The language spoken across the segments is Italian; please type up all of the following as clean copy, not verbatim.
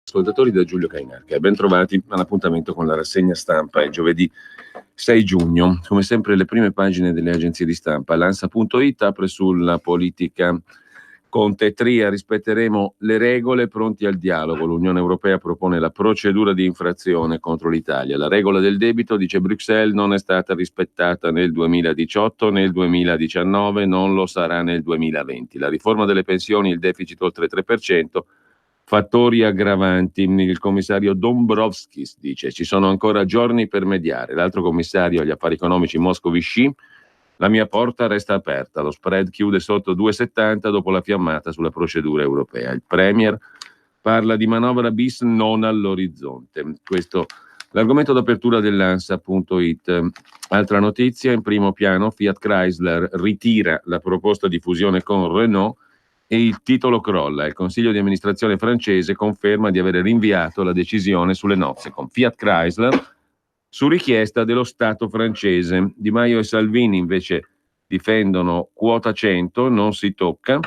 Ascoltatori, da Giulio Cainarca, ben trovati all'appuntamento con la rassegna stampa. È giovedì 6 giugno, come sempre le prime pagine delle agenzie di stampa. L'Ansa.it apre sulla politica Conte Tria, rispetteremo le regole, pronti al dialogo. L'Unione Europea propone la procedura di infrazione contro l'Italia. La regola del debito, dice Bruxelles, non è stata rispettata nel 2018, nel 2019, non lo sarà nel 2020. La riforma delle pensioni, il deficit oltre il 3%, fattori aggravanti. Il commissario Dombrovskis dice ci sono ancora giorni per mediare. L'altro commissario agli affari economici Moscovici: la mia porta resta aperta, lo spread chiude sotto 2,70 dopo la fiammata sulla procedura europea. Il Premier parla di manovra bis non all'orizzonte. Questo l'argomento d'apertura dell'Ansa.it. Altra notizia in primo piano: Fiat Chrysler ritira la proposta di fusione con Renault e il titolo crolla. Il consiglio di amministrazione francese conferma di aver rinviato la decisione sulle nozze con Fiat Chrysler su richiesta dello Stato francese. Di Maio e Salvini invece difendono quota 100, non si tocca.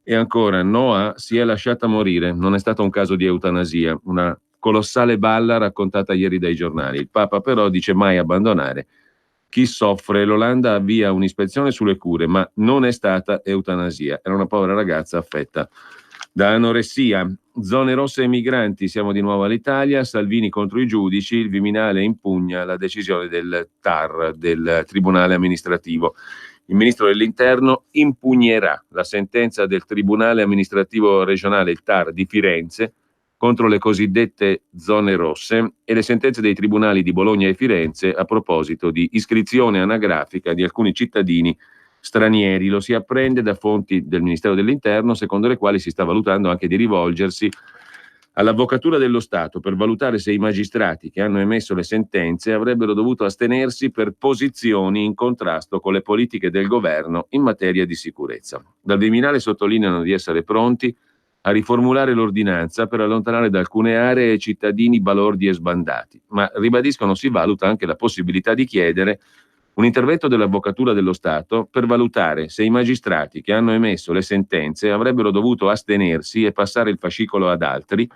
E ancora, Noah si è lasciata morire, non è stato un caso di eutanasia, una colossale balla raccontata ieri dai giornali. Il Papa però dice mai abbandonare chi soffre. L'Olanda avvia un'ispezione sulle cure, ma non è stata eutanasia, era una povera ragazza affetta da anoressia. Zone rosse e migranti, siamo di nuovo all'Italia, Salvini contro i giudici, il Viminale impugna la decisione del TAR, del Tribunale Amministrativo. Il ministro dell'Interno impugnerà la sentenza del Tribunale Amministrativo Regionale, il TAR di Firenze, contro le cosiddette zone rosse e le sentenze dei tribunali di Bologna e Firenze a proposito di iscrizione anagrafica di alcuni cittadini stranieri. Lo si apprende da fonti del Ministero dell'Interno, secondo le quali si sta valutando anche di rivolgersi all'Avvocatura dello Stato per valutare se i magistrati che hanno emesso le sentenze avrebbero dovuto astenersi per posizioni in contrasto con le politiche del governo in materia di sicurezza. Dal Viminale sottolineano di essere pronti a riformulare l'ordinanza per allontanare da alcune aree cittadini balordi e sbandati, ma ribadiscono si valuta anche la possibilità di chiedere un intervento dell'Avvocatura dello Stato per valutare se i magistrati che hanno emesso le sentenze avrebbero dovuto astenersi e passare il fascicolo ad altri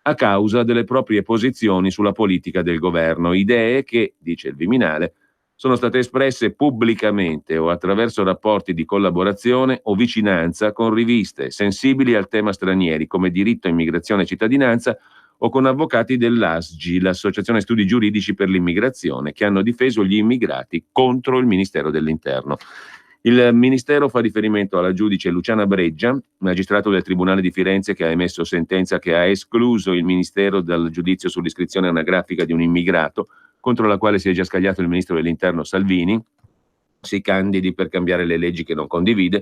a causa delle proprie posizioni sulla politica del governo, idee che, dice il Viminale, sono state espresse pubblicamente o attraverso rapporti di collaborazione o vicinanza con riviste sensibili al tema stranieri come Diritto, Immigrazione e Cittadinanza o con avvocati dell'ASGI, l'Associazione Studi Giuridici per l'Immigrazione, che hanno difeso gli immigrati contro il Ministero dell'Interno. Il Ministero fa riferimento alla giudice Luciana Breggia, magistrato del Tribunale di Firenze, che ha emesso sentenza che ha escluso il Ministero dal giudizio sull'iscrizione anagrafica di un immigrato, contro la quale si è già scagliato il Ministro dell'Interno Salvini. Si candidi per cambiare le leggi che non condivide,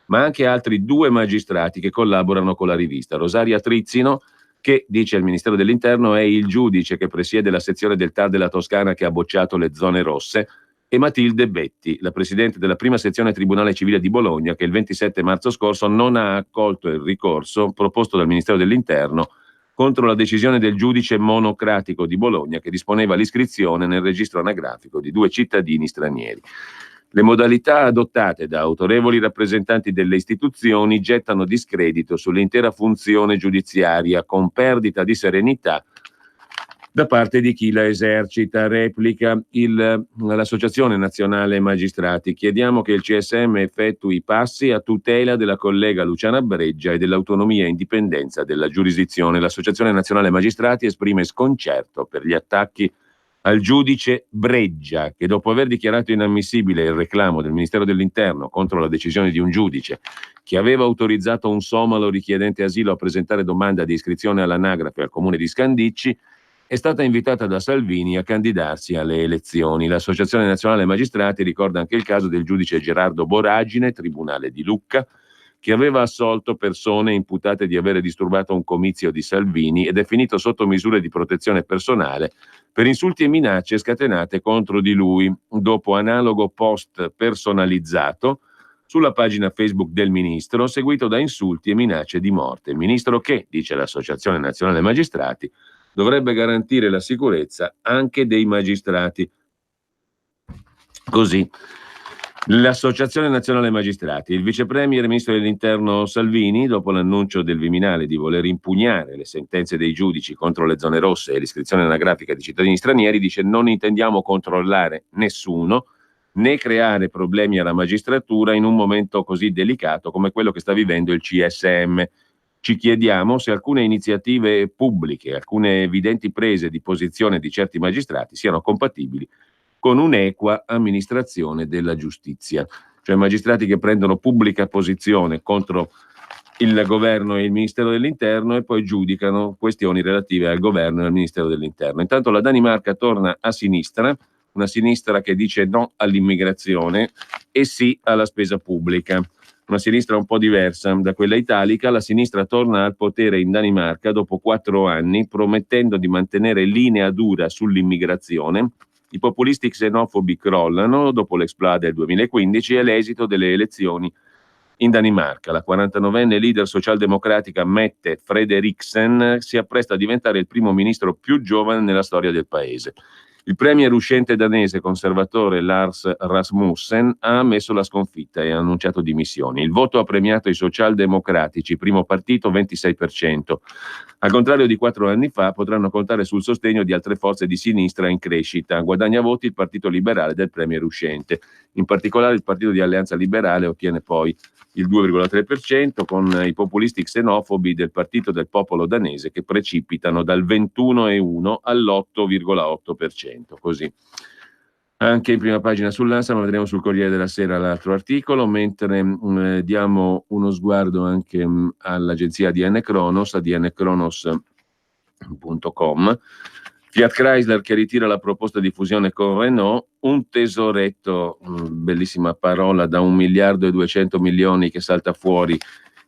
ma anche altri 2 magistrati che collaborano con la rivista. Rosaria Trizzino, che, dice il Ministero dell'Interno, è il giudice che presiede la sezione del TAR della Toscana che ha bocciato le zone rosse, e Matilde Betti, la presidente della prima sezione Tribunale Civile di Bologna, che il 27 marzo scorso non ha accolto il ricorso proposto dal Ministero dell'Interno contro la decisione del giudice monocratico di Bologna che disponeva l'iscrizione nel registro anagrafico di 2 cittadini stranieri. Le modalità adottate da autorevoli rappresentanti delle istituzioni gettano discredito sull'intera funzione giudiziaria, con perdita di serenità da parte di chi la esercita. Replica l'Associazione Nazionale Magistrati: chiediamo che il CSM effettui passi a tutela della collega Luciana Breggia e dell'autonomia e indipendenza della giurisdizione. L'Associazione Nazionale Magistrati esprime sconcerto per gli attacchi al giudice Breggia, che dopo aver dichiarato inammissibile il reclamo del Ministero dell'Interno contro la decisione di un giudice che aveva autorizzato un somalo richiedente asilo a presentare domanda di iscrizione all'anagrafe al comune di Scandicci, è stata invitata da Salvini a candidarsi alle elezioni. L'Associazione Nazionale Magistrati ricorda anche il caso del giudice Gerardo Boragine, Tribunale di Lucca, che aveva assolto persone imputate di avere disturbato un comizio di Salvini ed è finito sotto misure di protezione personale per insulti e minacce scatenate contro di lui, dopo analogo post personalizzato sulla pagina Facebook del ministro, seguito da insulti e minacce di morte. Il ministro che, dice l'Associazione Nazionale Magistrati, dovrebbe garantire la sicurezza anche dei magistrati. Così L'Associazione Nazionale Magistrati, il vice premier e ministro dell'Interno Salvini, dopo l'annuncio del Viminale di voler impugnare le sentenze dei giudici contro le zone rosse e l'iscrizione anagrafica di cittadini stranieri, dice: non intendiamo controllare nessuno né creare problemi alla magistratura in un momento così delicato come quello che sta vivendo il CSM. Ci chiediamo se alcune iniziative pubbliche, alcune evidenti prese di posizione di certi magistrati siano compatibili con un'equa amministrazione della giustizia. Cioè magistrati che prendono pubblica posizione contro il governo e il Ministero dell'Interno e poi giudicano questioni relative al governo e al Ministero dell'Interno. Intanto la Danimarca torna a sinistra, una sinistra che dice no all'immigrazione e sì alla spesa pubblica. Una sinistra un po' diversa da quella italica. La sinistra torna al potere in Danimarca dopo 4 anni, promettendo di mantenere linea dura sull'immigrazione. I populisti xenofobi crollano dopo l'exploit del 2015 e l'esito delle elezioni in Danimarca. La 49enne leader socialdemocratica Mette Frederiksen si appresta a diventare il primo ministro più giovane nella storia del paese. Il premier uscente danese conservatore Lars Rasmussen ha ammesso la sconfitta e ha annunciato dimissioni. Il voto ha premiato i socialdemocratici, primo partito 26%. Al contrario di 4 anni fa, potranno contare sul sostegno di altre forze di sinistra in crescita. Guadagna voti il partito liberale del premier uscente. In particolare il partito di Alleanza Liberale ottiene poi il 2,3%, con i populisti xenofobi del Partito del Popolo danese che precipitano dal 21,1 all'8,8%. Così. Anche in prima pagina sull'Ansa, ma vedremo sul Corriere della Sera l'altro articolo, mentre diamo uno sguardo anche all'agenzia ADN Kronos, adnkronos.com. Fiat Chrysler che ritira la proposta di fusione con Renault, un tesoretto, bellissima parola, da 1,2 miliardi che salta fuori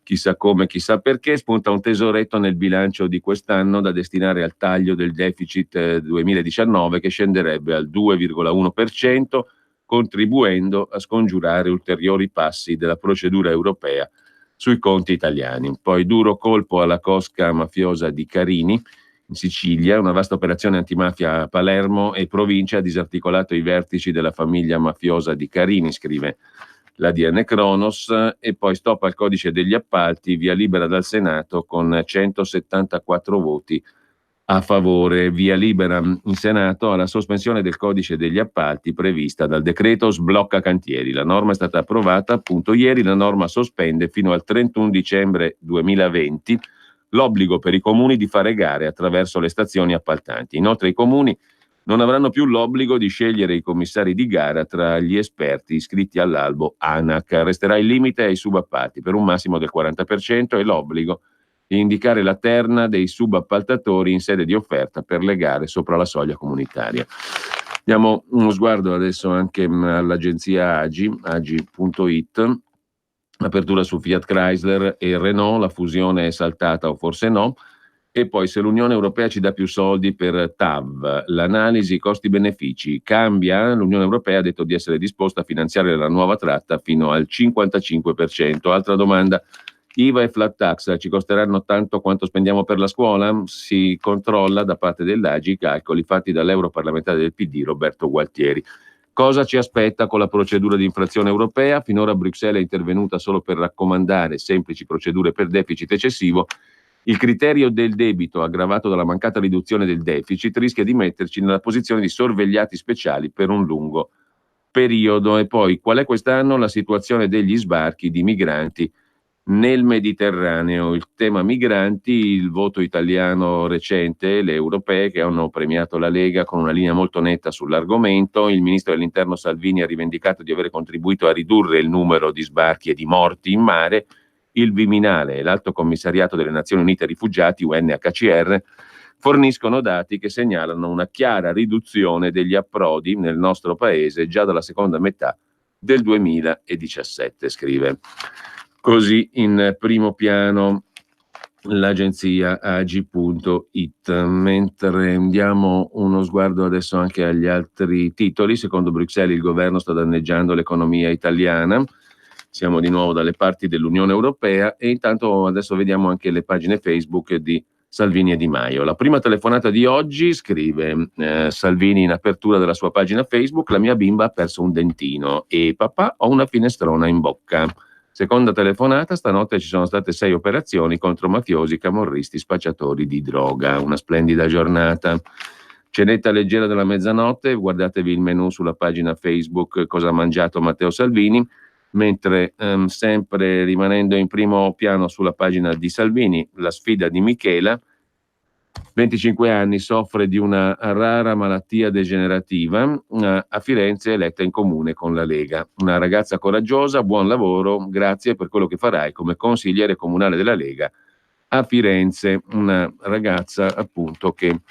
chissà come, chissà perché, spunta un tesoretto nel bilancio di quest'anno da destinare al taglio del deficit 2019 che scenderebbe al 2,1%, contribuendo a scongiurare ulteriori passi della procedura europea sui conti italiani. Poi duro colpo alla cosca mafiosa di Carini, in Sicilia, una vasta operazione antimafia a Palermo e provincia ha disarticolato i vertici della famiglia mafiosa di Carini, scrive l'ADN Kronos. E poi stop al codice degli appalti, via libera dal Senato con 174 voti a favore. Via libera in Senato alla sospensione del codice degli appalti prevista dal decreto sblocca cantieri. La norma è stata approvata appunto ieri. La norma sospende fino al 31 dicembre 2020 l'obbligo per i comuni di fare gare attraverso le stazioni appaltanti. Inoltre i comuni non avranno più l'obbligo di scegliere i commissari di gara tra gli esperti iscritti all'albo ANAC. Resterà il limite ai subappalti per un massimo del 40% e l'obbligo di indicare la terna dei subappaltatori in sede di offerta per le gare sopra la soglia comunitaria. Diamo uno sguardo adesso anche all'agenzia agi.it. Apertura su Fiat Chrysler e Renault, la fusione è saltata o forse no. E poi se l'Unione Europea ci dà più soldi per TAV, l'analisi costi-benefici cambia. L'Unione Europea ha detto di essere disposta a finanziare la nuova tratta fino al 55%. Altra domanda: IVA e flat tax ci costeranno tanto quanto spendiamo per la scuola? Si controlla da parte dell'AGI i calcoli fatti dall'europarlamentare del PD Roberto Gualtieri. Cosa ci aspetta con la procedura di infrazione europea? Finora Bruxelles è intervenuta solo per raccomandare semplici procedure per deficit eccessivo. Il criterio del debito, aggravato dalla mancata riduzione del deficit, rischia di metterci nella posizione di sorvegliati speciali per un lungo periodo. E poi, qual è quest'anno la situazione degli sbarchi di migranti nel Mediterraneo? Il tema migranti, il voto italiano recente, le europee che hanno premiato la Lega con una linea molto netta sull'argomento. Il ministro dell'Interno Salvini ha rivendicato di aver contribuito a ridurre il numero di sbarchi e di morti in mare. Il Viminale e l'Alto Commissariato delle Nazioni Unite Rifugiati, UNHCR, forniscono dati che segnalano una chiara riduzione degli approdi nel nostro paese già dalla seconda metà del 2017, scrive così in primo piano l'agenzia agi.it. Mentre diamo uno sguardo adesso anche agli altri titoli. Secondo Bruxelles il governo sta danneggiando l'economia italiana. Siamo di nuovo dalle parti dell'Unione Europea e intanto adesso vediamo anche le pagine Facebook di Salvini e Di Maio. La prima telefonata di oggi, scrive Salvini in apertura della sua pagina Facebook: la mia bimba ha perso un dentino e papà ho una finestrona in bocca. Seconda telefonata: stanotte ci sono state 6 operazioni contro mafiosi, camorristi, spacciatori di droga. Una splendida giornata. Cenetta leggera della mezzanotte, guardatevi il menù sulla pagina Facebook Cosa ha mangiato Matteo Salvini. Mentre sempre rimanendo in primo piano sulla pagina di Salvini, la sfida di Michela, 25 anni, soffre di una rara malattia degenerativa, a Firenze è eletta in comune con la Lega. Una ragazza coraggiosa, buon lavoro, grazie per quello che farai come consigliere comunale della Lega a Firenze. Una ragazza appunto che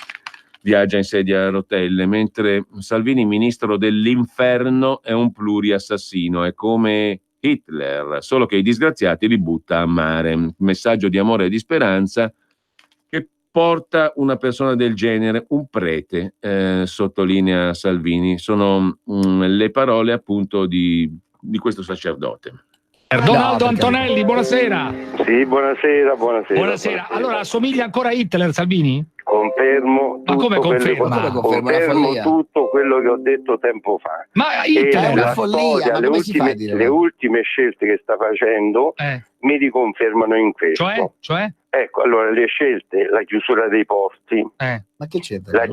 viaggia in sedia a rotelle, mentre Salvini, ministro dell'inferno, è un pluriassassino, è come Hitler, solo che i disgraziati li butta a mare. Messaggio di amore e di speranza che porta una persona del genere, un prete, sottolinea Salvini. Sono le parole appunto di questo sacerdote. Donaldo Antonelli, buonasera. Sì, buonasera. Buonasera. Allora, assomiglia ancora a Hitler, Salvini? Confermo. Ma come conferma? Confermo tutto quello che ho detto tempo fa. Ma Hitler è una follia, le ultime scelte che sta facendo mi riconfermano in questo. Cioè? Ecco, allora le scelte, la chiusura dei porti. Ma che c'entra? La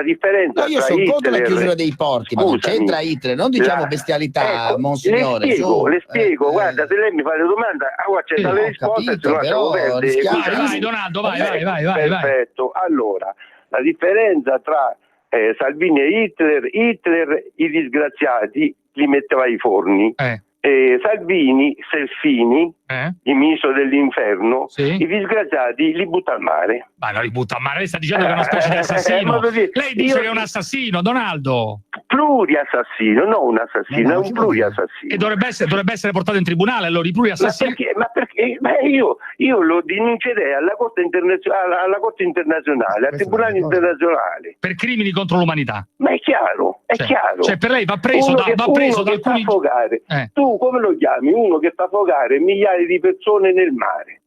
differenza. No, io sono contro la chiusura dei porti, ma non c'entra Hitler, non diciamo bestialità, ecco, monsignore. Le spiego, guarda, se lei mi fa le domande, c'è la risposta, capito, però vai, Donaldo, vai. Perfetto. Allora, la differenza tra Salvini e Hitler, i disgraziati li metteva ai forni. Salvini, Selfini, il ministro dell'inferno, i disgraziati li butta al mare. Ma non li butta al mare, lei sta dicendo che è una specie di assassino. Lei dice che è un assassino, Donaldo. Pluriassassino, non un assassino, è un pluriassassino. E dovrebbe essere portato in tribunale, allora, i pluriassassini. Ma perché? Io lo denuncerei alla Corte internazionale, al Tribunale internazionale. Per crimini contro l'umanità. Ma è chiaro, chiaro. Cioè per lei va preso da alcuni... Tu come lo chiami? Uno che fa affogare migliaia di persone nel mare.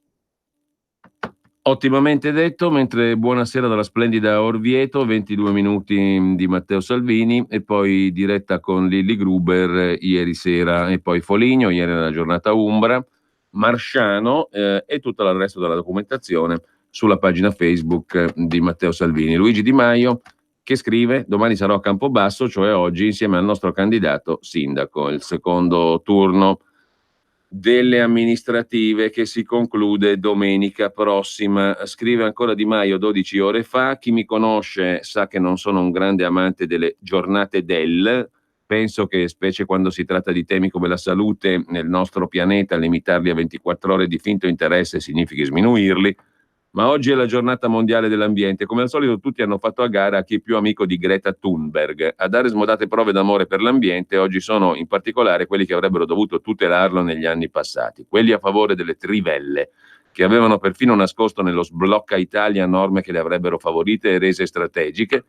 Ottimamente detto, mentre buonasera dalla splendida Orvieto, 22 minuti di Matteo Salvini e poi diretta con Lilli Gruber ieri sera e poi Foligno, ieri era la giornata Umbra, Marsciano e tutto il resto della documentazione sulla pagina Facebook di Matteo Salvini. Luigi Di Maio che scrive: domani sarò a Campobasso, cioè oggi, insieme al nostro candidato sindaco, il secondo turno delle amministrative che si conclude domenica prossima. Scrive ancora Di Maio 12 ore fa: chi mi conosce sa che non sono un grande amante delle giornate penso che specie quando si tratta di temi come la salute nel nostro pianeta, limitarli a 24 ore di finto interesse significhi sminuirli. Ma oggi è la giornata mondiale dell'ambiente. Come al solito tutti hanno fatto a gara a chi è più amico di Greta Thunberg. A dare smodate prove d'amore per l'ambiente oggi sono in particolare quelli che avrebbero dovuto tutelarlo negli anni passati. Quelli a favore delle trivelle, che avevano perfino nascosto nello sblocca Italia norme che le avrebbero favorite e rese strategiche,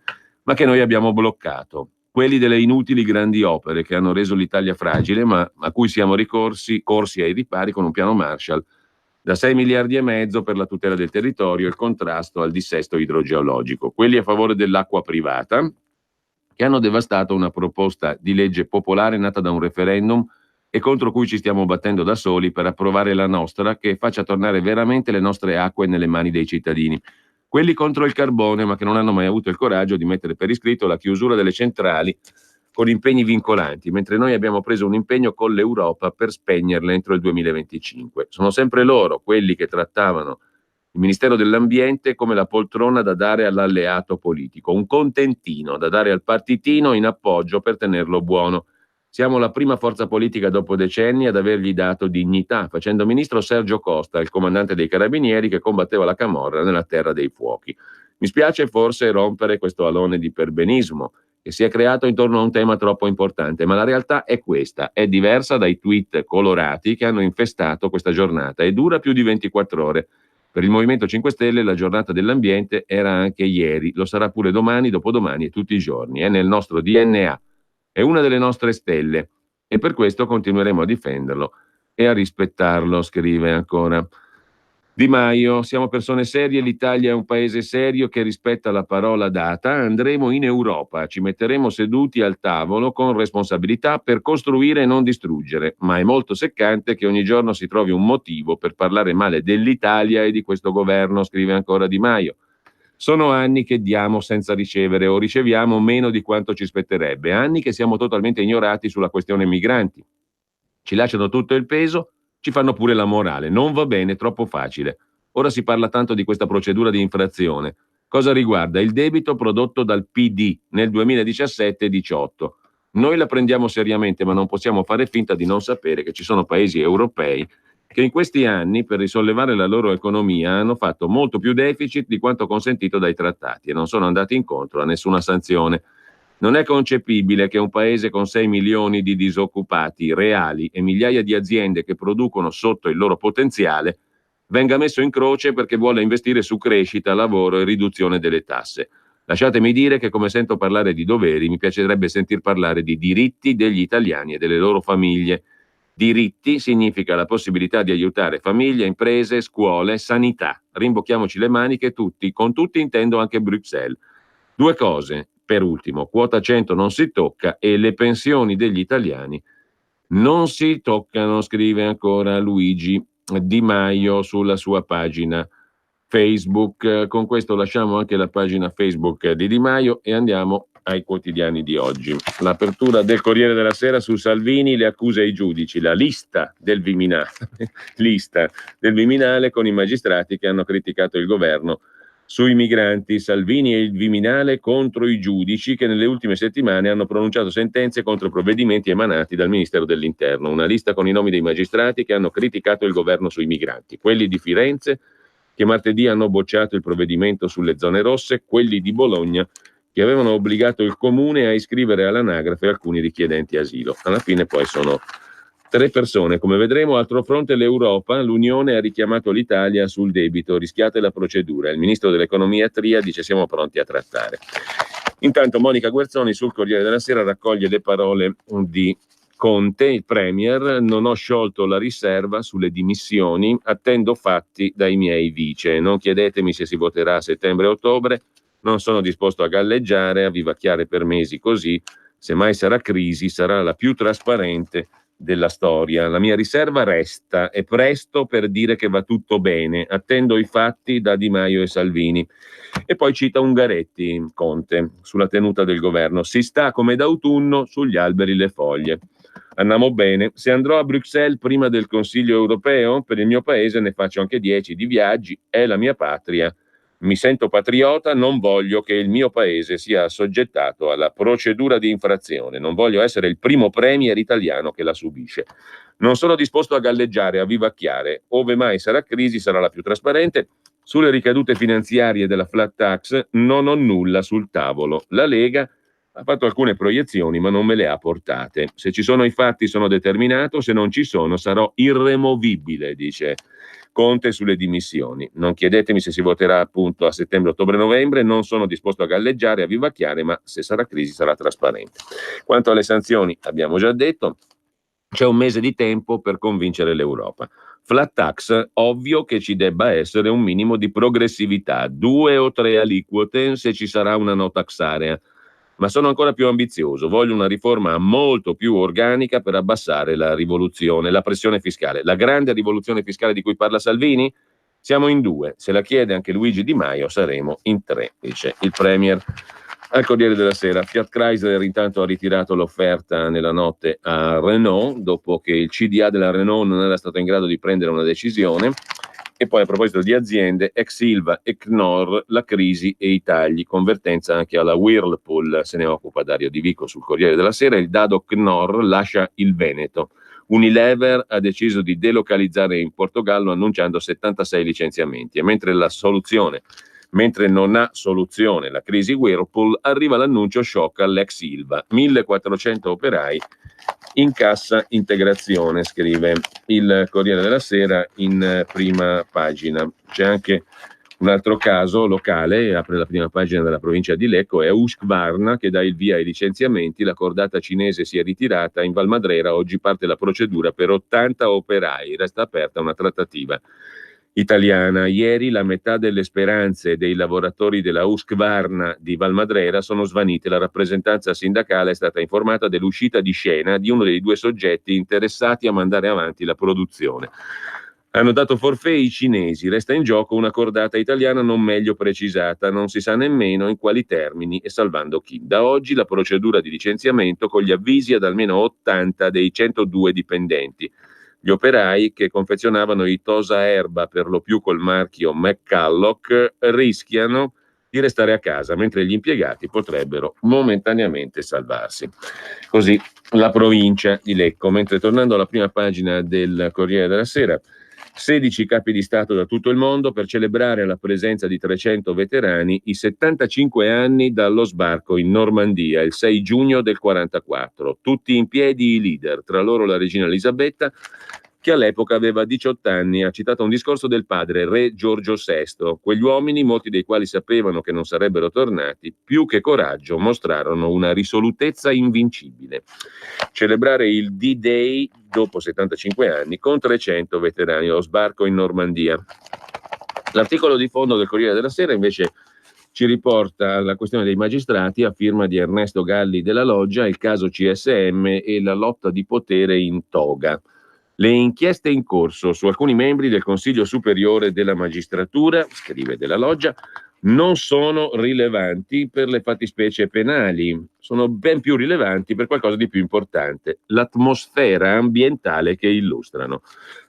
ma che noi abbiamo bloccato. Quelli delle inutili grandi opere che hanno reso l'Italia fragile, ma a cui siamo corsi ai ripari con un piano Marshall da 6 miliardi e mezzo per la tutela del territorio e il contrasto al dissesto idrogeologico. Quelli a favore dell'acqua privata, che hanno devastato una proposta di legge popolare nata da un referendum e contro cui ci stiamo battendo da soli per approvare la nostra, che faccia tornare veramente le nostre acque nelle mani dei cittadini. Quelli contro il carbone, ma che non hanno mai avuto il coraggio di mettere per iscritto la chiusura delle centrali con impegni vincolanti, mentre noi abbiamo preso un impegno con l'Europa per spegnerle entro il 2025. Sono sempre loro quelli che trattavano il Ministero dell'Ambiente come la poltrona da dare all'alleato politico, un contentino da dare al partitino in appoggio per tenerlo buono. Siamo la prima forza politica dopo decenni ad avergli dato dignità, facendo ministro Sergio Costa, il comandante dei carabinieri che combatteva la camorra nella terra dei fuochi. Mi spiace forse rompere questo alone di perbenismo che si è creato intorno a un tema troppo importante, ma la realtà è questa, è diversa dai tweet colorati che hanno infestato questa giornata e dura più di 24 ore. Per il Movimento 5 Stelle la giornata dell'ambiente era anche ieri, lo sarà pure domani, dopodomani e tutti i giorni, è nel nostro DNA, è una delle nostre stelle e per questo continueremo a difenderlo e a rispettarlo, scrive ancora Di Maio, siamo persone serie, l'Italia è un paese serio che rispetta la parola data, andremo in Europa, ci metteremo seduti al tavolo con responsabilità per costruire e non distruggere, ma è molto seccante che ogni giorno si trovi un motivo per parlare male dell'Italia e di questo governo, scrive ancora Di Maio. Sono anni che diamo senza ricevere o riceviamo meno di quanto ci spetterebbe, anni che siamo totalmente ignorati sulla questione migranti. Ci lasciano tutto il peso, ci fanno pure la morale. Non va bene, troppo facile. Ora si parla tanto di questa procedura di infrazione. Cosa riguarda? Il debito prodotto dal PD nel 2017-18. Noi la prendiamo seriamente, ma non possiamo fare finta di non sapere che ci sono paesi europei che in questi anni, per risollevare la loro economia, hanno fatto molto più deficit di quanto consentito dai trattati e non sono andati incontro a nessuna sanzione. Non è concepibile che un paese con 6 milioni di disoccupati reali e migliaia di aziende che producono sotto il loro potenziale venga messo in croce perché vuole investire su crescita, lavoro e riduzione delle tasse. Lasciatemi dire che, come sento parlare di doveri, mi piacerebbe sentir parlare di diritti degli italiani e delle loro famiglie. Diritti significa la possibilità di aiutare famiglie, imprese, scuole, sanità. Rimbocchiamoci le maniche tutti, con tutti intendo anche Bruxelles. Due cose, per ultimo, quota 100 non si tocca e le pensioni degli italiani non si toccano, scrive ancora Luigi Di Maio sulla sua pagina Facebook. Con questo lasciamo anche la pagina Facebook di Di Maio e andiamo ai quotidiani di oggi. L'apertura del Corriere della Sera su Salvini, le accuse ai giudici, la lista del Viminale con i magistrati che hanno criticato il governo sui migranti. Salvini e il Viminale contro i giudici che nelle ultime settimane hanno pronunciato sentenze contro provvedimenti emanati dal Ministero dell'Interno. Una lista con i nomi dei magistrati che hanno criticato il governo sui migranti. Quelli di Firenze, che martedì hanno bocciato il provvedimento sulle zone rosse, quelli di Bologna, che avevano obbligato il comune a iscrivere all'anagrafe alcuni richiedenti asilo. Alla fine poi sono 3 persone. Come vedremo, altro fronte l'Europa, l'Unione ha richiamato l'Italia sul debito, rischiate la procedura. Il ministro dell'economia Tria dice siamo pronti a trattare. Intanto Monica Guerzoni sul Corriere della Sera raccoglie le parole di Conte, il premier: non ho sciolto la riserva sulle dimissioni, attendo fatti dai miei vice. Non chiedetemi se si voterà a settembre o ottobre, non sono disposto a galleggiare, a vivacchiare per mesi così. Se mai sarà crisi, sarà la più trasparente della storia. La mia riserva resta, è presto per dire che va tutto bene, attendo i fatti da Di Maio e Salvini. E poi cita Ungaretti, Conte, sulla tenuta del governo: si sta come d'autunno, sugli alberi le foglie. Andiamo bene. Se andrò a Bruxelles prima del Consiglio europeo, per il mio paese ne faccio anche 10 di viaggi, è la mia patria. Mi sento patriota, non voglio che il mio paese sia assoggettato alla procedura di infrazione, non voglio essere il primo premier italiano che la subisce. Non sono disposto a galleggiare, a vivacchiare, ove mai sarà crisi sarà la più trasparente. Sulle ricadute finanziarie della flat tax non ho nulla sul tavolo. La Lega ha fatto alcune proiezioni ma non me le ha portate. Se ci sono i fatti sono determinato, se non ci sono sarò irremovibile, dice Conte sulle dimissioni. Non chiedetemi se si voterà appunto a settembre, ottobre, novembre, non sono disposto a galleggiare, a vivacchiare, ma se sarà crisi sarà trasparente. Quanto alle sanzioni, abbiamo già detto, c'è un mese di tempo per convincere l'Europa. Flat tax, ovvio che ci debba essere un minimo di progressività, 2 o 3 aliquote se ci sarà una no tax area. Ma sono ancora più ambizioso, voglio una riforma molto più organica per abbassare la pressione fiscale. La grande rivoluzione fiscale di cui parla Salvini? Siamo in 2, se la chiede anche Luigi Di Maio saremo in 3, dice il premier al Corriere della Sera. Fiat Chrysler intanto ha ritirato l'offerta nella notte a Renault, dopo che il CDA della Renault non era stato in grado di prendere una decisione. E poi, a proposito di aziende, ex Ilva e Knorr, la crisi e i tagli, convertenza anche alla Whirlpool, se ne occupa Dario Di Vico sul Corriere della Sera. Il dado Knorr lascia il Veneto. Unilever ha deciso di delocalizzare in Portogallo annunciando 76 licenziamenti, e mentre non ha soluzione la crisi Whirlpool, arriva l'annuncio shock all'ex Ilva: 1400 operai in cassa integrazione, scrive il Corriere della Sera in prima pagina. C'è anche un altro caso locale, apre la prima pagina della provincia di Lecco, è Husqvarna che dà il via ai licenziamenti, la cordata cinese si è ritirata, in Valmadrera oggi parte la procedura per 80 operai, resta aperta una trattativa italiana. Ieri la metà delle speranze dei lavoratori della Husqvarna di Valmadrera sono svanite. La rappresentanza sindacale è stata informata dell'uscita di scena di uno dei due soggetti interessati a mandare avanti la produzione. Hanno dato forfait i cinesi, resta in gioco una cordata italiana non meglio precisata, non si sa nemmeno in quali termini e salvando chi. Da oggi la procedura di licenziamento con gli avvisi ad almeno 80 dei 102 dipendenti. Gli operai che confezionavano i tosa erba per lo più col marchio McCulloch rischiano di restare a casa, mentre gli impiegati potrebbero momentaneamente salvarsi. Così la provincia di Lecco. Mentre tornando alla prima pagina del Corriere della Sera, 16 capi di Stato da tutto il mondo per celebrare la presenza di 300 veterani i 75 anni dallo sbarco in Normandia, il 6 giugno del 44. Tutti in piedi i leader, tra loro la regina Elisabetta, che all'epoca aveva 18 anni, ha citato un discorso del padre, re Giorgio VI. Quegli uomini, molti dei quali sapevano che non sarebbero tornati, più che coraggio mostrarono una risolutezza invincibile. Celebrare il D-Day dopo 75 anni con 300 veterani, lo sbarco in Normandia. L'articolo di fondo del Corriere della Sera invece ci riporta alla questione dei magistrati a firma di Ernesto Galli della Loggia, il caso CSM e la lotta di potere in toga. Le inchieste in corso su alcuni membri del Consiglio Superiore della Magistratura, scrive della Loggia, non sono rilevanti per le fattispecie penali, sono ben più rilevanti per qualcosa di più importante, l'atmosfera ambientale che illustrano,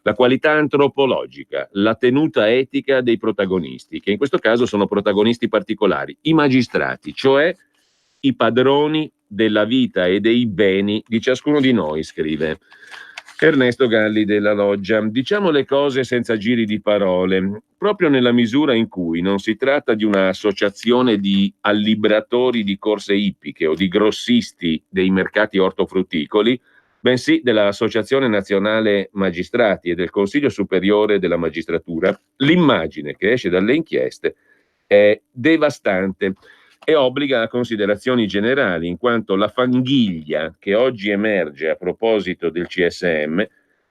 la qualità antropologica, la tenuta etica dei protagonisti, che in questo caso sono protagonisti particolari, i magistrati, cioè i padroni della vita e dei beni di ciascuno di noi, scrive Ernesto Galli della Loggia. Diciamo le cose senza giri di parole, proprio nella misura in cui non si tratta di un'associazione di allibratori di corse ippiche o di grossisti dei mercati ortofrutticoli, bensì dell'Associazione Nazionale Magistrati e del Consiglio Superiore della Magistratura, l'immagine che esce dalle inchieste è devastante e obbliga a considerazioni generali, in quanto la fanghiglia che oggi emerge a proposito del CSM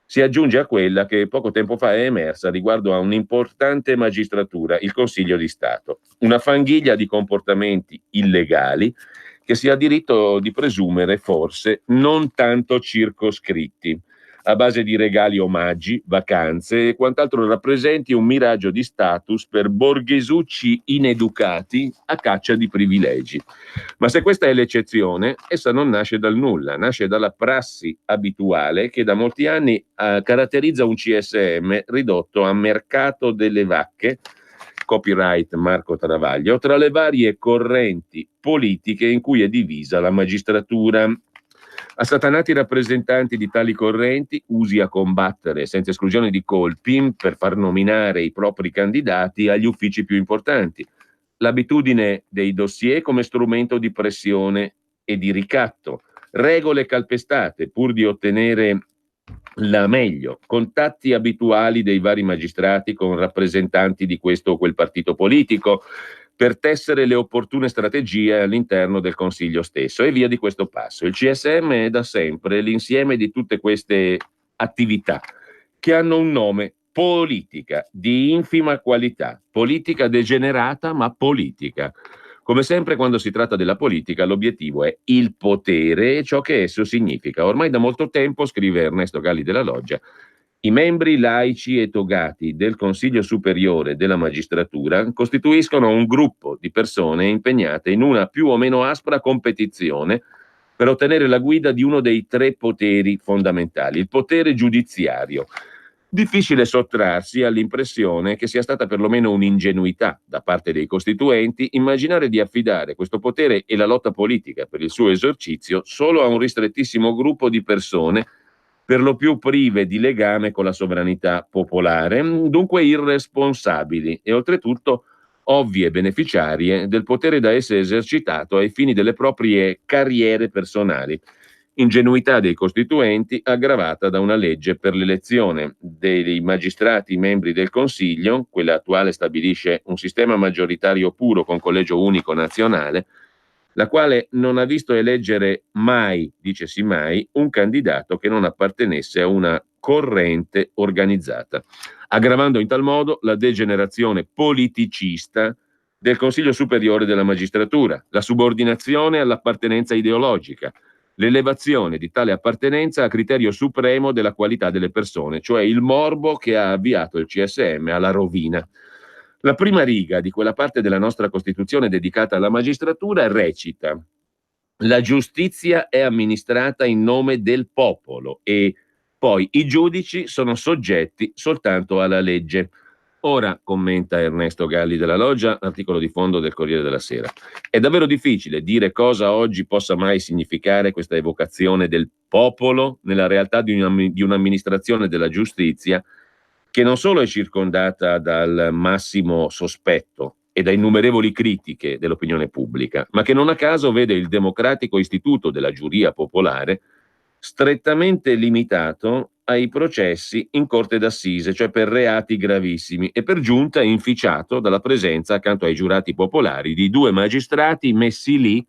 si aggiunge a quella che poco tempo fa è emersa riguardo a un'importante magistratura, il Consiglio di Stato. Una fanghiglia di comportamenti illegali che si ha diritto di presumere forse non tanto circoscritti, a base di regali, omaggi, vacanze e quant'altro rappresenti un miraggio di status per borghesucci ineducati a caccia di privilegi. Ma se questa è l'eccezione, essa non nasce dal nulla, nasce dalla prassi abituale che da molti anni caratterizza un CSM ridotto a mercato delle vacche, copyright Marco Travaglio, tra le varie correnti politiche in cui è divisa la magistratura. Assatanati rappresentanti di tali correnti, usi a combattere senza esclusione di colpi per far nominare i propri candidati agli uffici più importanti. L'abitudine dei dossier come strumento di pressione e di ricatto. Regole calpestate pur di ottenere la meglio. Contatti abituali dei vari magistrati con rappresentanti di questo o quel partito politico per tessere le opportune strategie all'interno del Consiglio stesso e via di questo passo. Il CSM è da sempre l'insieme di tutte queste attività che hanno un nome: politica, di infima qualità, politica degenerata ma politica. Come sempre quando si tratta della politica l'obiettivo è il potere e ciò che esso significa. Ormai da molto tempo, scrive Ernesto Galli della Loggia, i membri laici e togati del Consiglio Superiore della Magistratura costituiscono un gruppo di persone impegnate in una più o meno aspra competizione per ottenere la guida di uno dei tre poteri fondamentali, il potere giudiziario. Difficile sottrarsi all'impressione che sia stata perlomeno un'ingenuità da parte dei costituenti immaginare di affidare questo potere e la lotta politica per il suo esercizio solo a un ristrettissimo gruppo di persone per lo più prive di legame con la sovranità popolare, dunque irresponsabili e oltretutto ovvie beneficiarie del potere da esse esercitato ai fini delle proprie carriere personali. Ingenuità dei costituenti aggravata da una legge per l'elezione dei magistrati membri del Consiglio, quella attuale stabilisce un sistema maggioritario puro con collegio unico nazionale, la quale non ha visto eleggere mai, dicesi mai, un candidato che non appartenesse a una corrente organizzata. aggravando in tal modo la degenerazione politicista del Consiglio Superiore della Magistratura, la subordinazione all'appartenenza ideologica, l'elevazione di tale appartenenza a criterio supremo della qualità delle persone, cioè il morbo che ha avviato il CSM alla rovina. La prima riga di quella parte della nostra Costituzione dedicata alla magistratura recita: la giustizia è amministrata in nome del popolo e poi i giudici sono soggetti soltanto alla legge. Ora, commenta Ernesto Galli della Loggia, articolo di fondo del Corriere della Sera, è davvero difficile dire cosa oggi possa mai significare questa evocazione del popolo nella realtà di un'amministrazione della giustizia che non solo è circondata dal massimo sospetto e da innumerevoli critiche dell'opinione pubblica, ma che non a caso vede il democratico istituto della giuria popolare strettamente limitato ai processi in corte d'assise, cioè per reati gravissimi, e per giunta inficiato dalla presenza accanto ai giurati popolari di 2 magistrati messi lì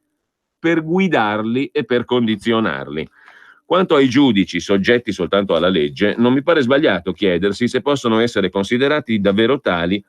per guidarli e per condizionarli. Quanto ai giudici soggetti soltanto alla legge, non mi pare sbagliato chiedersi se possono essere considerati davvero tali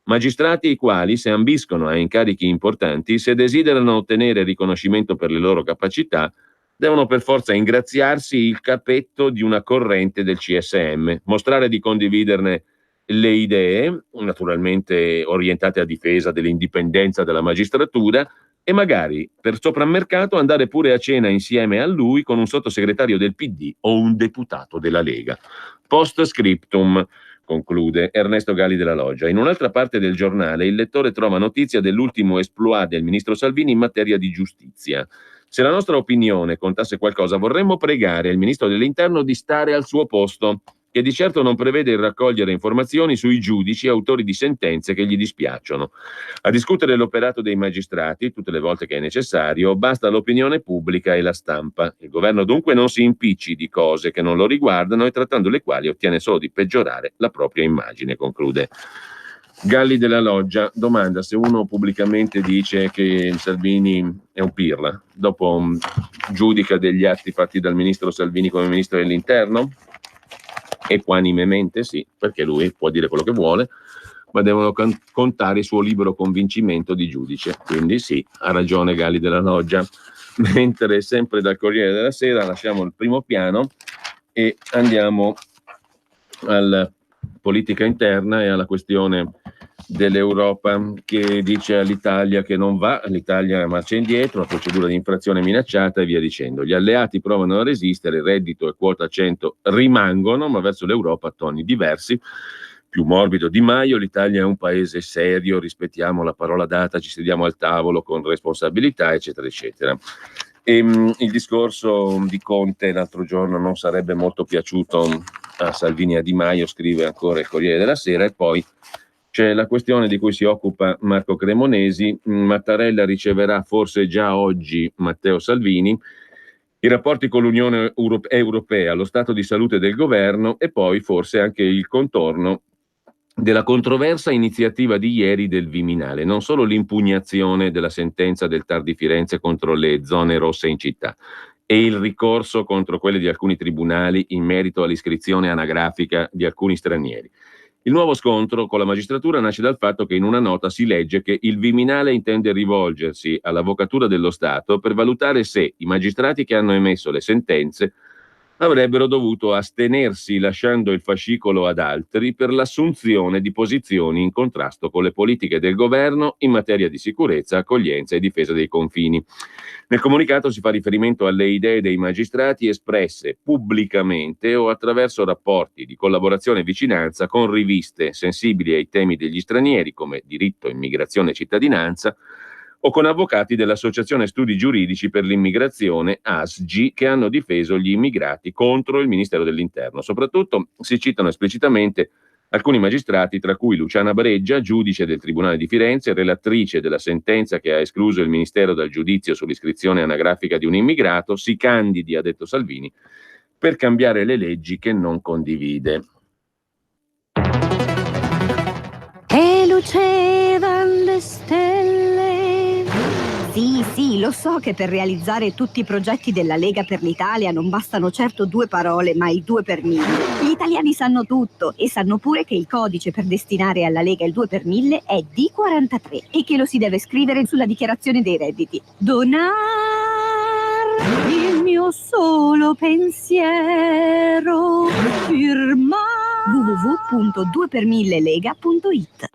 magistrati i quali, se ambiscono a incarichi importanti, se desiderano ottenere riconoscimento per le loro capacità, devono per forza ingraziarsi il capetto di una corrente del CSM, mostrare di condividerne le idee, naturalmente orientate a difesa dell'indipendenza della magistratura, e magari per soprammercato andare pure a cena insieme a lui con un sottosegretario del PD o un deputato della Lega. Post scriptum, conclude Ernesto Galli della Loggia. In un'altra parte del giornale il lettore trova notizia dell'ultimo exploit del ministro Salvini in materia di giustizia. Se la nostra opinione contasse qualcosa, vorremmo pregare il ministro dell'Interno di stare al suo posto, che di certo non prevede il raccogliere informazioni sui giudici autori di sentenze che gli dispiacciono. A discutere l'operato dei magistrati, tutte le volte che è necessario, basta l'opinione pubblica e la stampa. Il governo dunque non si impicci di cose che non lo riguardano e trattando le quali ottiene solo di peggiorare la propria immagine, conclude Galli della Loggia. Domanda: se uno pubblicamente dice che Salvini è un pirla, dopo giudica degli atti fatti dal ministro Salvini come ministro dell'Interno? Equanimemente sì, perché lui può dire quello che vuole, ma devono contare il suo libero convincimento di giudice. Quindi sì, ha ragione Galli della Loggia. Mentre sempre dal Corriere della Sera lasciamo il primo piano e andiamo alla politica interna e alla questione dell'Europa, che dice all'Italia che non va, l'Italia marcia indietro, la procedura di infrazione minacciata e via dicendo. Gli alleati provano a resistere, il reddito e quota 100 rimangono, ma verso l'Europa toni diversi. Più morbido Di Maio: l'Italia è un paese serio, rispettiamo la parola data, ci sediamo al tavolo con responsabilità, eccetera, eccetera. E, il discorso di Conte l'altro giorno non sarebbe molto piaciuto a Salvini e a Di Maio, scrive ancora il Corriere della Sera. E poi c'è la questione di cui si occupa Marco Cremonesi. Mattarella riceverà forse già oggi Matteo Salvini, i rapporti con l'Unione Europea, lo stato di salute del governo e poi forse anche il contorno della controversa iniziativa di ieri del Viminale, non solo l'impugnazione della sentenza del TAR di Firenze contro le zone rosse in città e il ricorso contro quelle di alcuni tribunali in merito all'iscrizione anagrafica di alcuni stranieri. Il nuovo scontro con la magistratura nasce dal fatto che in una nota si legge che il Viminale intende rivolgersi all'Avvocatura dello Stato per valutare se i magistrati che hanno emesso le sentenze avrebbero dovuto astenersi, lasciando il fascicolo ad altri, per l'assunzione di posizioni in contrasto con le politiche del governo in materia di sicurezza, accoglienza e difesa dei confini. Nel comunicato si fa riferimento alle idee dei magistrati espresse pubblicamente o attraverso rapporti di collaborazione e vicinanza con riviste sensibili ai temi degli stranieri come diritto, immigrazione e cittadinanza, o con avvocati dell'Associazione Studi Giuridici per l'Immigrazione, ASGI, che hanno difeso gli immigrati contro il Ministero dell'Interno. Soprattutto si citano esplicitamente alcuni magistrati, tra cui Luciana Bareggia, giudice del Tribunale di Firenze, relatrice della sentenza che ha escluso il Ministero dal giudizio sull'iscrizione anagrafica di un immigrato, si candidi, ha detto Salvini, per cambiare le leggi che non condivide. E lucevano le stelle. Sì, lo so che per realizzare tutti i progetti della Lega per l'Italia non bastano certo 2 parole, ma i 2 per 1000. italiani sanno tutto e sanno pure che il codice per destinare alla Lega il 2 per 1000 è D43 e che lo si deve scrivere sulla dichiarazione dei redditi. Donar il mio solo pensiero, firma www.2per1000lega.it.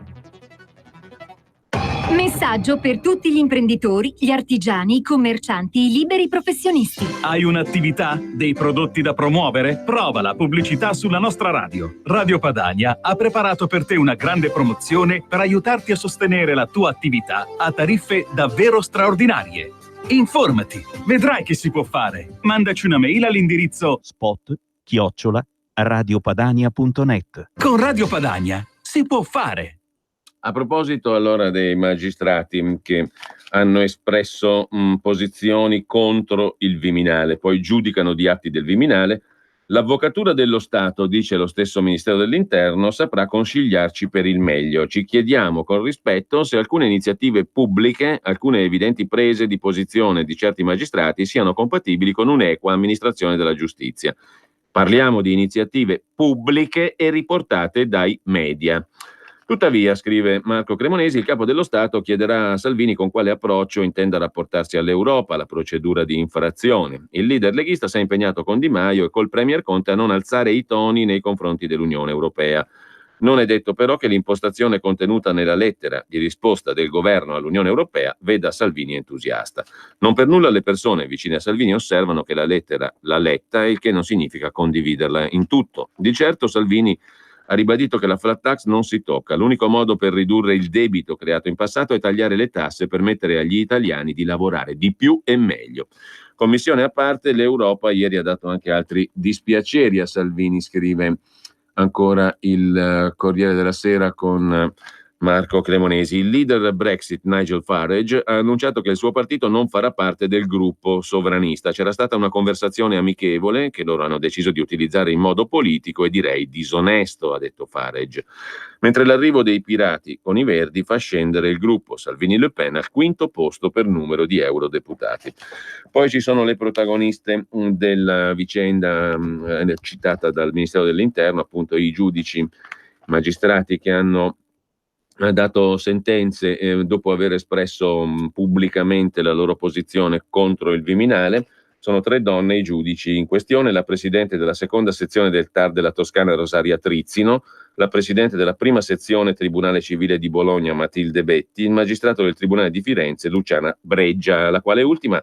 Messaggio per tutti gli imprenditori, gli artigiani, i commercianti, i liberi professionisti. Hai un'attività? Dei prodotti da promuovere? Prova la pubblicità sulla nostra radio. Radio Padania ha preparato per te una grande promozione per aiutarti a sostenere la tua attività a tariffe davvero straordinarie. Informati, vedrai che si può fare. Mandaci una mail all'indirizzo spot@radiopadania.net. Con Radio Padania si può fare. A proposito allora dei magistrati che hanno espresso posizioni contro il Viminale, poi giudicano di atti del Viminale, l'Avvocatura dello Stato, dice lo stesso Ministero dell'Interno, saprà consigliarci per il meglio. Ci chiediamo con rispetto se alcune iniziative pubbliche, alcune evidenti prese di posizione di certi magistrati siano compatibili con un'equa amministrazione della giustizia. Parliamo di iniziative pubbliche e riportate dai media. Tuttavia, scrive Marco Cremonesi, il Capo dello Stato chiederà a Salvini con quale approccio intenda rapportarsi all'Europa, alla procedura di infrazione. Il leader leghista si è impegnato con Di Maio e col Premier Conte a non alzare i toni nei confronti dell'Unione Europea. Non è detto però che l'impostazione contenuta nella lettera di risposta del governo all'Unione Europea veda Salvini entusiasta. Non per nulla le persone vicine a Salvini osservano che la lettera l'ha letta, il che non significa condividerla in tutto. Di certo Salvini ha ribadito che la flat tax non si tocca. L'unico modo per ridurre il debito creato in passato è tagliare le tasse per permettere agli italiani di lavorare di più e meglio. Commissione a parte, l'Europa ieri ha dato anche altri dispiaceri a Salvini, scrive ancora il Corriere della Sera con Marco Cremonesi. Il leader Brexit Nigel Farage ha annunciato che il suo partito non farà parte del gruppo sovranista. C'era stata una conversazione amichevole che loro hanno deciso di utilizzare in modo politico e direi disonesto, ha detto Farage. Mentre l'arrivo dei pirati con i Verdi fa scendere il gruppo Salvini-Le Pen al quinto posto per numero di eurodeputati. Poi ci sono le protagoniste della vicenda citata dal Ministero dell'Interno, appunto i giudici magistrati che hanno dato sentenze dopo aver espresso pubblicamente la loro posizione contro il Viminale. Sono 3 donne i giudici in questione: la presidente della seconda sezione del TAR della Toscana Rosaria Trizzino, la presidente della prima sezione Tribunale Civile di Bologna Matilde Betti, il magistrato del Tribunale di Firenze Luciana Breggia, la quale ultima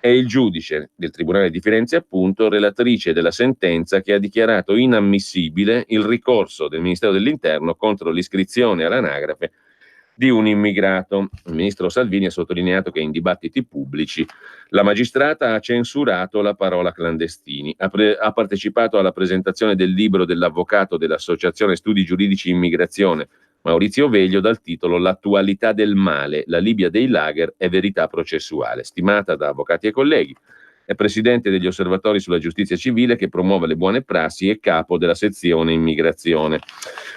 è il giudice del Tribunale di Firenze, appunto, relatrice della sentenza che ha dichiarato inammissibile il ricorso del Ministero dell'Interno contro l'iscrizione all'anagrafe di un immigrato. Il ministro Salvini ha sottolineato che in dibattiti pubblici la magistrata ha censurato la parola clandestini, ha partecipato alla presentazione del libro dell'avvocato dell'Associazione Studi Giuridici Immigrazione Maurizio Veglio dal titolo L'attualità del male, la Libia dei lager è verità processuale, stimata da avvocati e colleghi. È presidente degli osservatori sulla giustizia civile che promuove le buone prassi e capo della sezione immigrazione.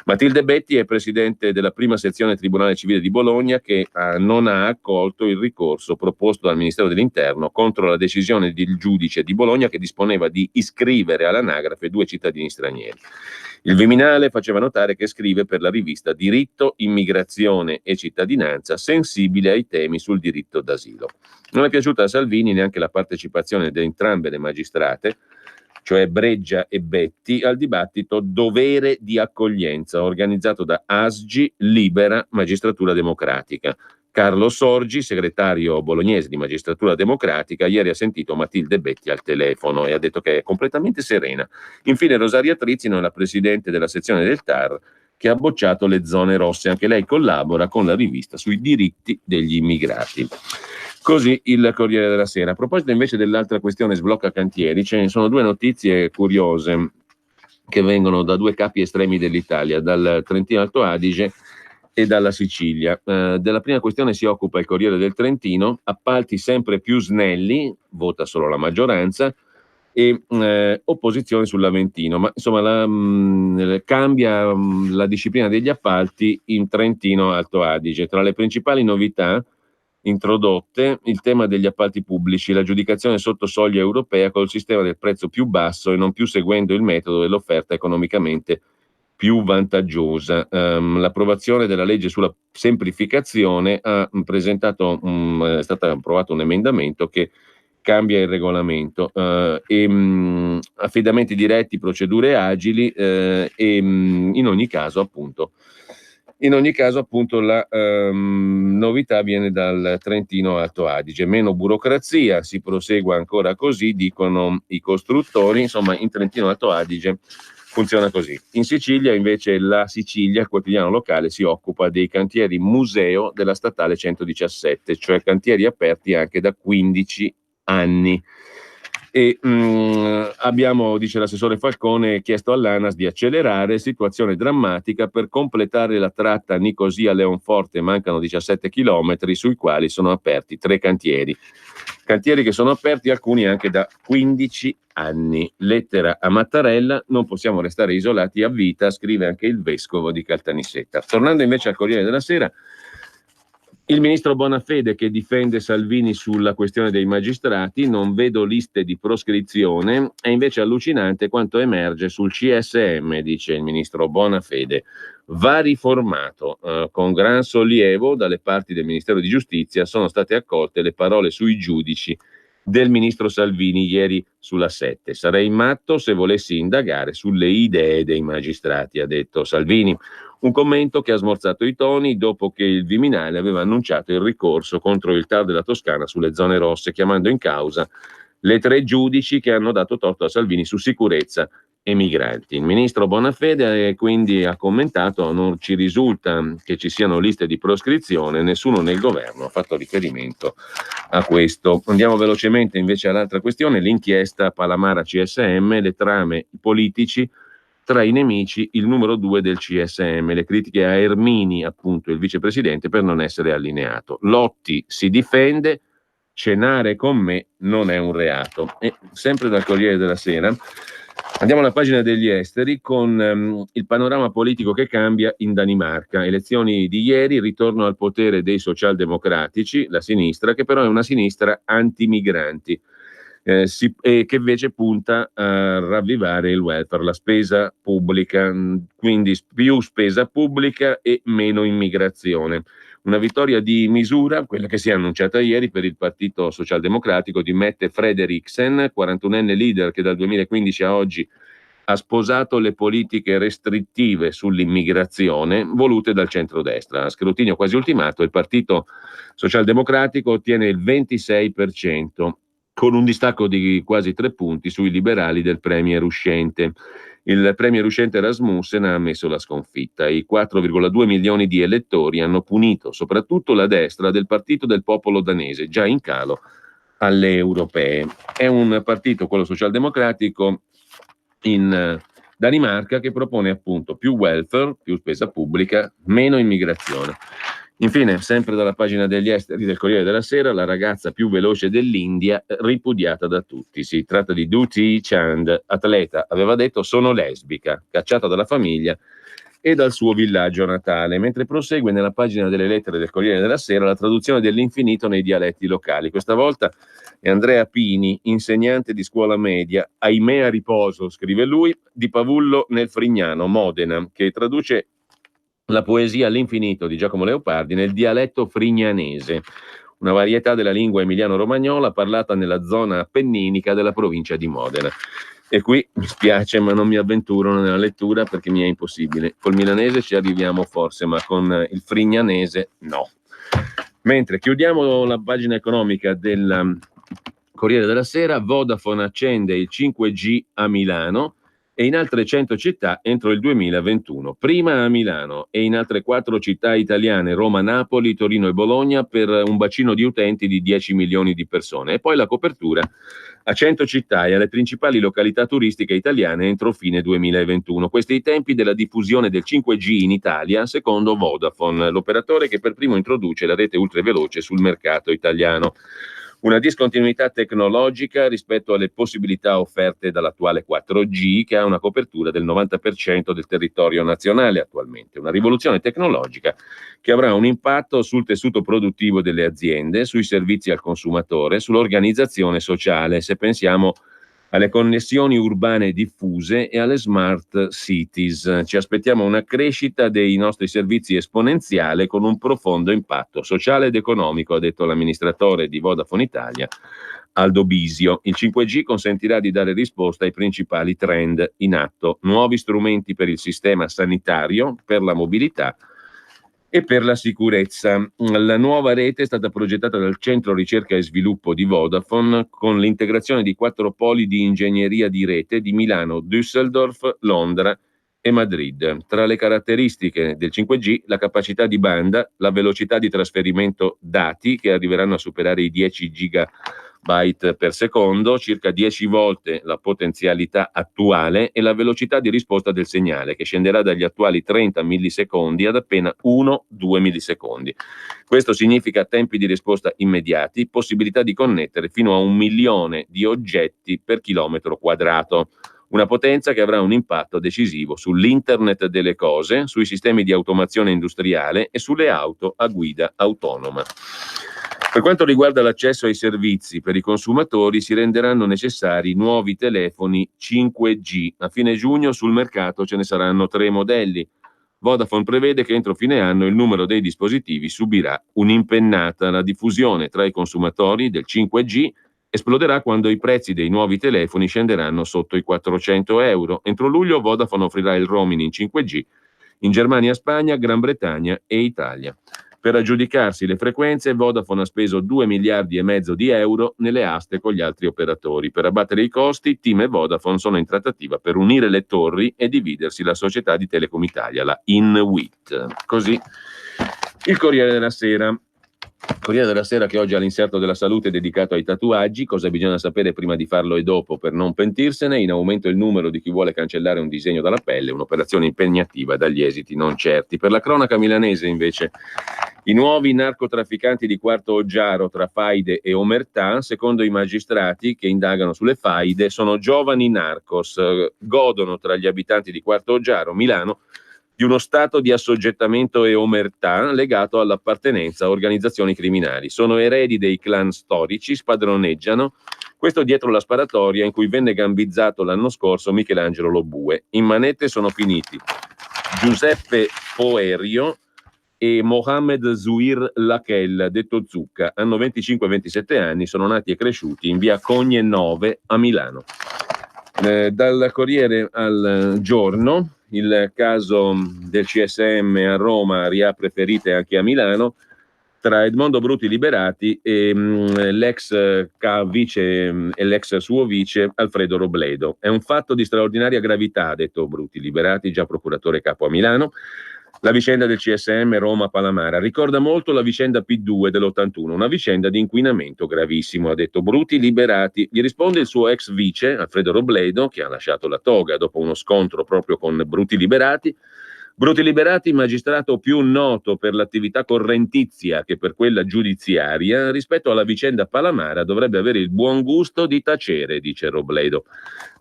Matilde Betti è presidente della prima sezione Tribunale Civile di Bologna che non ha accolto il ricorso proposto dal Ministero dell'Interno contro la decisione del giudice di Bologna che disponeva di iscrivere all'anagrafe 2 cittadini stranieri. Il Viminale faceva notare che scrive per la rivista Diritto, Immigrazione e Cittadinanza, sensibile ai temi sul diritto d'asilo. Non è piaciuta a Salvini neanche la partecipazione di entrambe le magistrate, cioè Breggia e Betti, al dibattito Dovere di accoglienza, organizzato da ASGI Libera Magistratura Democratica. Carlo Sorgi, segretario bolognese di Magistratura Democratica, ieri ha sentito Matilde Betti al telefono e ha detto che è completamente serena. Infine Rosaria Trizzino è la presidente della sezione del TAR che ha bocciato le zone rosse. Anche lei collabora con la rivista sui diritti degli immigrati. Così il Corriere della Sera. A proposito invece dell'altra questione sblocca cantieri, ce ne sono 2 notizie curiose che vengono da 2 capi estremi dell'Italia, dal Trentino Alto Adige e dalla Sicilia. Della prima questione si occupa il Corriere del Trentino, appalti sempre più snelli, vota solo la maggioranza, e opposizione sull'Aventino, ma insomma cambia la disciplina degli appalti in Trentino Alto Adige. Tra le principali novità introdotte, il tema degli appalti pubblici, l'aggiudicazione sotto soglia europea col sistema del prezzo più basso e non più seguendo il metodo dell'offerta economicamente più vantaggiosa. L'approvazione della legge sulla semplificazione è stato approvato un emendamento che cambia il regolamento, affidamenti diretti, procedure agili, in ogni caso appunto la novità viene dal Trentino Alto Adige, meno burocrazia, si prosegua ancora così, dicono i costruttori. Insomma, in Trentino Alto Adige funziona così. In Sicilia invece La Sicilia, il quotidiano locale, si occupa dei cantieri museo della statale 117, cioè cantieri aperti anche da 15 anni. E abbiamo, dice l'assessore Falcone, chiesto all'ANAS di accelerare, situazione drammatica, per completare la tratta Nicosia-Leonforte mancano 17 chilometri sui quali sono aperti 3 cantieri che sono aperti, alcuni anche da 15 anni. Lettera a Mattarella: non possiamo restare isolati a vita, scrive anche il vescovo di Caltanissetta. Tornando invece al Corriere della Sera, il ministro Bonafede che difende Salvini sulla questione dei magistrati: non vedo liste di proscrizione, è invece allucinante quanto emerge sul CSM, dice il ministro Bonafede. Va riformato. Con gran sollievo dalle parti del Ministero di Giustizia sono state accolte le parole sui giudici del ministro Salvini ieri sulla 7. Sarei matto se volessi indagare sulle idee dei magistrati, ha detto Salvini. Un commento che ha smorzato i toni dopo che il Viminale aveva annunciato il ricorso contro il TAR della Toscana sulle zone rosse, chiamando in causa le 3 giudici che hanno dato torto a Salvini su sicurezza e migranti. Il ministro Bonafede quindi ha commentato: non ci risulta che ci siano liste di proscrizione, nessuno nel governo ha fatto riferimento a questo. Andiamo velocemente invece all'altra questione, l'inchiesta Palamara CSM, le trame politici tra i nemici, il numero 2 del CSM, le critiche a Ermini, appunto il vicepresidente, per non essere allineato. Lotti si difende, cenare con me non è un reato. E sempre dal Corriere della Sera andiamo alla pagina degli esteri con il panorama politico che cambia in Danimarca. Elezioni di ieri, ritorno al potere dei socialdemocratici, la sinistra, che però è una sinistra anti-migranti. Che invece punta a ravvivare il welfare, la spesa pubblica, quindi più spesa pubblica e meno immigrazione. Una vittoria di misura, quella che si è annunciata ieri per il Partito Socialdemocratico di Mette Frederiksen, 41enne leader che dal 2015 a oggi ha sposato le politiche restrittive sull'immigrazione volute dal centrodestra. A scrutinio quasi ultimato, il Partito Socialdemocratico ottiene il 26%. Con un distacco di quasi 3 punti sui liberali del premier uscente. Il premier uscente Rasmussen ha ammesso la sconfitta. I 4,2 milioni di elettori hanno punito soprattutto la destra del Partito del Popolo danese, già in calo alle europee. È un partito, quello socialdemocratico, in Danimarca, che propone appunto più welfare, più spesa pubblica, meno immigrazione. Infine, sempre dalla pagina degli esteri del Corriere della Sera, la ragazza più veloce dell'India ripudiata da tutti. Si tratta di Dutee Chand, atleta, aveva detto sono lesbica, cacciata dalla famiglia e dal suo villaggio natale, mentre prosegue nella pagina delle lettere del Corriere della Sera la traduzione dell'infinito nei dialetti locali. Questa volta è Andrea Pini, insegnante di scuola media, ahimè a riposo, scrive lui, di Pavullo nel Frignano, Modena, che traduce la poesia all'infinito di Giacomo Leopardi nel dialetto frignanese, una varietà della lingua emiliano-romagnola parlata nella zona appenninica della provincia di Modena. E qui mi spiace, ma non mi avventuro nella lettura perché mi è impossibile. Col milanese ci arriviamo forse, ma con il frignanese no. Mentre chiudiamo la pagina economica del Corriere della Sera, Vodafone accende il 5G a Milano e in altre 100 città entro il 2021. Prima a Milano e in altre 4 città italiane, Roma, Napoli, Torino e Bologna, per un bacino di utenti di 10 milioni di persone. E poi la copertura a 100 città e alle principali località turistiche italiane entro fine 2021. Questi i tempi della diffusione del 5G in Italia, secondo Vodafone, l'operatore che per primo introduce la rete ultraveloce sul mercato italiano. Una discontinuità tecnologica rispetto alle possibilità offerte dall'attuale 4G, che ha una copertura del 90% del territorio nazionale attualmente. Una rivoluzione tecnologica che avrà un impatto sul tessuto produttivo delle aziende, sui servizi al consumatore, sull'organizzazione sociale, se pensiamo alle connessioni urbane diffuse e alle smart cities. Ci aspettiamo una crescita dei nostri servizi esponenziale con un profondo impatto sociale ed economico, ha detto l'amministratore di Vodafone Italia, Aldo Bisio. Il 5G consentirà di dare risposta ai principali trend in atto, nuovi strumenti per il sistema sanitario, per la mobilità e per la sicurezza. La nuova rete è stata progettata dal Centro Ricerca e Sviluppo di Vodafone con l'integrazione di 4 poli di ingegneria di rete di Milano, Düsseldorf, Londra e Madrid. Tra le caratteristiche del 5G, la capacità di banda, la velocità di trasferimento dati che arriveranno a superare i 10 gigabyte per secondo, circa 10 volte la potenzialità attuale, e la velocità di risposta del segnale che scenderà dagli attuali 30 millisecondi ad appena 1-2 millisecondi. Questo significa tempi di risposta immediati, possibilità di connettere fino a 1 milione di oggetti per chilometro quadrato. Una potenza che avrà un impatto decisivo sull'Internet delle cose, sui sistemi di automazione industriale e sulle auto a guida autonoma. Per quanto riguarda l'accesso ai servizi per i consumatori, si renderanno necessari nuovi telefoni 5G. A fine giugno sul mercato ce ne saranno 3 modelli. Vodafone prevede che entro fine anno il numero dei dispositivi subirà un'impennata. La diffusione tra i consumatori del 5G esploderà quando i prezzi dei nuovi telefoni scenderanno sotto i 400 euro. Entro luglio Vodafone offrirà il roaming in 5G in Germania, Spagna, Gran Bretagna e Italia. Per aggiudicarsi le frequenze, Vodafone ha speso 2,5 miliardi di euro nelle aste con gli altri operatori. Per abbattere i costi, TIM e Vodafone sono in trattativa per unire le torri e dividersi la società di Telecom Italia, la INWIT. Così il Corriere della Sera. Corriere della Sera che oggi ha l'inserto della salute dedicato ai tatuaggi. Cosa bisogna sapere prima di farlo e dopo per non pentirsene? In aumento il numero di chi vuole cancellare un disegno dalla pelle, un'operazione impegnativa dagli esiti non certi. Per la cronaca milanese invece, i nuovi narcotrafficanti di Quarto Oggiaro tra faide e omertà, secondo i magistrati che indagano sulle faide, sono giovani narcos, godono tra gli abitanti di Quarto Oggiaro, Milano, di uno stato di assoggettamento e omertà legato all'appartenenza a organizzazioni criminali. Sono eredi dei clan storici, spadroneggiano, questo dietro la sparatoria in cui venne gambizzato l'anno scorso Michelangelo Lobue. In manette sono finiti Giuseppe Poerio e Mohamed Zouir Lachel, detto Zucca. Hanno 25-27 anni, sono nati e cresciuti in via Cogne 9 a Milano. Dal Corriere al Giorno, il caso del CSM a Roma riapre ferite anche a Milano tra Edmondo Bruti Liberati e l'ex vice e l'ex suo vice Alfredo Robledo. È un fatto di straordinaria gravità, ha detto Bruti Liberati, già procuratore capo a Milano. La vicenda del CSM Roma-Palamara ricorda molto la vicenda P2 dell'81, una vicenda di inquinamento gravissimo, ha detto Bruti Liberati. Gli risponde il suo ex vice, Alfredo Robledo, che ha lasciato la toga dopo uno scontro proprio con Bruti Liberati. Bruti Liberati, magistrato più noto per l'attività correntizia che per quella giudiziaria, rispetto alla vicenda Palamara dovrebbe avere il buon gusto di tacere, dice Robledo.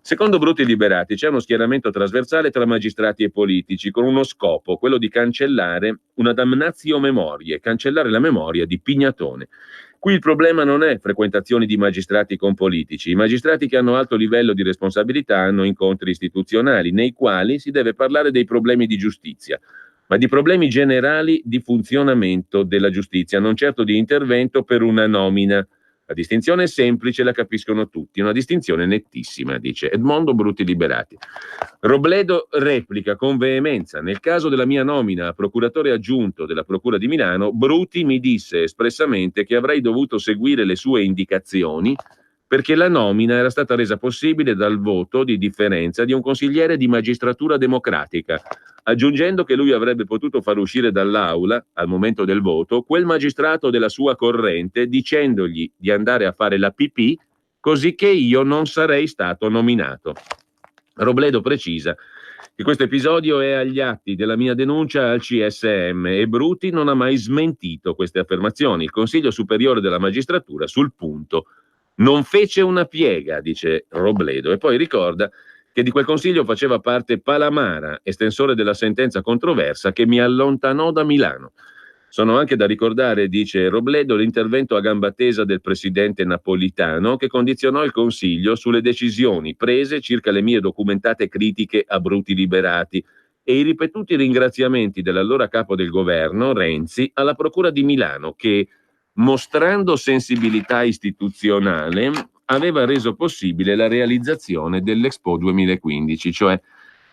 Secondo Bruti Liberati c'è uno schieramento trasversale tra magistrati e politici con uno scopo, quello di cancellare una damnatio memoriae, cancellare la memoria di Pignatone. Qui il problema non è frequentazioni di magistrati con politici. I magistrati che hanno alto livello di responsabilità hanno incontri istituzionali nei quali si deve parlare dei problemi di giustizia, ma di problemi generali di funzionamento della giustizia, non certo di intervento per una nomina. La distinzione è semplice, la capiscono tutti, una distinzione nettissima, dice Edmondo Bruti Liberati. Robledo replica con veemenza: nel caso della mia nomina a procuratore aggiunto della Procura di Milano, Bruti mi disse espressamente che avrei dovuto seguire le sue indicazioni perché la nomina era stata resa possibile dal voto di differenza di un consigliere di magistratura democratica, aggiungendo che lui avrebbe potuto far uscire dall'aula, al momento del voto, quel magistrato della sua corrente dicendogli di andare a fare la pipì, così che io non sarei stato nominato. Robledo precisa che questo episodio è agli atti della mia denuncia al CSM e Bruti non ha mai smentito queste affermazioni. Il Consiglio Superiore della Magistratura sul punto non fece una piega, dice Robledo, e poi ricorda che di quel consiglio faceva parte Palamara, estensore della sentenza controversa che mi allontanò da Milano. Sono anche da ricordare, dice Robledo, l'intervento a gamba tesa del presidente Napolitano che condizionò il Consiglio sulle decisioni prese circa le mie documentate critiche a Bruti Liberati e i ripetuti ringraziamenti dell'allora capo del governo, Renzi, alla Procura di Milano che, mostrando sensibilità istituzionale, aveva reso possibile la realizzazione dell'Expo 2015, cioè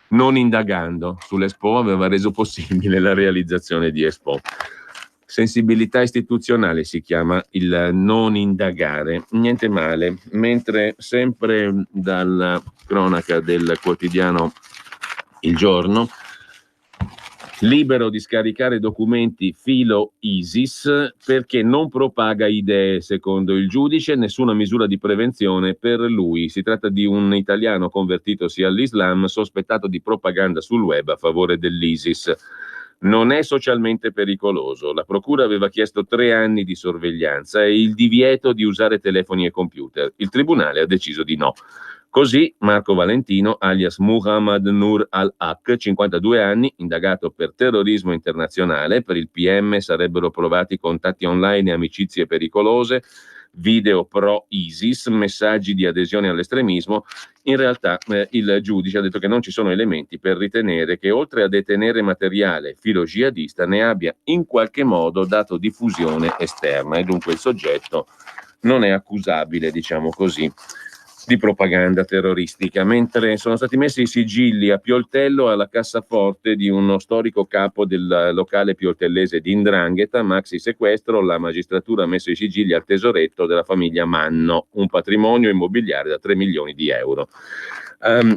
non indagando sull'Expo aveva reso possibile la realizzazione di Expo. Sensibilità istituzionale si chiama il non indagare, niente male. Mentre sempre dalla cronaca del quotidiano Il Giorno, libero di scaricare documenti filo ISIS perché non propaga idee, secondo il giudice, nessuna misura di prevenzione per lui. Si tratta di un italiano convertitosi all'Islam sospettato di propaganda sul web a favore dell'ISIS. Non è socialmente pericoloso. La procura aveva chiesto 3 anni di sorveglianza e il divieto di usare telefoni e computer. Il tribunale ha deciso di no. Così Marco Valentino, alias Muhammad Nur al-Haq, 52 anni, indagato per terrorismo internazionale. Per il PM sarebbero provati contatti online e amicizie pericolose, video pro-ISIS, messaggi di adesione all'estremismo. In realtà il giudice ha detto che non ci sono elementi per ritenere che, oltre a detenere materiale filo jihadista, ne abbia in qualche modo dato diffusione esterna e dunque il soggetto non è accusabile, diciamo così, di propaganda terroristica. Mentre sono stati messi i sigilli a Pioltello alla cassaforte di uno storico capo del locale pioltellese di 'Ndrangheta, maxi sequestro, la magistratura ha messo i sigilli al tesoretto della famiglia Manno, un patrimonio immobiliare da 3 milioni di euro.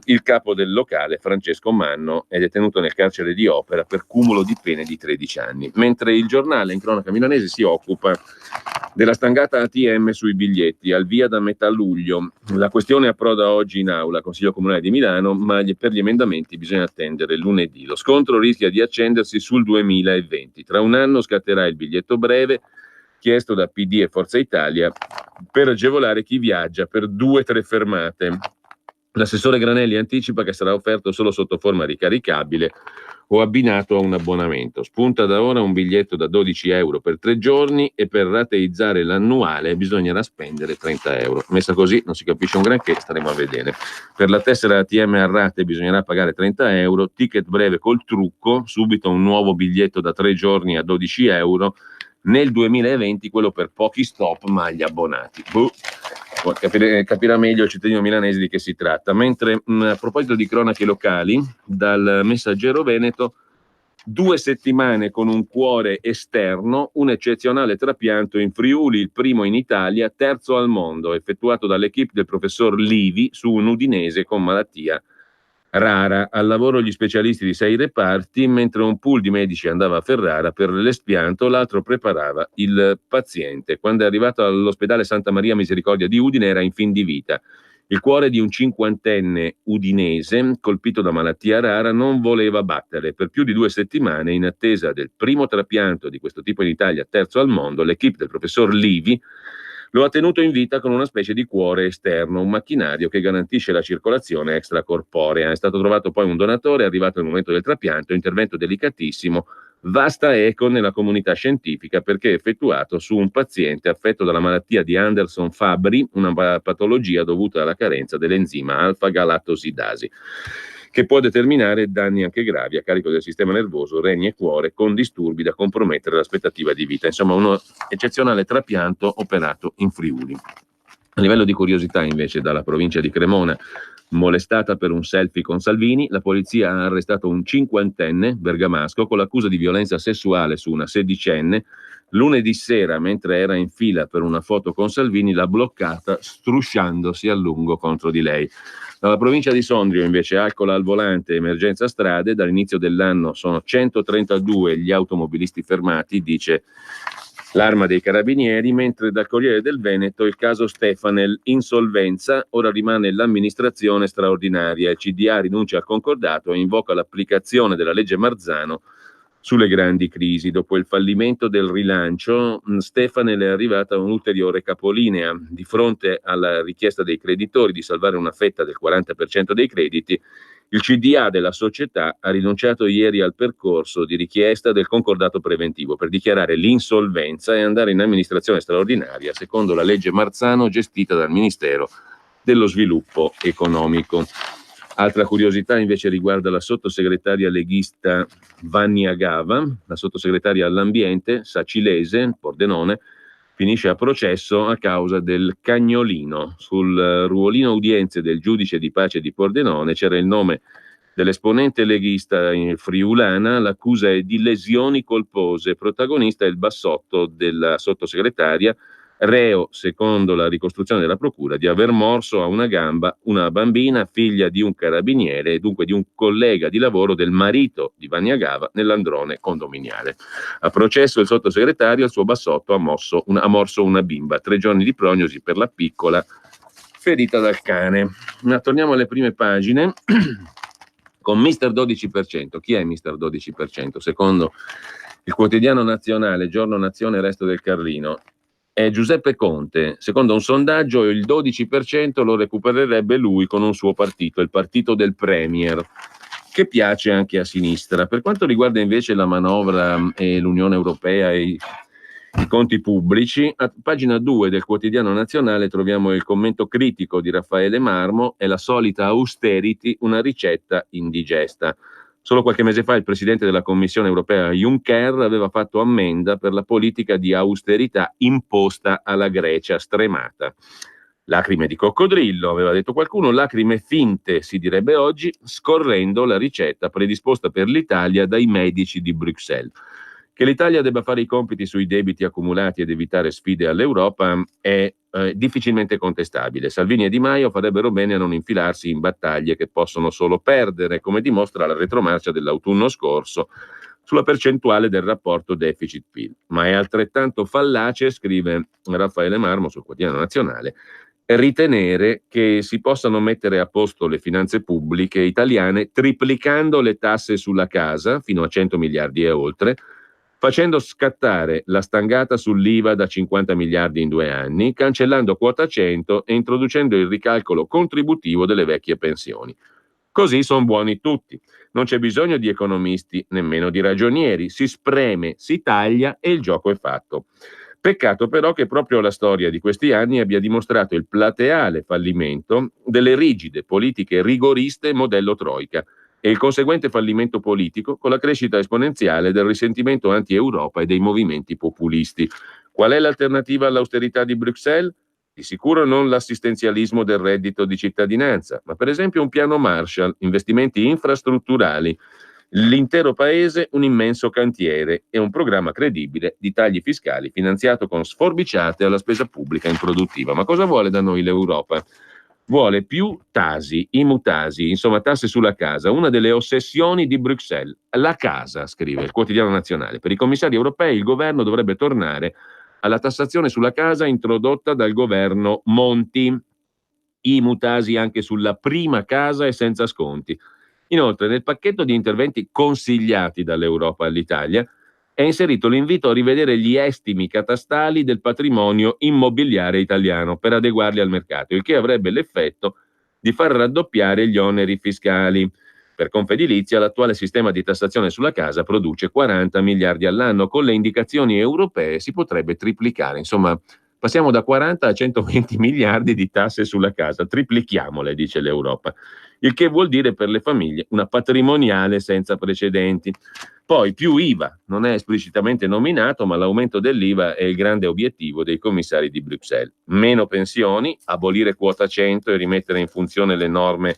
Il capo del locale, Francesco Manno, è detenuto nel carcere di Opera per cumulo di pene di 13 anni. Mentre il giornale in cronaca milanese si occupa della stangata ATM sui biglietti, al via da metà luglio. La questione approda oggi in aula, Consiglio Comunale di Milano, ma per gli emendamenti bisogna attendere lunedì. Lo scontro rischia di accendersi sul 2020. Tra un anno scatterà il biglietto breve, chiesto da PD e Forza Italia, per agevolare chi viaggia per 2-3 fermate. L'assessore Granelli anticipa che sarà offerto solo sotto forma ricaricabile o abbinato a un abbonamento. Spunta da ora un biglietto da 12 euro per 3 giorni e per rateizzare l'annuale bisognerà spendere 30 euro. Messa così non si capisce un granché, staremo a vedere. Per la tessera ATM a rate bisognerà pagare 30 euro, ticket breve col trucco, subito un nuovo biglietto da 3 giorni a 12 euro, nel 2020 quello per pochi stop ma agli abbonati. Capirà meglio il cittadino milanese di che si tratta. Mentre a proposito di cronache locali, dal Messaggero Veneto, 2 settimane con un cuore esterno, un eccezionale trapianto in Friuli, il primo in Italia, terzo al mondo, effettuato dall'equipe del professor Livi su un udinese con malattia rara. Al lavoro gli specialisti di 6 reparti, mentre un pool di medici andava a Ferrara per l'espianto, l'altro preparava il paziente. Quando è arrivato all'ospedale Santa Maria Misericordia di Udine era in fin di vita. Il cuore di un 50enne udinese colpito da malattia rara non voleva battere. Per più di 2 settimane, in attesa del primo trapianto di questo tipo in Italia, terzo al mondo, l'equipe del professor Livi lo ha tenuto in vita con una specie di cuore esterno, un macchinario che garantisce la circolazione extracorporea. È stato trovato poi un donatore, è arrivato il momento del trapianto, intervento delicatissimo, vasta eco nella comunità scientifica perché effettuato su un paziente affetto dalla malattia di Anderson-Fabry, una patologia dovuta alla carenza dell'enzima alfa-galattosidasi, che può determinare danni anche gravi a carico del sistema nervoso, reni e cuore, con disturbi da compromettere l'aspettativa di vita. Insomma, uno eccezionale trapianto operato in Friuli. A livello di curiosità, invece, dalla provincia di Cremona, molestata per un selfie con Salvini, la polizia ha arrestato un 50enne bergamasco con l'accusa di violenza sessuale su una 16enne. Lunedì sera, mentre era in fila per una foto con Salvini, l'ha bloccata strusciandosi a lungo contro di lei. Dalla provincia di Sondrio, invece, alcol al volante, emergenza strade. Dall'inizio dell'anno sono 132 gli automobilisti fermati, dice l'Arma dei Carabinieri, mentre dal Corriere del Veneto il caso Stefanel, insolvenza, ora rimane l'amministrazione straordinaria, il CDA rinuncia al concordato e invoca l'applicazione della legge Marzano sulle grandi crisi. Dopo il fallimento del rilancio, Stefanel è arrivata un'ulteriore capolinea. Di fronte alla richiesta dei creditori di salvare una fetta del 40% dei crediti, il CDA della società ha rinunciato ieri al percorso di richiesta del concordato preventivo per dichiarare l'insolvenza e andare in amministrazione straordinaria, secondo la legge Marzano gestita dal Ministero dello Sviluppo Economico. Altra curiosità invece riguarda la sottosegretaria leghista Vanni Agava, la sottosegretaria all'ambiente sacilese, Pordenone, finisce a processo a causa del cagnolino. Sul ruolino udienze del giudice di pace di Pordenone c'era il nome dell'esponente leghista friulana, l'accusa è di lesioni colpose, protagonista è il bassotto della sottosegretaria, reo, secondo la ricostruzione della procura, di aver morso a una gamba una bambina figlia di un carabiniere e dunque di un collega di lavoro del marito di Vanni Agava nell'androne condominiale. A processo il sottosegretario, il suo bassotto, ha morso una bimba, 3 giorni di prognosi per la piccola ferita dal cane. Ma torniamo alle prime pagine con Mister 12%. Chi è Mister 12%? Secondo il quotidiano nazionale, Giorno Nazione, Resto del Carlino, è Giuseppe Conte. Secondo un sondaggio il 12% lo recupererebbe lui con un suo partito, il partito del Premier, che piace anche a sinistra. Per quanto riguarda invece la manovra e l'Unione Europea e i conti pubblici, a pagina 2 del quotidiano nazionale troviamo il commento critico di Raffaele Marmo: è la solita austerity, una ricetta indigesta. Solo qualche mese fa il presidente della Commissione europea Juncker aveva fatto ammenda per la politica di austerità imposta alla Grecia stremata. Lacrime di coccodrillo, aveva detto qualcuno, lacrime finte si direbbe oggi, scorrendo la ricetta predisposta per l'Italia dai medici di Bruxelles. Che l'Italia debba fare i compiti sui debiti accumulati ed evitare sfide all'Europa è difficilmente contestabile. Salvini e Di Maio farebbero bene a non infilarsi in battaglie che possono solo perdere, come dimostra la retromarcia dell'autunno scorso sulla percentuale del rapporto deficit-PIL. Ma è altrettanto fallace, scrive Raffaele Marmo sul Quotidiano Nazionale, ritenere che si possano mettere a posto le finanze pubbliche italiane triplicando le tasse sulla casa fino a 100 miliardi e oltre, facendo scattare la stangata sull'IVA da 50 miliardi in 2 anni, cancellando quota 100 e introducendo il ricalcolo contributivo delle vecchie pensioni. Così sono buoni tutti, non c'è bisogno di economisti, nemmeno di ragionieri, si spreme, si taglia e il gioco è fatto. Peccato però che proprio la storia di questi anni abbia dimostrato il plateale fallimento delle rigide politiche rigoriste modello Troika, e il conseguente fallimento politico con la crescita esponenziale del risentimento anti-Europa e dei movimenti populisti. Qual è l'alternativa all'austerità di Bruxelles? Di sicuro non l'assistenzialismo del reddito di cittadinanza, ma per esempio un piano Marshall, investimenti infrastrutturali, l'intero paese un immenso cantiere e un programma credibile di tagli fiscali finanziato con sforbiciate alla spesa pubblica improduttiva. Ma cosa vuole da noi l'Europa? Vuole più tasi, imutasi, insomma tasse sulla casa, una delle ossessioni di Bruxelles. La casa, scrive il Quotidiano Nazionale. Per i commissari europei il governo dovrebbe tornare alla tassazione sulla casa introdotta dal governo Monti, imutasi anche sulla prima casa e senza sconti. Inoltre nel pacchetto di interventi consigliati dall'Europa all'Italia è inserito l'invito a rivedere gli estimi catastali del patrimonio immobiliare italiano per adeguarli al mercato, il che avrebbe l'effetto di far raddoppiare gli oneri fiscali. Per Confedilizia l'attuale sistema di tassazione sulla casa produce 40 miliardi all'anno, con le indicazioni europee si potrebbe triplicare. Insomma, passiamo da 40 a 120 miliardi di tasse sulla casa, triplichiamole, dice l'Europa, il che vuol dire per le famiglie una patrimoniale senza precedenti. Poi più IVA, non è esplicitamente nominato, ma l'aumento dell'IVA è il grande obiettivo dei commissari di Bruxelles. Meno pensioni, abolire quota 100 e rimettere in funzione le norme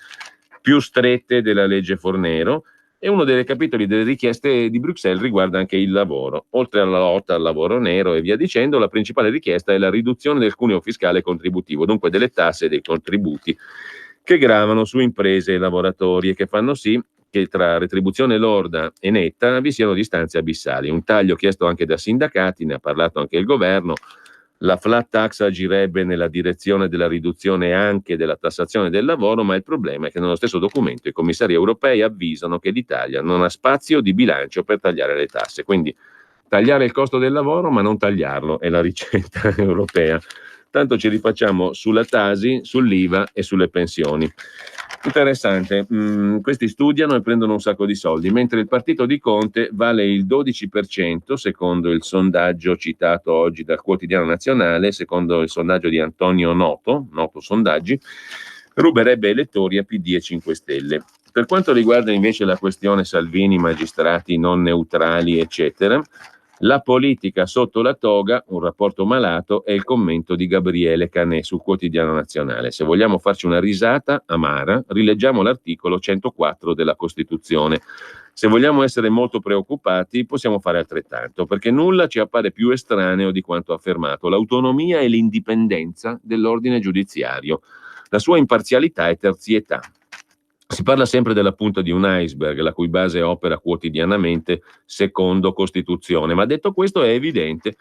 più strette della legge Fornero, e uno dei capitoli delle richieste di Bruxelles riguarda anche il lavoro. Oltre alla lotta al lavoro nero e via dicendo, la principale richiesta è la riduzione del cuneo fiscale contributivo, dunque delle tasse e dei contributi che gravano su imprese e lavoratori e che fanno sì che tra retribuzione lorda e netta vi siano distanze abissali. Un taglio chiesto anche da sindacati, ne ha parlato anche il governo. La flat tax agirebbe nella direzione della riduzione anche della tassazione del lavoro, ma il problema è che nello stesso documento i commissari europei avvisano che l'Italia non ha spazio di bilancio per tagliare le tasse. Quindi tagliare il costo del lavoro ma non tagliarlo è la ricetta europea. Tanto ci rifacciamo sulla Tasi, sull'IVA e sulle pensioni. Interessante, questi studiano e prendono un sacco di soldi, mentre il partito di Conte vale il 12% secondo il sondaggio citato oggi dal Quotidiano Nazionale, secondo il sondaggio di Antonio Noto Sondaggi, ruberebbe elettori a PD e 5 Stelle. Per quanto riguarda invece la questione Salvini, magistrati non neutrali, eccetera, la politica sotto la toga, un rapporto malato, è il commento di Gabriele Canè sul Quotidiano Nazionale. Se vogliamo farci una risata amara, rileggiamo l'articolo 104 della Costituzione. Se vogliamo essere molto preoccupati, possiamo fare altrettanto, perché nulla ci appare più estraneo di quanto affermato: l'autonomia e l'indipendenza dell'ordine giudiziario, la sua imparzialità e terzietà. Si parla sempre della punta di un iceberg, la cui base opera quotidianamente secondo Costituzione, ma detto questo è evidente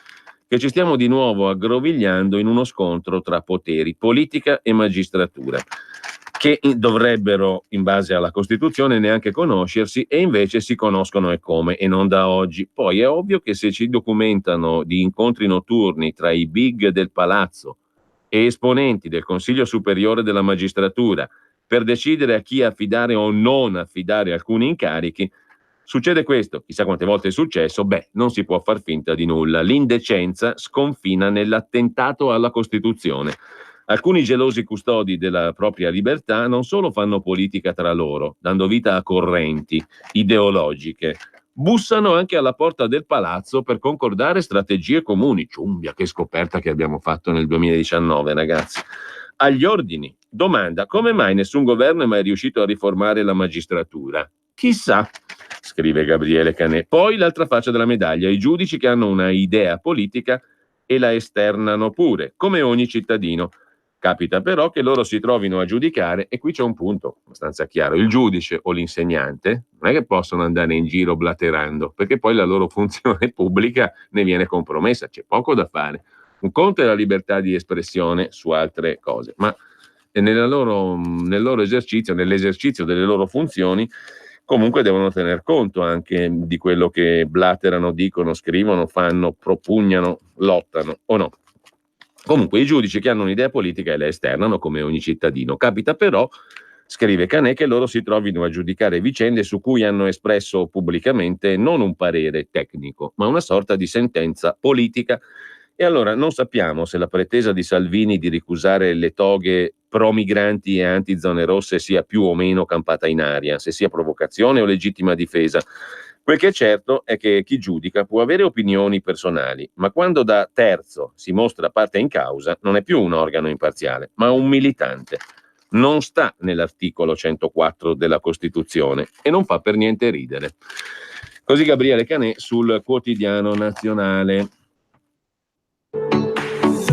che ci stiamo di nuovo aggrovigliando in uno scontro tra poteri, politica e magistratura, che dovrebbero, in base alla Costituzione, neanche conoscersi, e invece si conoscono e come, e non da oggi. Poi è ovvio che se ci documentano di incontri notturni tra i big del palazzo e esponenti del Consiglio Superiore della Magistratura per decidere a chi affidare o non affidare alcuni incarichi, succede questo, chissà quante volte è successo, non si può far finta di nulla. L'indecenza sconfina nell'attentato alla Costituzione. Alcuni gelosi custodi della propria libertà non solo fanno politica tra loro, dando vita a correnti ideologiche, bussano anche alla porta del palazzo per concordare strategie comuni. Ciumbia, che scoperta che abbiamo fatto nel 2019, ragazzi. Agli ordini. Domanda: come mai nessun governo è mai riuscito a riformare la magistratura? Chissà, scrive Gabriele Canè. Poi l'altra faccia della medaglia: i giudici che hanno una idea politica e la esternano pure, come ogni cittadino. Capita però che loro si trovino a giudicare, e qui c'è un punto abbastanza chiaro: il giudice o l'insegnante non è che possono andare in giro blaterando, perché poi la loro funzione pubblica ne viene compromessa, c'è poco da fare. Un conto è la libertà di espressione su altre cose, ma nel loro esercizio, nell'esercizio delle loro funzioni, comunque devono tener conto anche di quello che blaterano, dicono, scrivono, fanno, propugnano, lottano o no. Comunque i giudici che hanno un'idea politica e la esternano come ogni cittadino. Capita però, scrive Canè, che loro si trovino a giudicare vicende su cui hanno espresso pubblicamente non un parere tecnico, ma una sorta di sentenza politica. E allora non sappiamo se la pretesa di Salvini di ricusare le toghe pro-migranti e anti-zone rosse sia più o meno campata in aria, se sia provocazione o legittima difesa. Quel che è certo è che chi giudica può avere opinioni personali, ma quando da terzo si mostra parte in causa non è più un organo imparziale, ma un militante. Non sta nell'articolo 104 della Costituzione e non fa per niente ridere. Così Gabriele Canè sul Quotidiano Nazionale.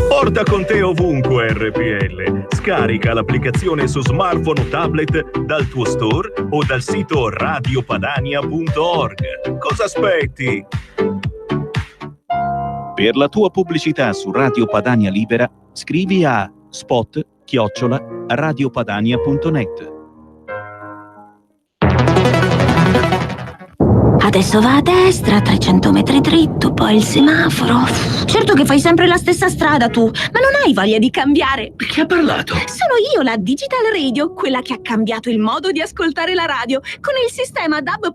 Porta con te ovunque RPL. Scarica l'applicazione su smartphone o tablet dal tuo store o dal sito radiopadania.org. Cosa aspetti? Per la tua pubblicità su Radio Padania Libera, scrivi a spot@radiopadania.net. Adesso va a destra, 300 metri dritto, poi il semaforo. Certo che fai sempre la stessa strada tu, ma non hai voglia di cambiare. Chi ha parlato? Sono io, la Digital Radio, quella che ha cambiato il modo di ascoltare la radio con il sistema DAB+.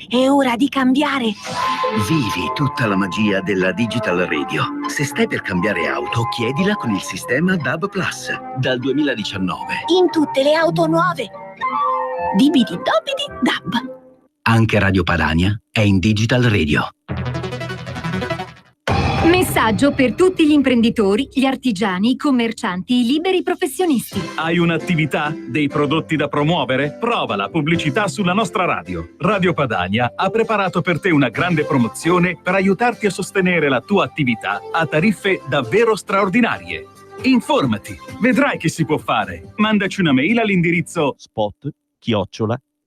È ora di cambiare. Vivi tutta la magia della Digital Radio. Se stai per cambiare auto, chiedila con il sistema DAB+. Dal 2019. In tutte le auto nuove. Dibidi dobidi DAB. Anche Radio Padania è in Digital Radio. Messaggio per tutti gli imprenditori, gli artigiani, i commercianti, i liberi professionisti. Hai un'attività? Dei prodotti da promuovere? Prova la pubblicità sulla nostra radio. Radio Padania ha preparato per te una grande promozione per aiutarti a sostenere la tua attività a tariffe davvero straordinarie. Informati, vedrai che si può fare. Mandaci una mail all'indirizzo spot@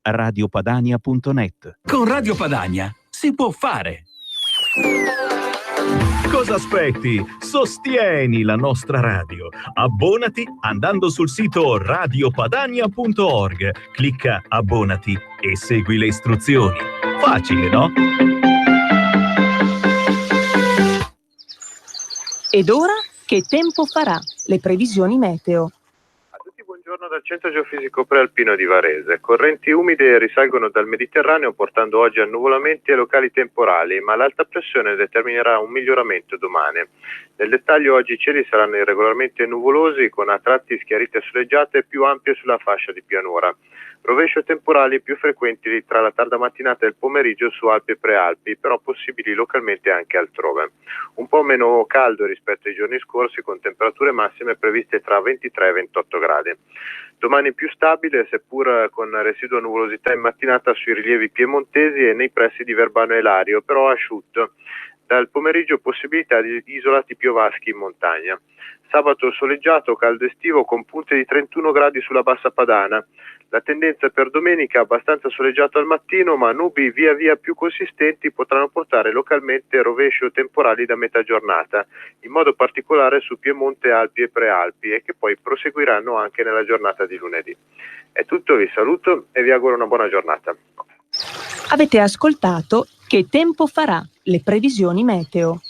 radiopadania.net. Con Radio Padania si può fare. Cosa aspetti? Sostieni la nostra radio. Abbonati andando sul sito radiopadania.org. Clicca abbonati e segui le istruzioni. Facile, no? Ed ora, che tempo farà? Le previsioni meteo. Buongiorno dal Centro Geofisico Prealpino di Varese. Correnti umide risalgono dal Mediterraneo portando oggi annuvolamenti e locali temporali, ma l'alta pressione determinerà un miglioramento domani. Nel dettaglio oggi i cieli saranno irregolarmente nuvolosi con a tratti schiarite soleggiate più ampie sulla fascia di pianura. Rovescio temporali più frequenti tra la tarda mattinata e il pomeriggio su Alpi e Prealpi, però possibili localmente anche altrove. Un po' meno caldo rispetto ai giorni scorsi, con temperature massime previste tra 23 e 28 gradi. Domani più stabile, seppur con residua nuvolosità in mattinata sui rilievi piemontesi e nei pressi di Verbano e Lario, però asciutto. Dal pomeriggio possibilità di isolati piovaschi in montagna. Sabato soleggiato, caldo estivo con punte di 31 gradi sulla bassa padana. La tendenza per domenica abbastanza soleggiato al mattino, ma nubi via via più consistenti potranno portare localmente rovescio temporali da metà giornata, in modo particolare su Piemonte, Alpi e Prealpi, e che poi proseguiranno anche nella giornata di lunedì. È tutto, vi saluto e vi auguro una buona giornata. Avete ascoltato Che tempo farà? Le previsioni meteo.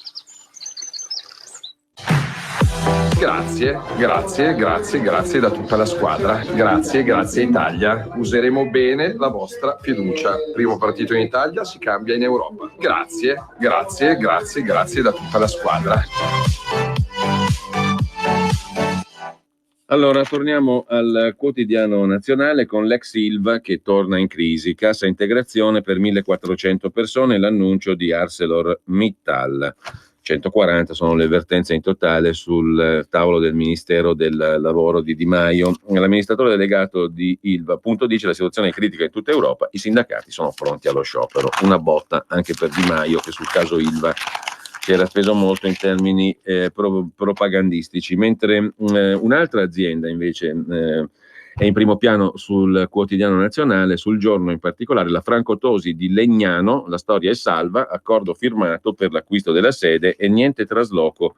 Grazie da tutta la squadra. Grazie Italia. Useremo bene la vostra fiducia. Primo partito in Italia, si cambia in Europa. Grazie da tutta la squadra. Allora, torniamo al quotidiano nazionale con l'ex Ilva che torna in crisi. Cassa integrazione per 1.400 persone, l'annuncio di ArcelorMittal. 140 sono le vertenze in totale sul tavolo del Ministero del Lavoro di Di Maio. L'amministratore delegato di Ilva appunto dice: la situazione è critica in tutta Europa, i sindacati sono pronti allo sciopero. Una botta anche per Di Maio, che sul caso Ilva si era speso molto in termini propagandistici, mentre un'altra azienda invece è in primo piano sul quotidiano nazionale, sul Giorno in particolare, la Franco-Tosi di Legnano. La storia è salva, accordo firmato per l'acquisto della sede e niente trasloco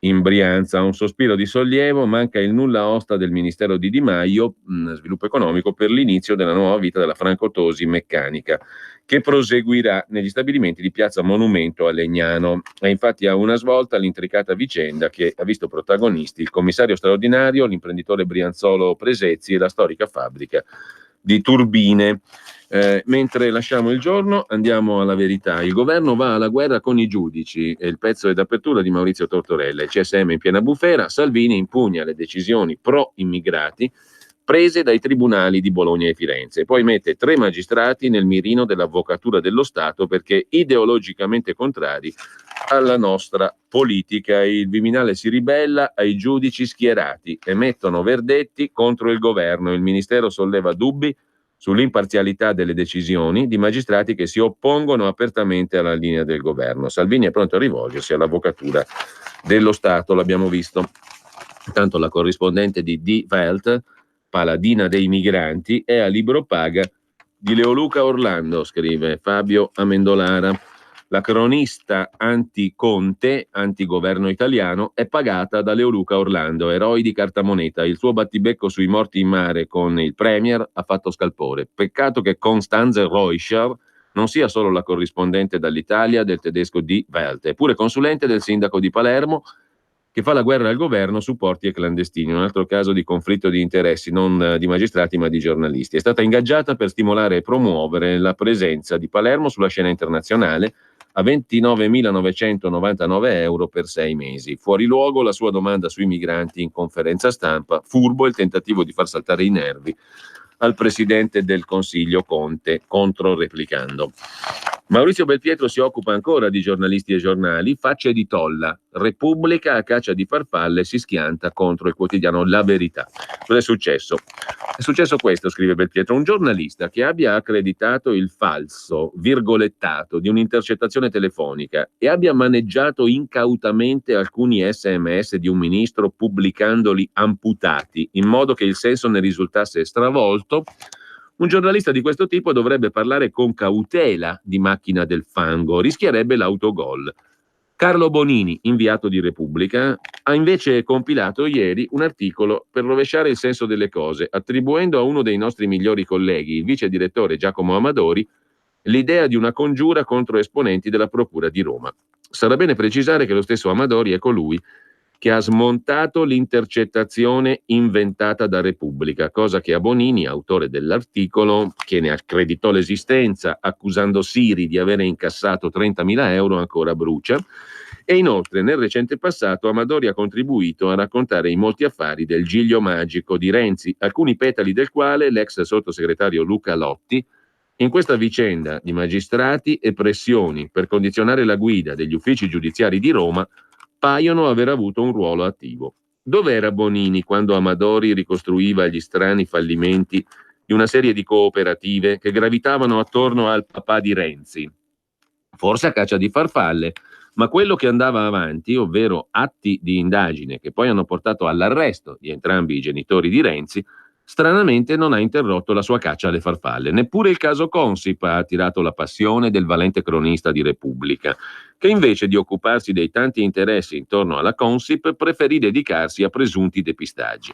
in Brianza. Un sospiro di sollievo, manca il nulla osta del Ministero di Di Maio, sviluppo economico, per l'inizio della nuova vita della Franco-Tosi meccanica, che proseguirà negli stabilimenti di Piazza Monumento a Legnano. È infatti a una svolta l'intricata vicenda che ha visto protagonisti il commissario straordinario, l'imprenditore brianzolo Presezzi e la storica fabbrica di turbine. Mentre lasciamo il Giorno, andiamo alla Verità. Il governo va alla guerra con i giudici, è il pezzo è d'apertura di Maurizio Tortorella. Il CSM in piena bufera, Salvini impugna le decisioni pro immigrati prese dai tribunali di Bologna e Firenze. Poi mette 3 magistrati nel mirino dell'Avvocatura dello Stato perché ideologicamente contrari alla nostra politica. Il Viminale si ribella ai giudici schierati, emettono verdetti contro il governo. Il Ministero solleva dubbi sull'imparzialità delle decisioni di magistrati che si oppongono apertamente alla linea del governo. Salvini è pronto a rivolgersi all'Avvocatura dello Stato, l'abbiamo visto. Intanto la corrispondente di Die Welt, paladina dei migranti, è a libro paga di Leoluca Orlando, scrive Fabio Amendolara. La cronista anti-Conte, anti-governo italiano, è pagata da Leoluca Orlando, eroi di cartamoneta. Il suo battibecco sui morti in mare con il Premier ha fatto scalpore. Peccato che Constanze Reuscher non sia solo la corrispondente dall'Italia del tedesco Die Welt, è pure consulente del sindaco di Palermo che fa la guerra al governo su porti e clandestini, un altro caso di conflitto di interessi, non di magistrati ma di giornalisti. È stata ingaggiata per stimolare e promuovere la presenza di Palermo sulla scena internazionale a 29.999 euro per 6 mesi. Fuori luogo la sua domanda sui migranti in conferenza stampa, furbo il tentativo di far saltare i nervi al presidente del Consiglio Conte, controreplicando. Maurizio Belpietro si occupa ancora di giornalisti e giornali, facce di tolla. Repubblica a caccia di farfalle si schianta contro il quotidiano La Verità. Cosa è successo? È successo questo, scrive Belpietro: un giornalista che abbia accreditato il falso virgolettato di un'intercettazione telefonica e abbia maneggiato incautamente alcuni SMS di un ministro pubblicandoli amputati in modo che il senso ne risultasse stravolto, Un giornalista di questo tipo dovrebbe parlare con cautela di macchina del fango, rischierebbe l'autogol. Carlo Bonini, inviato di Repubblica, ha invece compilato ieri un articolo per rovesciare il senso delle cose, attribuendo a uno dei nostri migliori colleghi, il vice direttore Giacomo Amadori, l'idea di una congiura contro esponenti della Procura di Roma. Sarà bene precisare che lo stesso Amadori è colui che ha smontato l'intercettazione inventata da Repubblica, cosa che a Bonini, autore dell'articolo, che ne accreditò l'esistenza accusando Siri di avere incassato 30.000 euro, ancora brucia. E inoltre nel recente passato Amadori ha contribuito a raccontare i molti affari del Giglio magico di Renzi, alcuni petali del quale l'ex sottosegretario Luca Lotti, in questa vicenda di magistrati e pressioni per condizionare la guida degli uffici giudiziari di Roma, paiono aver avuto un ruolo attivo. Dov'era Bonini quando Amadori ricostruiva gli strani fallimenti di una serie di cooperative che gravitavano attorno al papà di Renzi? Forse a caccia di farfalle, ma quello che andava avanti, ovvero atti di indagine che poi hanno portato all'arresto di entrambi i genitori di Renzi, stranamente non ha interrotto la sua caccia alle farfalle. Neppure il caso Consip ha attirato la passione del valente cronista di Repubblica, che invece di occuparsi dei tanti interessi intorno alla Consip preferì dedicarsi a presunti depistaggi.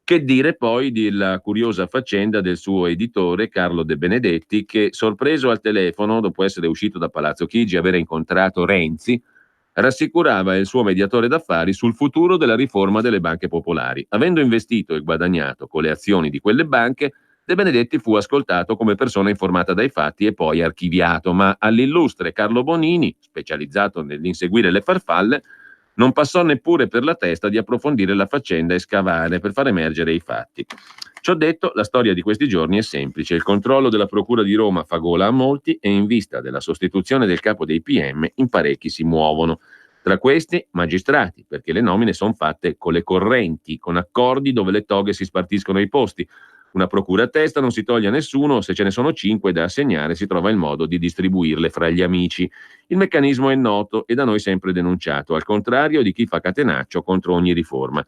Che dire poi della curiosa faccenda del suo editore Carlo De Benedetti, che, sorpreso al telefono dopo essere uscito da Palazzo Chigi e avere incontrato Renzi, rassicurava il suo mediatore d'affari sul futuro della riforma delle banche popolari. Avendo investito e guadagnato con le azioni di quelle banche, De Benedetti fu ascoltato come persona informata dai fatti e poi archiviato, ma all'illustre Carlo Bonini, specializzato nell'inseguire le farfalle, non passò neppure per la testa di approfondire la faccenda e scavare per far emergere i fatti. Ciò detto, la storia di questi giorni è semplice. Il controllo della Procura di Roma fa gola a molti e in vista della sostituzione del capo dei PM in parecchi si muovono. Tra questi magistrati, perché le nomine sono fatte con le correnti, con accordi dove le toghe si spartiscono i posti. Una procura a testa non si toglie a nessuno, se ce ne sono 5 da assegnare si trova il modo di distribuirle fra gli amici. Il meccanismo è noto e da noi sempre denunciato, al contrario di chi fa catenaccio contro ogni riforma.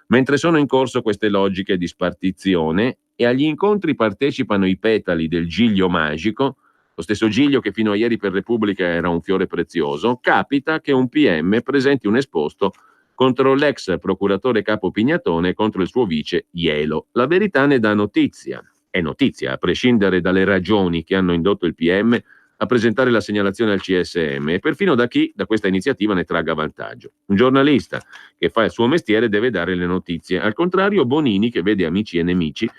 Mentre sono in corso queste logiche di spartizione e agli incontri partecipano i petali del Giglio magico, lo stesso Giglio che fino a ieri per Repubblica era un fiore prezioso, capita che un PM presenti un esposto contro l'ex procuratore capo Pignatone e contro il suo vice Ielo. La verità ne dà notizia. È notizia, a prescindere dalle ragioni che hanno indotto il PM a presentare la segnalazione al CSM e perfino da chi da questa iniziativa ne tragga vantaggio. Un giornalista che fa il suo mestiere deve dare le notizie. Al contrario, Bonini, che vede amici e nemici,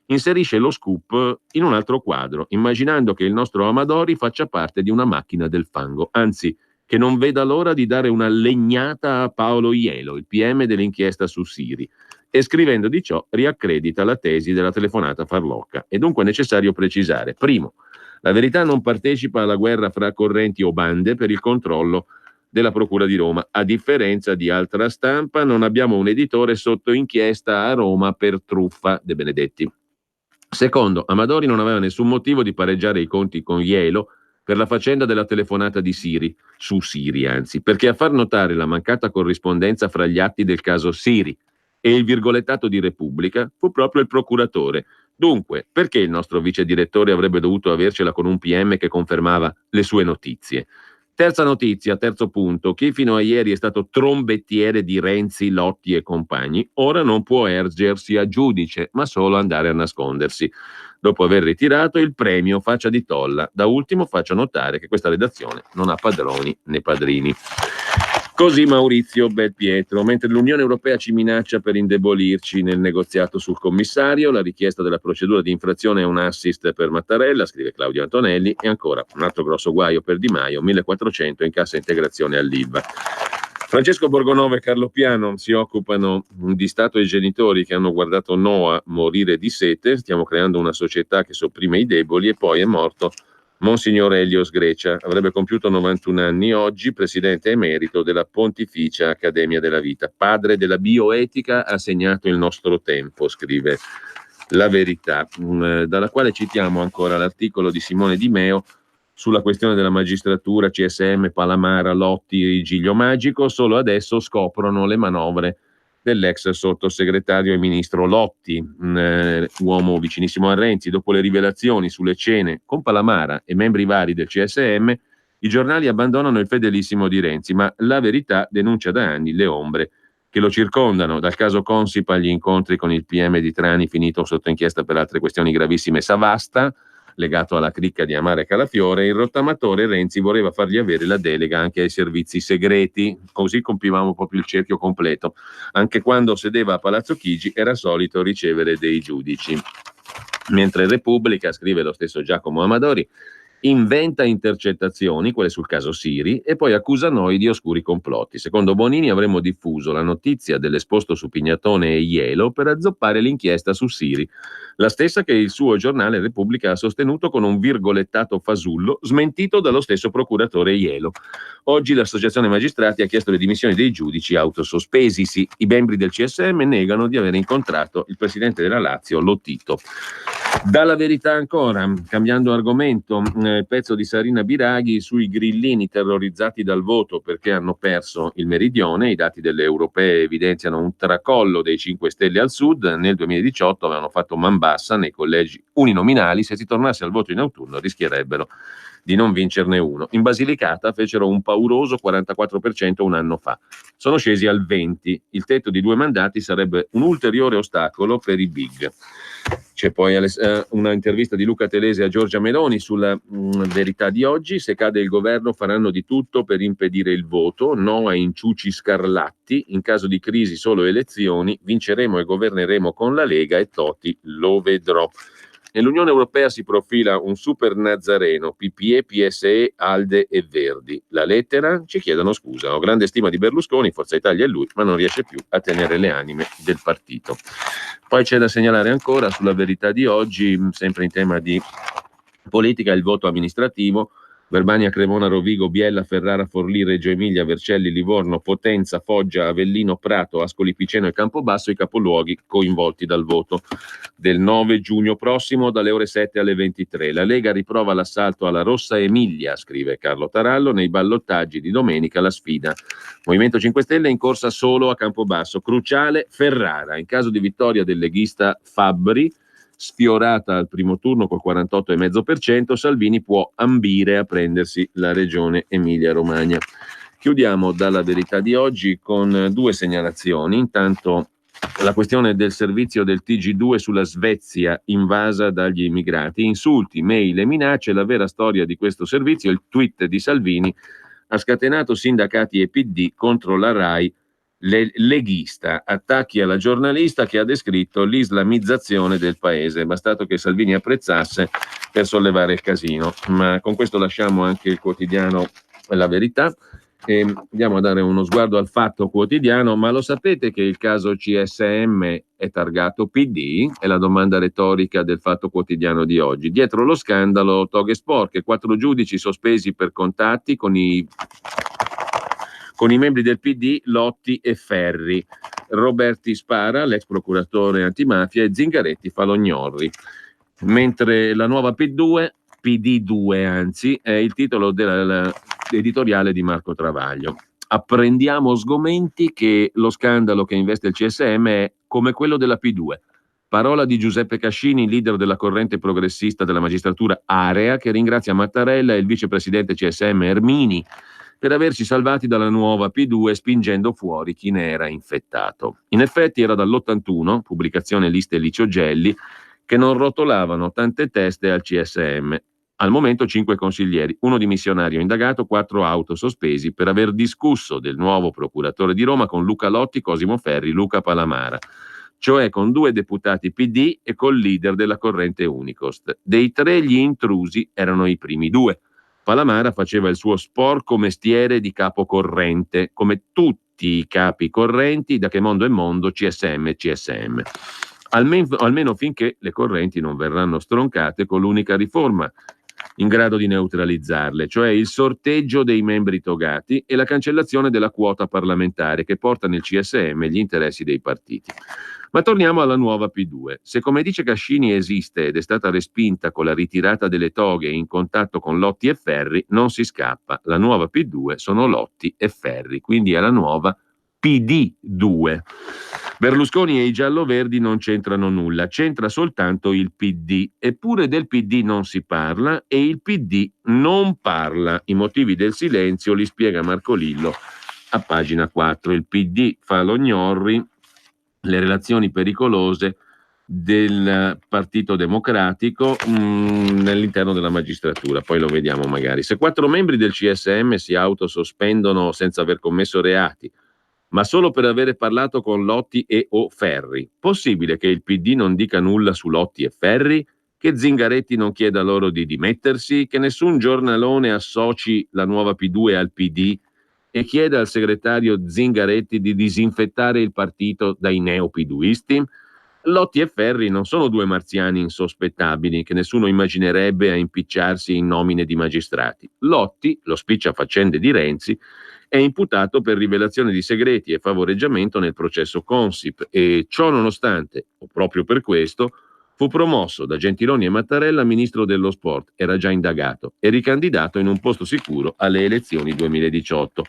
inserisce lo scoop in un altro quadro, immaginando che il nostro Amadori faccia parte di una macchina del fango, anzi che non veda l'ora di dare una legnata a Paolo Ielo, il PM dell'inchiesta su Siri, e scrivendo di ciò riaccredita la tesi della telefonata farlocca. È dunque necessario precisare: primo, la Verità non partecipa alla guerra fra correnti o bande per il controllo della Procura di Roma. A differenza di altra stampa, non abbiamo un editore sotto inchiesta a Roma per truffa. De Benedetti. Secondo, Amadori non aveva nessun motivo di pareggiare i conti con Ielo per la faccenda della telefonata di Siri, su Siri anzi, perché a far notare la mancata corrispondenza fra gli atti del caso Siri e il virgolettato di Repubblica fu proprio il procuratore. Dunque, perché il nostro vice direttore avrebbe dovuto avercela con un PM che confermava le sue notizie? Terza notizia, terzo punto: chi fino a ieri è stato trombettiere di Renzi, Lotti e compagni, ora non può ergersi a giudice, ma solo andare a nascondersi. Dopo aver ritirato il premio faccia di tolla. Da ultimo faccio notare che questa redazione non ha padroni né padrini. Così Maurizio Belpietro. Mentre l'Unione Europea ci minaccia per indebolirci nel negoziato sul commissario, la richiesta della procedura di infrazione è un assist per Mattarella, scrive Claudio Antonelli, e ancora un altro grosso guaio per Di Maio, 1.400 in cassa integrazione all'Ilva. Francesco Borgonovo e Carlo Piano si occupano di Stato e genitori che hanno guardato Noah morire di sete. Stiamo creando una società che sopprime i deboli. E poi è morto Monsignor Elios Grecia, avrebbe compiuto 91 anni oggi, presidente emerito della Pontificia Accademia della Vita. Padre della bioetica ha segnato il nostro tempo, scrive La Verità, dalla quale citiamo ancora l'articolo di Simone Di Meo sulla questione della magistratura, CSM, Palamara, Lotti, Giglio Magico. Solo adesso scoprono le manovre dell'ex sottosegretario e ministro Lotti, uomo vicinissimo a Renzi. Dopo le rivelazioni sulle cene con Palamara e membri vari del CSM, i giornali abbandonano il fedelissimo di Renzi, ma La Verità denuncia da anni le ombre che lo circondano, dal caso Consip agli incontri con il PM di Trani, finito sotto inchiesta per altre questioni gravissime, Savasta, legato alla cricca di Amare Calafiore. Il rottamatore Renzi voleva fargli avere la delega anche ai servizi segreti, così compivamo proprio il cerchio completo. Anche quando sedeva a Palazzo Chigi era solito ricevere dei giudici. Mentre Repubblica, scrive lo stesso Giacomo Amadori, inventa intercettazioni, quelle sul caso Siri, e poi accusa noi di oscuri complotti. Secondo Bonini avremmo diffuso la notizia dell'esposto su Pignatone e Ielo per azzoppare l'inchiesta su Siri, la stessa che il suo giornale Repubblica ha sostenuto con un virgolettato fasullo smentito dallo stesso procuratore Ielo. Oggi l'associazione magistrati ha chiesto le dimissioni dei giudici autosospesisi. I membri del CSM negano di aver incontrato il presidente della Lazio, Lotito. Dalla Verità ancora, cambiando argomento, pezzo di Sarina Biraghi sui grillini terrorizzati dal voto perché hanno perso il meridione. I dati delle europee evidenziano un tracollo dei 5 Stelle al sud. Nel 2018 avevano fatto man bassa nei collegi uninominali. Se si tornasse al voto in autunno rischierebbero di non vincerne uno. In Basilicata fecero un pauroso 44% un anno fa. Sono scesi al 20%. Il tetto di 2 mandati sarebbe un ulteriore ostacolo per i big. C'è poi una intervista di Luca Telese a Giorgia Meloni sulla Verità di oggi. Se cade il governo faranno di tutto per impedire il voto, no a inciuci scarlatti, in caso di crisi solo elezioni, vinceremo e governeremo con la Lega e Toti lo vedrò. Nell'Unione Europea si profila un super Nazareno, PPE, PSE, Alde e Verdi. La lettera? Ci chiedono scusa. Ho grande stima di Berlusconi, Forza Italia è lui, ma non riesce più a tenere le anime del partito. Poi c'è da segnalare ancora sulla Verità di oggi, sempre in tema di politica, il voto amministrativo. Verbania, Cremona, Rovigo, Biella, Ferrara, Forlì, Reggio Emilia, Vercelli, Livorno, Potenza, Foggia, Avellino, Prato, Ascoli Piceno e Campobasso i capoluoghi coinvolti dal voto del 9 giugno prossimo dalle ore 7 alle 23. La Lega riprova l'assalto alla Rossa Emilia, scrive Carlo Tarallo, nei ballottaggi di domenica la sfida. Movimento 5 Stelle in corsa solo a Campobasso, cruciale Ferrara. In caso di vittoria del leghista Fabbri, sfiorata al primo turno col 48,5%, Salvini può ambire a prendersi la regione Emilia-Romagna. Chiudiamo dalla Verità di oggi con 2 segnalazioni. Intanto la questione del servizio del TG2 sulla Svezia invasa dagli immigrati, insulti, mail e minacce. La vera storia di questo servizio, il tweet di Salvini, ha scatenato sindacati e PD contro la RAI leghista, attacchi alla giornalista che ha descritto l'islamizzazione del paese. È bastato che Salvini apprezzasse per sollevare il casino. Ma con questo lasciamo anche il quotidiano La Verità e andiamo a dare uno sguardo al Fatto Quotidiano. Ma lo sapete che il caso CSM è targato PD? È la domanda retorica del Fatto Quotidiano di oggi. Dietro lo scandalo toghe sporche, 4 giudici sospesi per contatti con i membri del PD Lotti e Ferri, Roberti Spara, l'ex procuratore antimafia, e Zingaretti Falognorri. Mentre la nuova PD2 anzi, è il titolo dell'editoriale di Marco Travaglio. Apprendiamo sgomenti che lo scandalo che investe il CSM è come quello della P2. Parola di Giuseppe Cascini, leader della corrente progressista della magistratura Area, che ringrazia Mattarella e il vicepresidente CSM Ermini per averci salvati dalla nuova P2 spingendo fuori chi ne era infettato. In effetti era dall'81, pubblicazione liste Licio Gelli, che non rotolavano tante teste al CSM. Al momento 5 consiglieri, 1 dimissionario indagato, 4 autosospesi per aver discusso del nuovo procuratore di Roma con Luca Lotti, Cosimo Ferri, Luca Palamara, cioè con 2 deputati PD e col leader della corrente Unicost. Dei 3 gli intrusi erano i primi 2. Palamara faceva il suo sporco mestiere di capo corrente, come tutti i capi correnti, da che mondo è mondo, CSM. Almeno finché le correnti non verranno stroncate con l'unica riforma in grado di neutralizzarle, cioè il sorteggio dei membri togati e la cancellazione della quota parlamentare che porta nel CSM gli interessi dei partiti. Ma torniamo alla nuova P2. Se, come dice Cascini, esiste ed è stata respinta con la ritirata delle toghe in contatto con Lotti e Ferri, non si scappa. La nuova P2 sono Lotti e Ferri, quindi è la nuova PD2. Berlusconi e i gialloverdi non c'entrano nulla, c'entra soltanto il PD, eppure del PD non si parla e il PD non parla. I motivi del silenzio li spiega Marco Lillo a pagina 4. Il PD fa lo gnorri, le relazioni pericolose del Partito Democratico nell'interno della magistratura, poi lo vediamo magari. Se 4 membri del CSM si autosospendono senza aver commesso reati, ma solo per avere parlato con Lotti e o Ferri, possibile che il PD non dica nulla su Lotti e Ferri? Che Zingaretti non chieda loro di dimettersi? Che nessun giornalone associ la nuova P2 al PD e chieda al segretario Zingaretti di disinfettare il partito dai neopiduisti? Lotti e Ferri non sono 2 marziani insospettabili che nessuno immaginerebbe a impicciarsi in nomine di magistrati. Lotti, lo spicciafaccende di Renzi, è imputato per rivelazione di segreti e favoreggiamento nel processo Consip e ciò nonostante, o proprio per questo, fu promosso da Gentiloni e Mattarella ministro dello sport, era già indagato e ricandidato in un posto sicuro alle elezioni 2018.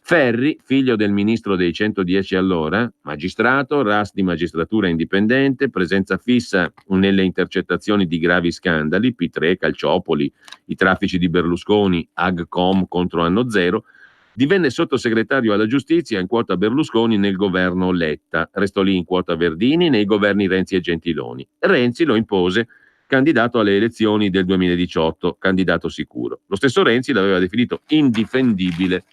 Ferri, figlio del ministro dei 110 allora, magistrato, RAS di magistratura indipendente, presenza fissa nelle intercettazioni di gravi scandali, P3, Calciopoli, i traffici di Berlusconi, Agcom contro Anno Zero, divenne sottosegretario alla giustizia in quota Berlusconi nel governo Letta, restò lì in quota Verdini nei governi Renzi e Gentiloni. Renzi lo impose candidato alle elezioni del 2018, candidato sicuro. Lo stesso Renzi l'aveva definito indifendibile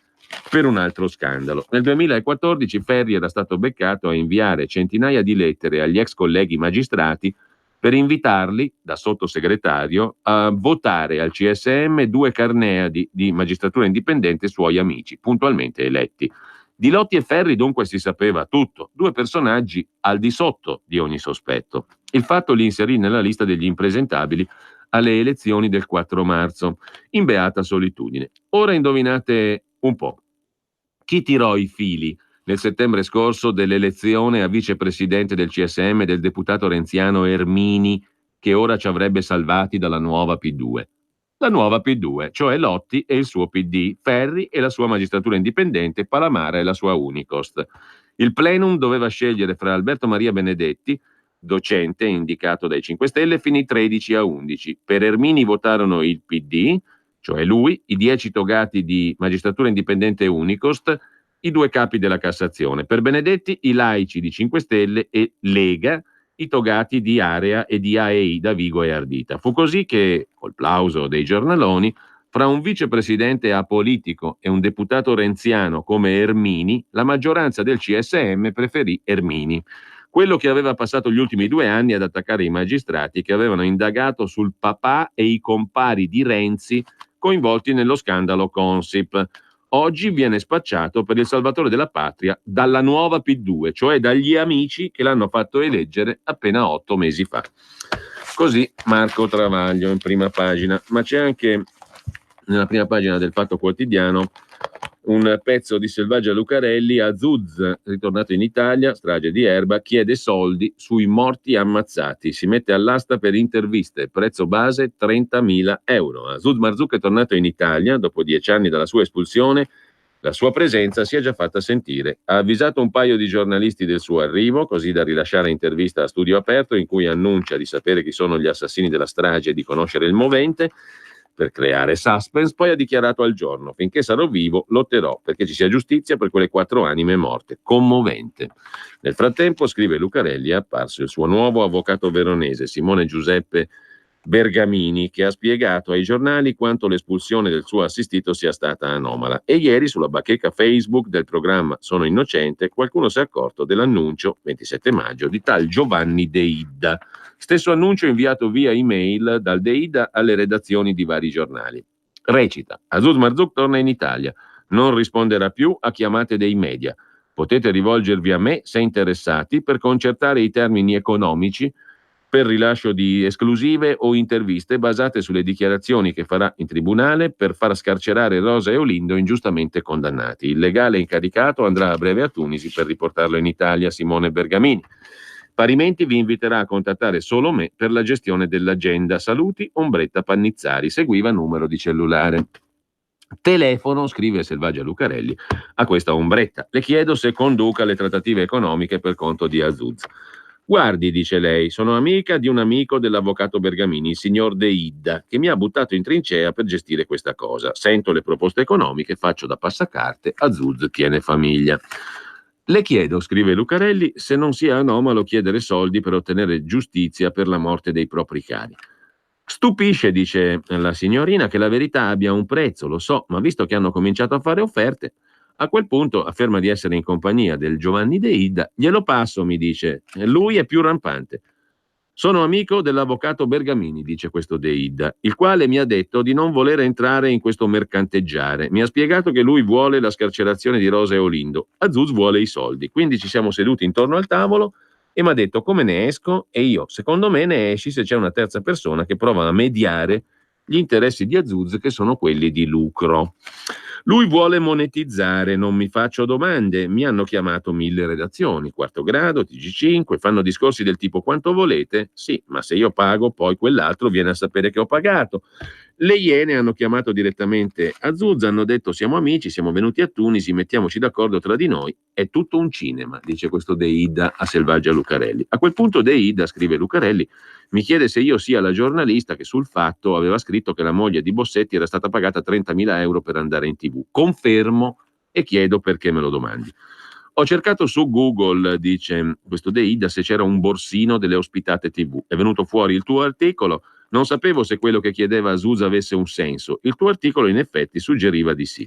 per un altro scandalo. Nel 2014 Ferri era stato beccato a inviare centinaia di lettere agli ex colleghi magistrati per invitarli, da sottosegretario, a votare al CSM 2 carneadi di magistratura indipendente suoi amici, puntualmente eletti. Di Lotti e Ferri dunque si sapeva tutto, 2 personaggi al di sotto di ogni sospetto. Il fatto li inserì nella lista degli impresentabili alle elezioni del 4 marzo, in beata solitudine. Ora indovinate un po'. Chi tirò i fili nel settembre scorso dell'elezione a vicepresidente del CSM del deputato renziano Ermini, che ora ci avrebbe salvati dalla nuova P2? La nuova P2, cioè Lotti e il suo PD, Ferri e la sua magistratura indipendente, Palamara e la sua Unicost. Il plenum doveva scegliere fra Alberto Maria Benedetti, docente indicato dai 5 Stelle, finì 13-11. Per Ermini votarono il PD, cioè lui, i 10 togati di magistratura indipendente Unicost, i 2 capi della Cassazione. Per Benedetti i laici di 5 Stelle e Lega, i togati di Area e di AEI da Vigo e Ardita. Fu così che, col plauso dei giornaloni, fra un vicepresidente apolitico e un deputato renziano come Ermini, la maggioranza del CSM preferì Ermini, quello che aveva passato gli ultimi 2 anni ad attaccare i magistrati che avevano indagato sul papà e i compari di Renzi coinvolti nello scandalo Consip. Oggi viene spacciato per il salvatore della patria dalla nuova P2, cioè dagli amici che l'hanno fatto eleggere appena 8 mesi fa. Così Marco Travaglio in prima pagina, ma c'è anche nella prima pagina del Fatto Quotidiano un pezzo di Selvaggia Lucarelli. Azuz, ritornato in Italia, strage di Erba, chiede soldi sui morti ammazzati, si mette all'asta per interviste, prezzo base 30.000 euro. Azuz Marzouk è tornato in Italia dopo 10 anni dalla sua espulsione. La sua presenza si è già fatta sentire. Ha avvisato un paio di giornalisti del suo arrivo, così da rilasciare intervista a Studio Aperto in cui annuncia di sapere chi sono gli assassini della strage e di conoscere il movente, per creare suspense. Poi ha dichiarato al Giorno: finché sarò vivo lotterò perché ci sia giustizia per quelle 4 anime morte. Commovente. Nel frattempo, scrive Lucarelli, è apparso il suo nuovo avvocato veronese, Simone Giuseppe Bergamini, che ha spiegato ai giornali quanto l'espulsione del suo assistito sia stata anomala. E ieri sulla bacheca Facebook del programma Sono Innocente qualcuno si è accorto dell'annuncio, 27 maggio, di tal Giovanni De Idda. Stesso annuncio inviato via email dal De Idda alle redazioni di vari giornali. Recita: Azuz Marzouk torna in Italia, non risponderà più a chiamate dei media. Potete rivolgervi a me se interessati per concertare i termini economici per rilascio di esclusive o interviste basate sulle dichiarazioni che farà in tribunale per far scarcerare Rosa e Olindo ingiustamente condannati. Il legale incaricato andrà a breve a Tunisi per riportarlo in Italia, Simone Bergamini. Parimenti vi inviterà a contattare solo me per la gestione dell'agenda. Saluti, Ombretta Pannizzari. Seguiva numero di cellulare. Telefono, scrive Selvaggia Lucarelli, a questa ombretta. Le chiedo se conduca le trattative economiche per conto di Azuz. Guardi, dice lei, sono amica di un amico dell'avvocato Bergamini, il signor De Idda, che mi ha buttato in trincea per gestire questa cosa. Sento le proposte economiche, faccio da passacarte, Azuz tiene famiglia. Le chiedo, scrive Lucarelli, se non sia anomalo chiedere soldi per ottenere giustizia per la morte dei propri cari. Stupisce, dice la signorina, che la verità abbia un prezzo, lo so, ma visto che hanno cominciato a fare offerte, a quel punto afferma di essere in compagnia del Giovanni De Idda, glielo passo, mi dice, lui è più rampante. Sono amico dell'avvocato Bergamini, dice questo De Idda, il quale mi ha detto di non voler entrare in questo mercanteggiare. Mi ha spiegato che lui vuole la scarcerazione di Rosa e Olindo, Azuz vuole i soldi. Quindi ci siamo seduti intorno al tavolo e mi ha detto come ne esco, e io, secondo me ne esci se c'è una terza persona che prova a mediare gli interessi di Azuz, che sono quelli di lucro. Lui vuole monetizzare, non mi faccio domande, mi hanno chiamato 1000 redazioni, quarto grado, TG5, fanno discorsi del tipo quanto volete? Sì, ma se io pago poi quell'altro viene a sapere che ho pagato. Le Iene hanno chiamato direttamente Azuz, hanno detto siamo amici, siamo venuti a Tunisi, mettiamoci d'accordo tra di noi, è tutto un cinema, dice questo De Idda a Selvaggia Lucarelli. A quel punto De Idda, scrive Lucarelli, mi chiede se io sia la giornalista che sul Fatto aveva scritto che la moglie di Bossetti era stata pagata 30.000 euro per andare in TV. Confermo e chiedo perché me lo domandi. Ho cercato su Google, dice questo De Idda, se c'era un borsino delle ospitate TV. È venuto fuori il tuo articolo. Non sapevo se quello che chiedeva Azuz avesse un senso. Il tuo articolo in effetti suggeriva di sì.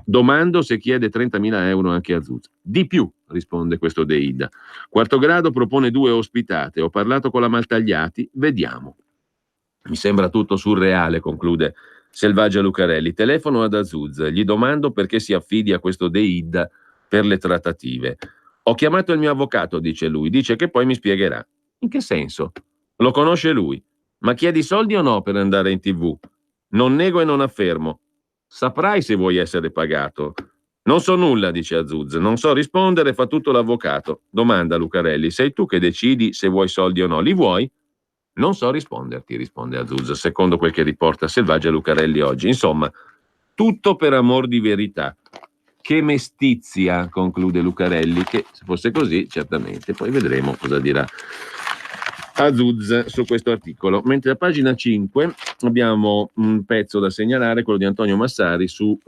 Domando se chiede 30.000 euro anche a Azuz. Di più, risponde questo De Idda. Quarto grado propone 2 ospitate. Ho parlato con la Maltagliati, vediamo. Mi sembra tutto surreale, conclude Selvaggia Lucarelli. Telefono ad Azuz, gli domando perché si affidi a questo De Idda per le trattative. Ho chiamato il mio avvocato, dice lui, dice che poi mi spiegherà. In che senso? Lo conosce lui. Ma chiedi soldi o no per andare in TV? Non nego e non affermo. Saprai se vuoi essere pagato. Non so nulla, dice Azuz, non so rispondere, fa tutto l'avvocato. Domanda Lucarelli, sei tu che decidi se vuoi soldi o no, li vuoi? Non so risponderti, risponde Azuz, secondo quel che riporta Selvaggia Lucarelli oggi. Insomma, tutto per amor di verità. Che mestizia, conclude Lucarelli, che se fosse così, certamente, poi vedremo cosa dirà Azuz su questo articolo. Mentre a pagina 5 abbiamo un pezzo da segnalare, quello di Antonio Massari su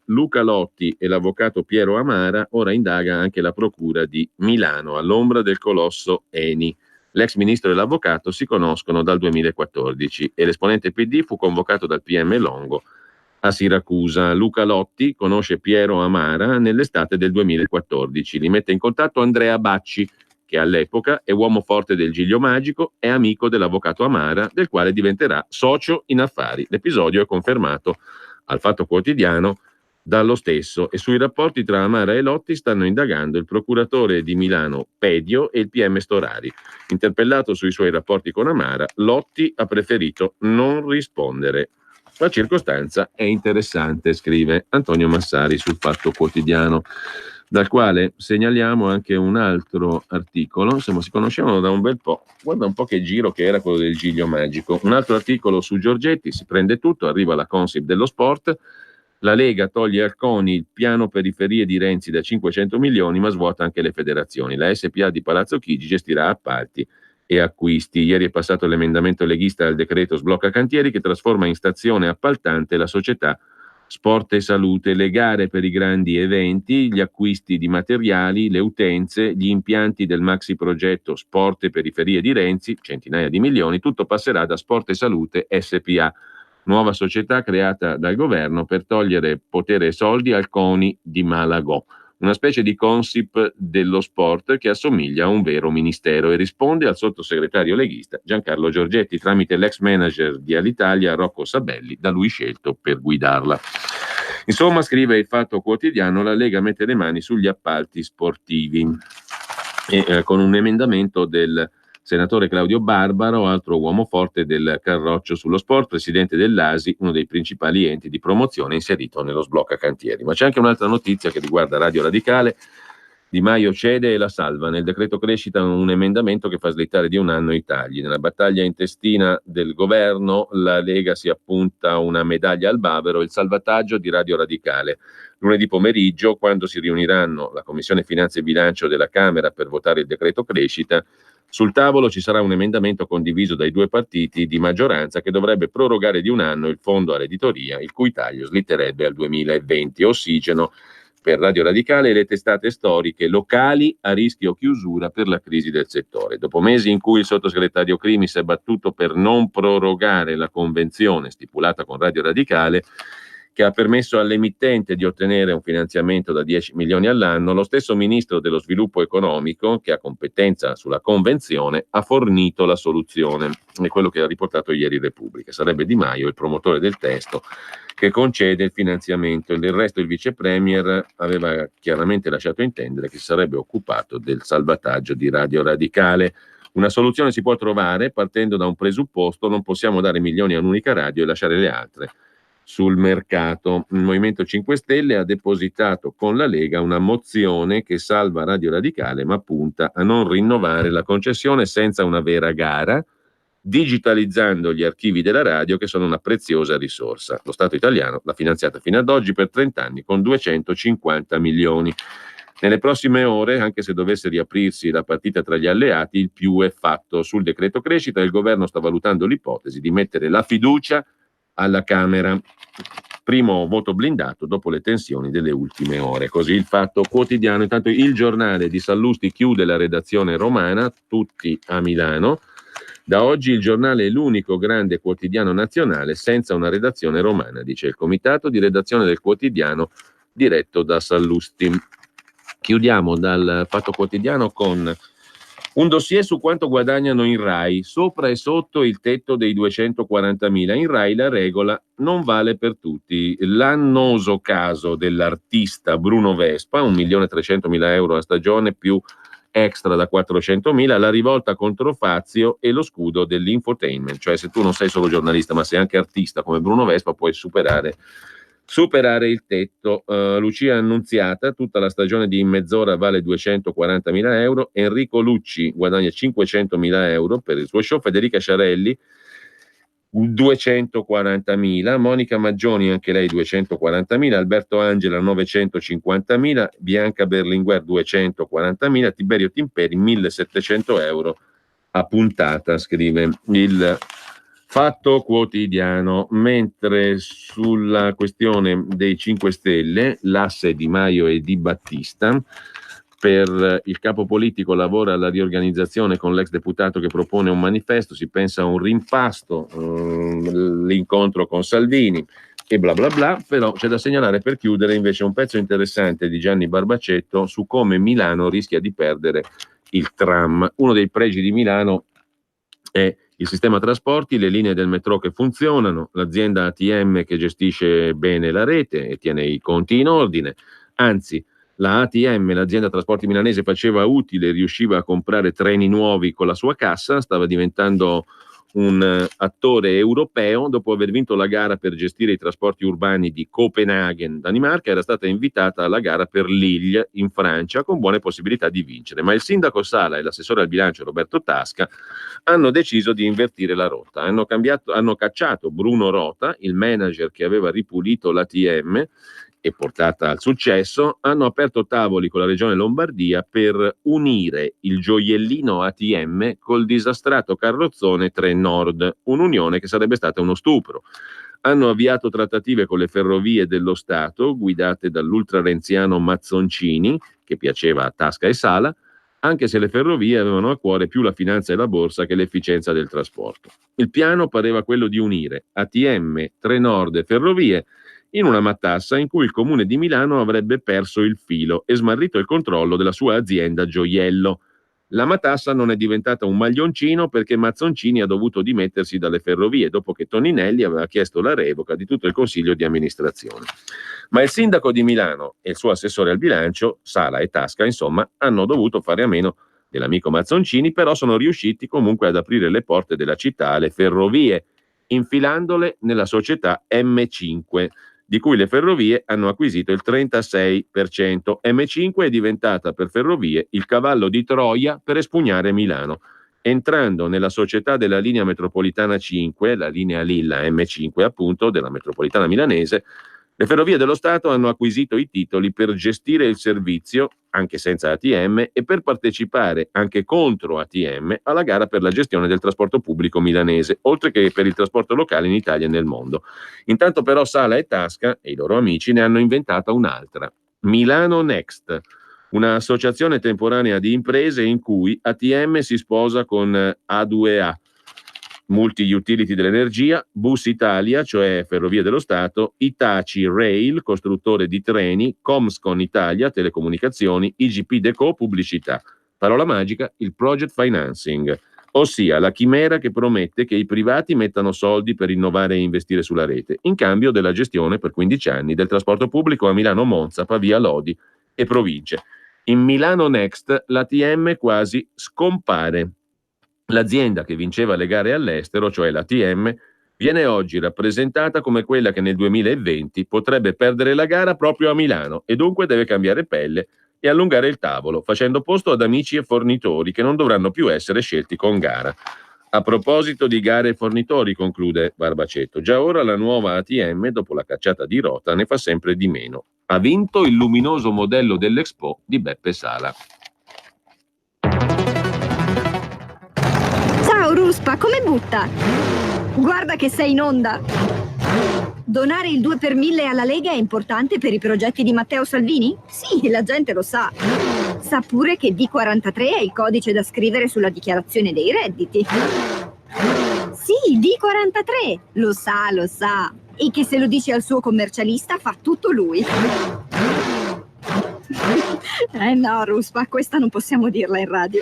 Luca Lotti e l'avvocato Piero Amara. Ora indaga anche la procura di Milano all'ombra del colosso Eni. L'ex ministro e l'avvocato si conoscono dal 2014 e l'esponente PD fu convocato dal PM Longo a Siracusa. Luca Lotti conosce Piero Amara nell'estate del 2014, li mette in contatto Andrea Bacci, che all'epoca è uomo forte del Giglio Magico, è amico dell'avvocato Amara, del quale diventerà socio in affari. L'episodio è confermato al Fatto Quotidiano dallo stesso, e sui rapporti tra Amara e Lotti stanno indagando il procuratore di Milano Pedio e il PM Storari. Interpellato sui suoi rapporti con Amara, Lotti ha preferito non rispondere. La circostanza è interessante, scrive Antonio Massari sul Fatto Quotidiano, dal quale segnaliamo anche un altro articolo. Insomma, si conoscevano da un bel po'. Guarda un po' che giro che era quello del Giglio Magico. Un altro articolo su Giorgetti, si prende tutto, arriva la Consip dello sport. La Lega toglie al CONI il piano periferie di Renzi da 500 milioni, ma svuota anche le federazioni. La SPA di Palazzo Chigi gestirà appalti e acquisti. Ieri è passato l'emendamento leghista al decreto sblocca cantieri, che trasforma in stazione appaltante la società Sport e Salute, le gare per i grandi eventi, gli acquisti di materiali, le utenze, gli impianti del maxi progetto Sport e Periferie di Renzi, centinaia di milioni, tutto passerà da Sport e Salute SPA, nuova società creata dal governo per togliere potere e soldi al CONI di Malagò, una specie di Consip dello sport che assomiglia a un vero ministero, e risponde al sottosegretario leghista Giancarlo Giorgetti tramite l'ex manager di Alitalia Rocco Sabelli, da lui scelto per guidarla. Insomma, scrive il Fatto Quotidiano, la Lega mette le mani sugli appalti sportivi e con un emendamento del senatore Claudio Barbaro, altro uomo forte del Carroccio sullo sport, presidente dell'ASI, uno dei principali enti di promozione inserito nello sblocca cantieri. Ma c'è anche un'altra notizia che riguarda Radio Radicale, Di Maio cede e la salva. Nel decreto crescita un emendamento che fa slittare di un anno i tagli. Nella battaglia intestina del governo la Lega si appunta una medaglia al bavero, il salvataggio di Radio Radicale. Lunedì pomeriggio, quando si riuniranno la Commissione Finanze e Bilancio della Camera per votare il decreto crescita, sul tavolo ci sarà un emendamento condiviso dai due partiti di maggioranza che dovrebbe prorogare di un anno il fondo all'editoria, il cui taglio slitterebbe al 2020. Ossigeno per Radio Radicale e le testate storiche locali a rischio chiusura per la crisi del settore. Dopo mesi in cui il sottosegretario Crimi si è battuto per non prorogare la convenzione stipulata con Radio Radicale, che ha permesso all'emittente di ottenere un finanziamento da 10 milioni all'anno, lo stesso ministro dello sviluppo economico, che ha competenza sulla convenzione, ha fornito la soluzione. È quello che ha riportato ieri Repubblica. Sarebbe Di Maio il promotore del testo che concede il finanziamento. Del resto il vice premier aveva chiaramente lasciato intendere che si sarebbe occupato del salvataggio di Radio Radicale. Una soluzione si può trovare partendo da un presupposto: non possiamo dare milioni a un'unica radio e lasciare le altre sul mercato. Il Movimento 5 Stelle ha depositato con la Lega una mozione che salva Radio Radicale ma punta a non rinnovare la concessione senza una vera gara, digitalizzando gli archivi della radio che sono una preziosa risorsa. Lo Stato italiano l'ha finanziata fino ad oggi per 30 anni con 250 milioni. Nelle prossime ore, anche se dovesse riaprirsi la partita tra gli alleati, il più è fatto. Sul decreto crescita il governo sta valutando l'ipotesi di mettere la fiducia alla Camera. Primo voto blindato dopo le tensioni delle ultime ore. Così il Fatto Quotidiano. Intanto il Giornale di Sallusti chiude la redazione romana, tutti a Milano. Da oggi il Giornale è l'unico grande quotidiano nazionale senza una redazione romana, dice il comitato di redazione del quotidiano diretto da Sallusti. Chiudiamo dal Fatto Quotidiano con un dossier su quanto guadagnano in Rai, sopra e sotto il tetto dei 240.000. In Rai la regola non vale per tutti. L'annoso caso dell'artista Bruno Vespa, 1.300.000 euro a stagione più extra da 400.000, la rivolta contro Fazio e lo scudo dell'infotainment. Cioè, se tu non sei solo giornalista ma sei anche artista come Bruno Vespa, puoi superare il tetto. Lucia Annunziata, tutta la stagione di In mezz'ora vale 240.000 euro. Enrico Lucci guadagna 500.000 euro per il suo show. Federica Sciarelli 240.000, Monica Maggioni anche lei 240.000, Alberto Angela 950.000, Bianca Berlinguer 240.000, Tiberio Timperi 1.700 euro a puntata, scrive il Fatto Quotidiano. Mentre sulla questione dei 5 Stelle, l'asse Di Maio e Di Battista, per il capo politico lavora alla riorganizzazione con l'ex deputato che propone un manifesto, si pensa a un rimpasto, l'incontro con Salvini e bla bla bla. Però c'è da segnalare, per chiudere, invece un pezzo interessante di Gianni Barbacetto su come Milano rischia di perdere il tram. Uno dei pregi di Milano è il sistema trasporti, le linee del metro che funzionano, l'azienda ATM che gestisce bene la rete e tiene i conti in ordine. Anzi, la ATM, l'azienda trasporti milanese, faceva utile, riusciva a comprare treni nuovi con la sua cassa, stava diventando un attore europeo. Dopo aver vinto la gara per gestire i trasporti urbani di Copenaghen, Danimarca, era stata invitata alla gara per Lille in Francia con buone possibilità di vincere, ma il sindaco Sala e l'assessore al bilancio Roberto Tasca hanno deciso di invertire la rotta. Hanno cacciato Bruno Rota, il manager che aveva ripulito l'ATM e portata al successo. Hanno aperto tavoli con la regione Lombardia per unire il gioiellino ATM col disastrato carrozzone Trenord, un'unione che sarebbe stata uno stupro. Hanno avviato trattative con le ferrovie dello Stato, guidate dall'ultrarenziano Mazzoncini, che piaceva a Tasca e Sala, anche se le ferrovie avevano a cuore più la finanza e la borsa che l'efficienza del trasporto. Il piano pareva quello di unire ATM, Trenord e ferrovie in una matassa in cui il comune di Milano avrebbe perso il filo e smarrito il controllo della sua azienda gioiello. La matassa non è diventata un maglioncino perché Mazzoncini ha dovuto dimettersi dalle ferrovie dopo che Toninelli aveva chiesto la revoca di tutto il consiglio di amministrazione. Ma il sindaco di Milano e il suo assessore al bilancio, Sala e Tasca, insomma, hanno dovuto fare a meno dell'amico Mazzoncini, però sono riusciti comunque ad aprire le porte della città alle ferrovie, infilandole nella società M5. di cui le ferrovie hanno acquisito il 36%. M5 è diventata per Ferrovie il cavallo di Troia per espugnare Milano. Entrando nella società della linea metropolitana 5, la linea Lilla M5 appunto, della metropolitana milanese, le Ferrovie dello Stato hanno acquisito i titoli per gestire il servizio, anche senza ATM, e per partecipare anche contro ATM alla gara per la gestione del trasporto pubblico milanese, oltre che per il trasporto locale in Italia e nel mondo. Intanto però Sala e Tasca e i loro amici ne hanno inventata un'altra, Milano Next, un'associazione temporanea di imprese in cui ATM si sposa con A2A, Multi-Utility dell'Energia, Bus Italia, cioè Ferrovie dello Stato, Itaci Rail, costruttore di treni, Comscon Italia, telecomunicazioni, IGP Deco, pubblicità. Parola magica, il project financing, ossia la chimera che promette che i privati mettano soldi per innovare e investire sulla rete, in cambio della gestione per 15 anni del trasporto pubblico a Milano, Monza, Pavia, Lodi e province. In Milano Next l'ATM quasi scompare. L'azienda che vinceva le gare all'estero, cioè l'ATM, viene oggi rappresentata come quella che nel 2020 potrebbe perdere la gara proprio a Milano e dunque deve cambiare pelle e allungare il tavolo, facendo posto ad amici e fornitori che non dovranno più essere scelti con gara. A proposito di gare e fornitori, conclude Barbacetto, già ora la nuova ATM, dopo la cacciata di Rota, ne fa sempre di meno. Ha vinto il luminoso modello dell'Expo di Beppe Sala. Ciao Ruspa, come butta? Guarda che sei in onda! Donare il 2 per 1000 alla Lega è importante per i progetti di Matteo Salvini? Sì, la gente lo sa. Sa pure che D43 è il codice da scrivere sulla dichiarazione dei redditi. Sì, D43! Lo sa. E che se lo dice al suo commercialista fa tutto lui. No, Ruspa, questa non possiamo dirla in radio.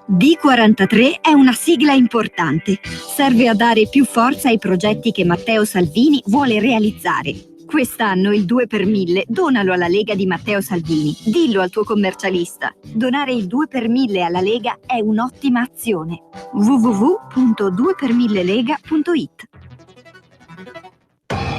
D43 è una sigla importante. Serve a dare più forza ai progetti che Matteo Salvini vuole realizzare. Quest'anno il 2 per 1000 donalo alla Lega di Matteo Salvini. Dillo al tuo commercialista. Donare il 2 per 1000 alla Lega è un'ottima azione. www.2per1000lega.it.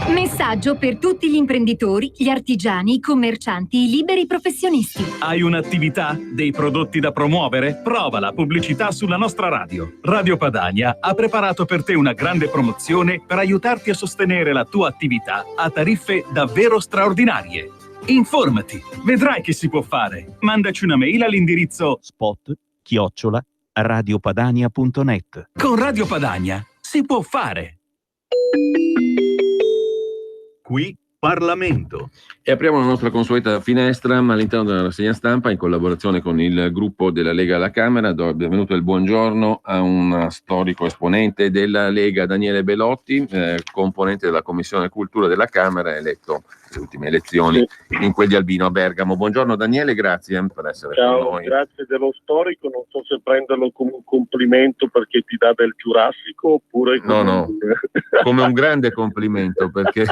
Messaggio per tutti gli imprenditori, gli artigiani, i commercianti, i liberi professionisti. Hai un'attività? Dei prodotti da promuovere? Prova la pubblicità sulla nostra radio. Radio Padania ha preparato per te una grande promozione per aiutarti a sostenere la tua attività a tariffe davvero straordinarie. Informati, vedrai che si può fare. Mandaci una mail all'indirizzo spot@radiopadania.net. Con Radio Padania si può fare. Qui Parlamento. E apriamo la nostra consueta finestra all'interno della rassegna stampa in collaborazione con il gruppo della Lega alla Camera. Do il benvenuto e il buongiorno a un storico esponente della Lega, Daniele Belotti, componente della Commissione Cultura della Camera, eletto alle ultime elezioni in quel di Albino a Bergamo. Buongiorno Daniele, grazie per essere con noi. Grazie dello storico, non so se prenderlo come un complimento perché ti dà del Giurassico oppure come come un grande complimento perché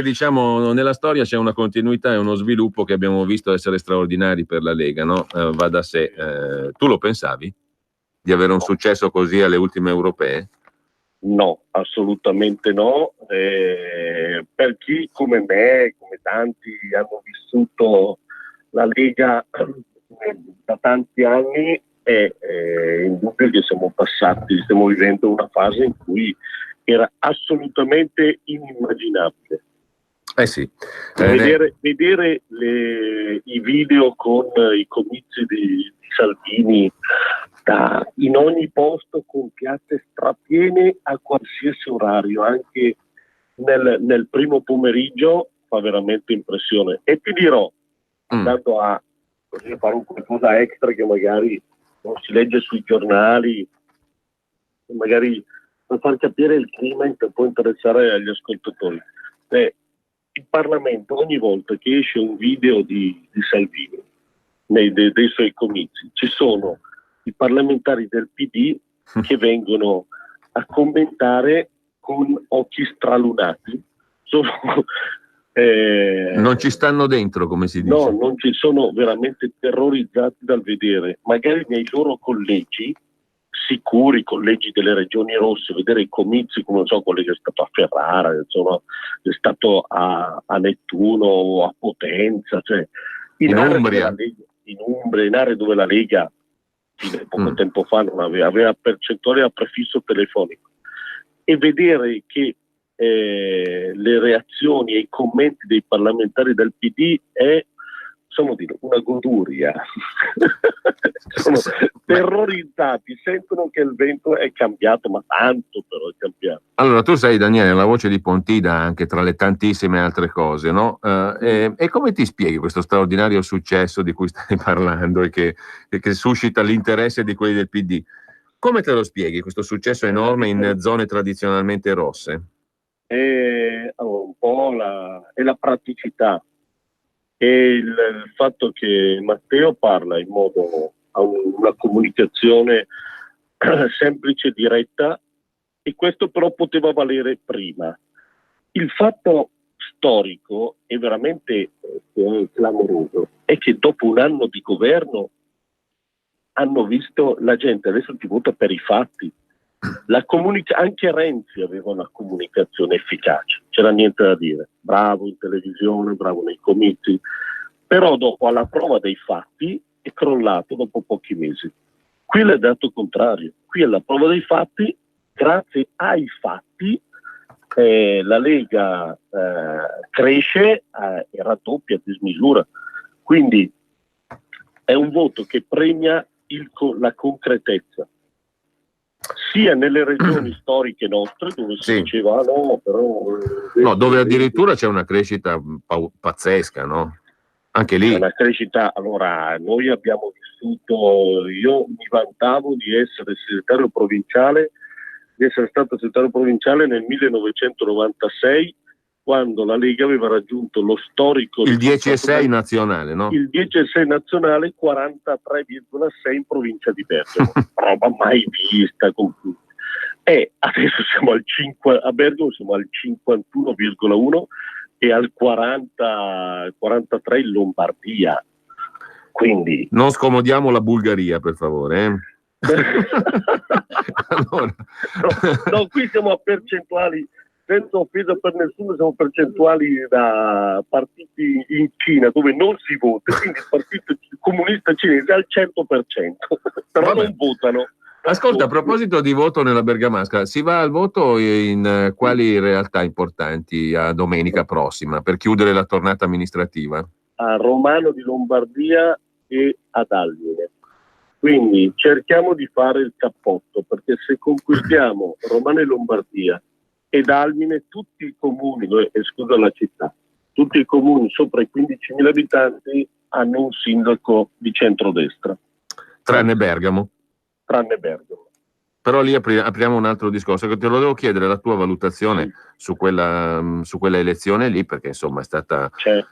diciamo nella storia c'è una continuità e uno sviluppo che abbiamo visto essere straordinari per la Lega, no? Va da sé. Tu lo pensavi di avere un successo così alle ultime europee? No, assolutamente no. Per chi come me, come tanti hanno vissuto la Lega da tanti anni, è indubbio che stiamo vivendo una fase in cui era assolutamente inimmaginabile. Sì. Vedere i video con i comizi di Salvini in ogni posto con piazze strapiene a qualsiasi orario, anche nel primo pomeriggio, fa veramente impressione. E ti dirò, andando a fare un qualcosa extra che magari non si legge sui giornali, magari per far capire il clima che può interessare agli ascoltatori. Il Parlamento, ogni volta che esce un video di Salvini dei suoi comizi, ci sono i parlamentari del PD che vengono a commentare con occhi stralunati. Non ci stanno dentro, come si dice. No, non ci sono, veramente terrorizzati dal vedere magari nei loro collegi sicuri, collegi delle regioni rosse, vedere i comizi, come non so, quello che è stato a Ferrara, insomma, è stato a Nettuno, a Potenza, cioè in Umbria, in aree dove la Lega fino a poco tempo fa non aveva percentuale a prefisso telefonico, e vedere che le reazioni e i commenti dei parlamentari del PD è, possiamo dire, una goduria. Sono terrorizzati, sentono che il vento è cambiato, ma tanto però è cambiato. Allora, tu sei, Daniele, la voce di Pontida anche tra le tantissime altre cose, no? E come ti spieghi questo straordinario successo di cui stai parlando e che suscita l'interesse di quelli del PD? Come te lo spieghi questo successo enorme in zone tradizionalmente rosse? Allora, un po' è la praticità e il fatto che Matteo parla in modo, ha una comunicazione semplice, diretta, e questo però poteva valere prima. Il fatto storico è veramente clamoroso, è che dopo un anno di governo hanno visto, la gente adesso ti vota per i fatti. Anche Renzi aveva una comunicazione efficace, c'era niente da dire, bravo in televisione, bravo nei comizi, però dopo, alla prova dei fatti, è crollato dopo pochi mesi. Qui è il dato contrario, qui alla prova dei fatti, grazie ai fatti, la Lega cresce e raddoppia a dismisura, quindi è un voto che premia la concretezza, sia nelle regioni storiche nostre dove si diceva no, però no, dove addirittura c'è una crescita pazzesca, no? Anche lì c'è una crescita. Allora, noi abbiamo vissuto, io mi vantavo di essere stato segretario provinciale nel 1996, quando la Lega aveva raggiunto lo storico il 10,6 nazionale, no? Il 10,6 nazionale, 43,6 in provincia di Bergamo, roba mai vista. E adesso siamo a Bergamo siamo al 51,1 e al 43 in Lombardia. Quindi non scomodiamo la Bulgaria, per favore. Allora. No, qui siamo a percentuali, senza offesa per nessuno, siamo percentuali da partiti in Cina dove non si vota, quindi il partito comunista cinese è al 100%, però non votano. Ascolta, a proposito di voto nella Bergamasca, si va al voto in quali realtà importanti a domenica prossima per chiudere la tornata amministrativa? A Romano di Lombardia e ad Almine. Quindi cerchiamo di fare il cappotto, perché se conquistiamo Romano e Lombardia ed Almine, tutti i comuni, esclusa la città, tutti i comuni sopra i 15.000 abitanti hanno un sindaco di centrodestra. Tranne Bergamo. Tranne Bergamo. Però lì apriamo un altro discorso, che te lo devo chiedere la tua valutazione su quella elezione lì, perché insomma è stata, è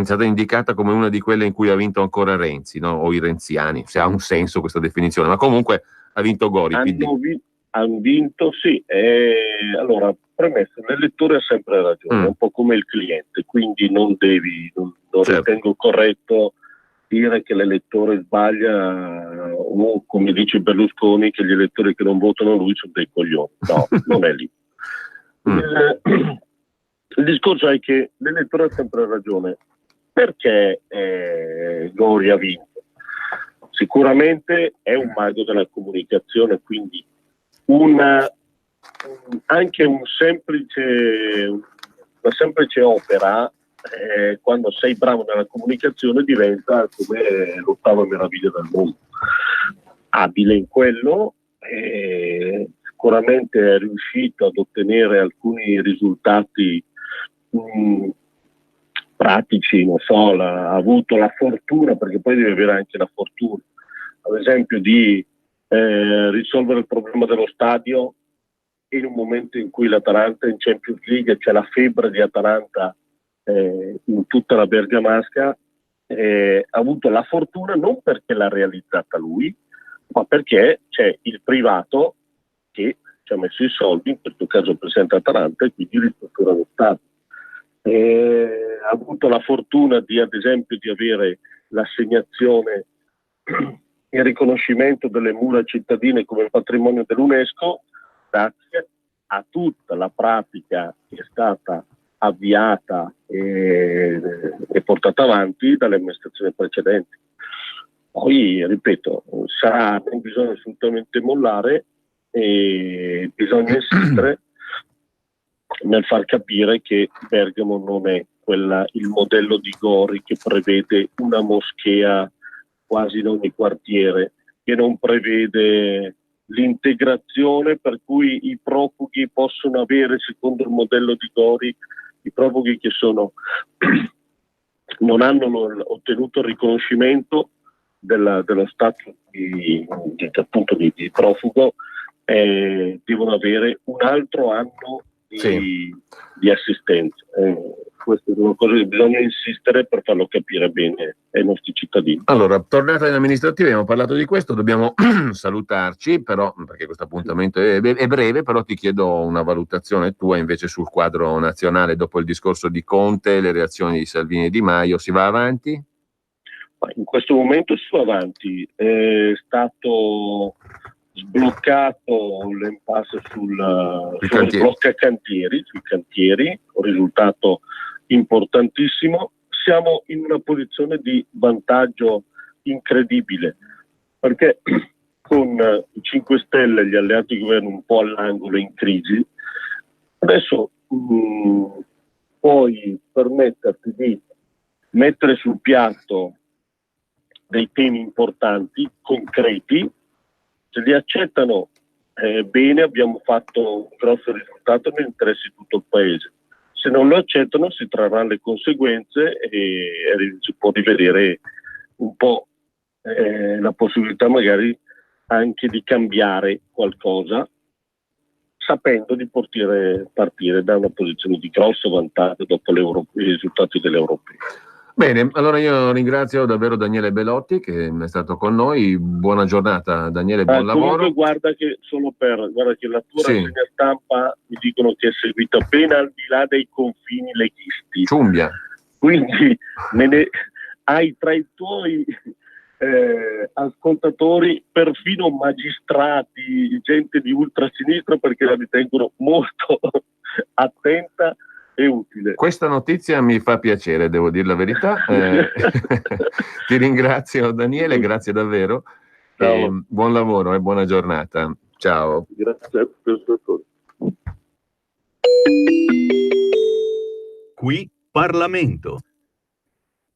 stata indicata come una di quelle in cui ha vinto ancora Renzi, no? O i renziani, se ha un senso questa definizione, ma comunque ha vinto Gori. Hanno vinto, sì. Allora, premesso, l'elettore ha sempre ragione, è un po' come il cliente, quindi non ritengo corretto dire che l'elettore sbaglia, o come dice Berlusconi, che gli elettori che non votano lui sono dei coglioni. No, non è lì. Il discorso è che l'elettore ha sempre ragione. Perché Gori ha vinto? Sicuramente è un mago della comunicazione, quindi anche una semplice opera, quando sei bravo nella comunicazione, diventa come l'ottava meraviglia del mondo. Abile in quello, sicuramente è riuscito ad ottenere alcuni risultati pratici, non so, ha avuto la fortuna, perché poi deve avere anche la fortuna, ad esempio di risolvere il problema dello stadio in un momento in cui l'Atalanta in Champions League, c'è la febbre di Atalanta in tutta la Bergamasca, ha avuto la fortuna non perché l'ha realizzata lui, ma perché c'è il privato che ci ha messo i soldi, in questo caso il presidente Atalanta, e quindi ristruttura lo stadio. Ha avuto la fortuna ad esempio di avere l'assegnazione il riconoscimento delle mura cittadine come patrimonio dell'UNESCO, grazie a tutta la pratica che è stata avviata e portata avanti dalle amministrazioni precedenti. Poi, ripeto, non bisogna assolutamente mollare e bisogna insistere nel far capire che Bergamo non è il modello di Gori che prevede una moschea quasi in ogni quartiere, che non prevede l'integrazione per cui i profughi possono avere, secondo il modello di Gori, i profughi che non hanno ottenuto il riconoscimento dello status di profugo, devono avere un altro anno di assistenza. Questa è una cosa che bisogna insistere per farlo capire bene ai nostri cittadini. Allora, tornata in amministrativa, abbiamo parlato di questo, dobbiamo salutarci, però, perché questo appuntamento è breve, però ti chiedo una valutazione tua invece sul quadro nazionale dopo il discorso di Conte, le reazioni di Salvini e Di Maio. Si va avanti? In questo momento si va avanti, è stato sbloccato l'impasse sul blocca cantieri, sui cantieri, un risultato importantissimo. Siamo in una posizione di vantaggio incredibile, perché con i 5 Stelle e gli alleati di governo un po' all'angolo in crisi, adesso puoi permetterti di mettere sul piatto dei temi importanti, concreti. Se li accettano bene, abbiamo fatto un grosso risultato nell'interesse di tutto il Paese. Se non lo accettano si trarranno le conseguenze e si può rivedere un po' la possibilità magari anche di cambiare qualcosa, sapendo di partire da una posizione di grosso vantaggio dopo i risultati delle europee. Bene, allora io ringrazio davvero Daniele Belotti che è stato con noi. Buona giornata Daniele, buon lavoro. Guarda che la tua rassegna stampa mi dicono che è seguita ben al di là dei confini leghisti. Ciumbia. Quindi hai tra i tuoi ascoltatori perfino magistrati, gente di ultrasinistra, perché la ritengono molto attenta e utile. Questa notizia mi fa piacere, devo dire la verità. Ti ringrazio Daniele, grazie davvero. Buon lavoro e buona giornata. Ciao. Grazie per il suo ascolto. Qui Parlamento.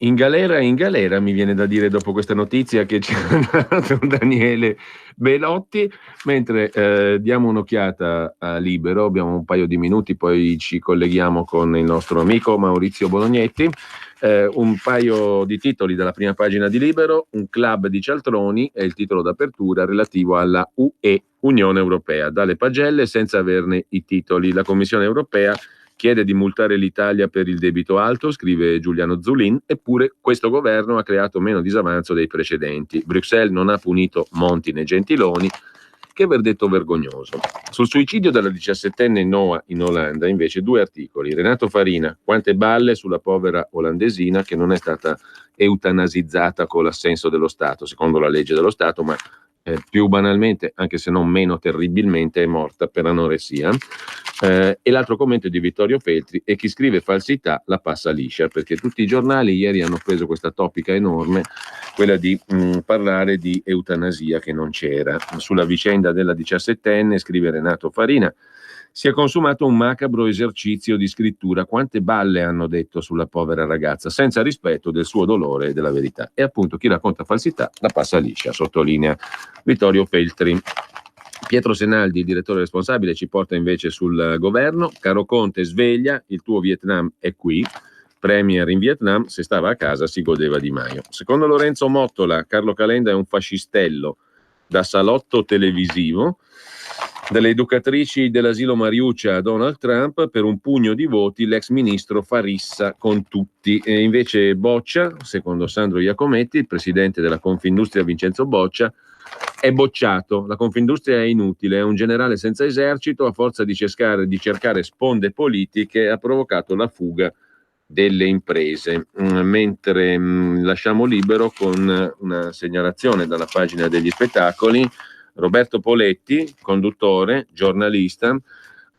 In galera mi viene da dire dopo questa notizia che ci ha dato Daniele Belotti, mentre diamo un'occhiata a Libero, abbiamo un paio di minuti, poi ci colleghiamo con il nostro amico Maurizio Bolognetti. Un paio di titoli dalla prima pagina di Libero: un club di cialtroni è il titolo d'apertura relativo alla UE, Unione Europea, dalle pagelle senza averne i titoli. La Commissione Europea chiede di multare l'Italia per il debito alto, scrive Giuliano Zulin, eppure questo governo ha creato meno disavanzo dei precedenti. Bruxelles non ha punito Monti né Gentiloni. Che verdetto vergognoso. Sul suicidio della 17enne Noah in Olanda, invece, 2 articoli. Renato Farina, quante balle sulla povera olandesina che non è stata eutanasizzata con l'assenso dello Stato, secondo la legge dello Stato, ma più banalmente, anche se non meno terribilmente, è morta per anoressia. E l'altro commento è di Vittorio Feltri: e chi scrive falsità la passa liscia, perché tutti i giornali ieri hanno preso questa topica enorme, quella di parlare di eutanasia che non c'era. Sulla vicenda della 17enne scrive Renato Farina: si è consumato un macabro esercizio di scrittura, quante balle hanno detto sulla povera ragazza, senza rispetto del suo dolore e della verità. E appunto chi racconta falsità la passa liscia, sottolinea Vittorio Feltri. Pietro Senaldi, il direttore responsabile, ci porta invece sul governo. Caro Conte, sveglia, il tuo Vietnam è qui. Premier in Vietnam, se stava a casa si godeva Di Maio. Secondo Lorenzo Mottola, Carlo Calenda è un fascistello da salotto televisivo. Dalle educatrici dell'asilo Mariuccia a Donald Trump, per un pugno di voti l'ex ministro fa rissa con tutti. E invece Boccia, secondo Sandro Iacometti, il presidente della Confindustria Vincenzo Boccia, è bocciato. La Confindustria è inutile, è un generale senza esercito, a forza di cercare sponde politiche ha provocato la fuga delle imprese, mentre lasciamo libero con una segnalazione dalla pagina degli spettacoli. Roberto Poletti, conduttore, giornalista,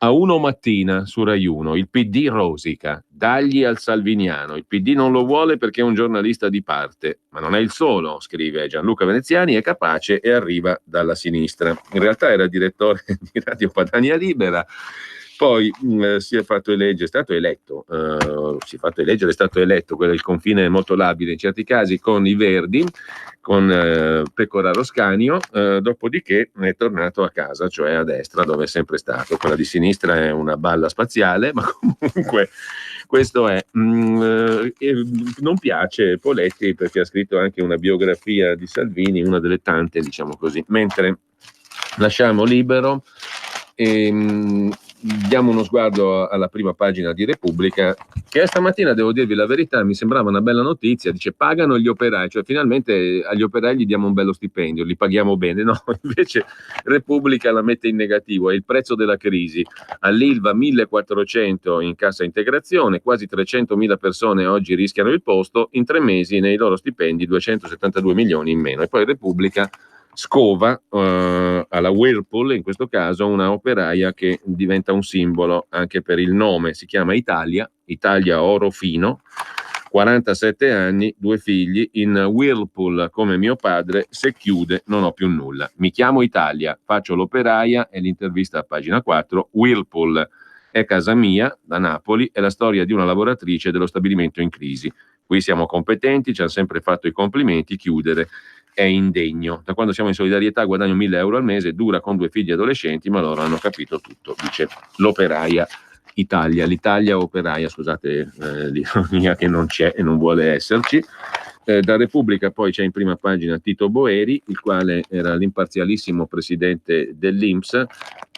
a 1 mattina su Rai 1, il PD rosica, dagli al salviniano, il PD non lo vuole perché è un giornalista di parte, ma non è il solo, scrive Gianluca Veneziani, è capace e arriva dalla sinistra. In realtà era direttore di Radio Padania Libera, poi si è fatto eleggere, è stato eletto, è stato eletto, quello il confine è molto labile in certi casi, con i Verdi, con Pecoraro Scanio, dopodiché è tornato a casa, cioè a destra, dove è sempre stato. Quella di sinistra è una balla spaziale, ma comunque questo è. Non piace Poletti perché ha scritto anche una biografia di Salvini, una delle tante, diciamo così, mentre lasciamo libero e diamo uno sguardo alla prima pagina di Repubblica, che stamattina, devo dirvi la verità, mi sembrava una bella notizia. Dice pagano gli operai, cioè finalmente agli operai gli diamo un bello stipendio, li paghiamo bene. No, invece Repubblica la mette in negativo, è il prezzo della crisi. All'Ilva 1.400 in cassa integrazione, quasi 300.000 persone oggi rischiano il posto, in 3 mesi nei loro stipendi 272 milioni in meno. E poi Repubblica scova alla Whirlpool, in questo caso una operaia che diventa un simbolo anche per il nome, si chiama Italia Oro Fino, 47 anni, 2 figli, in Whirlpool come mio padre, se chiude non ho più nulla, mi chiamo Italia, faccio l'operaia, e l'intervista a pagina 4, Whirlpool è casa mia, da Napoli, è la storia di una lavoratrice dello stabilimento in crisi, qui siamo competenti, ci hanno sempre fatto i complimenti, chiudere è indegno. Da quando siamo in solidarietà guadagno 1.000 euro al mese, dura con 2 figli adolescenti, ma loro hanno capito tutto, dice l'operaia Italia, l'Italia operaia, scusate l'ironia che non c'è e non vuole esserci. Da Repubblica poi c'è in prima pagina Tito Boeri, il quale era l'imparzialissimo presidente dell'INPS,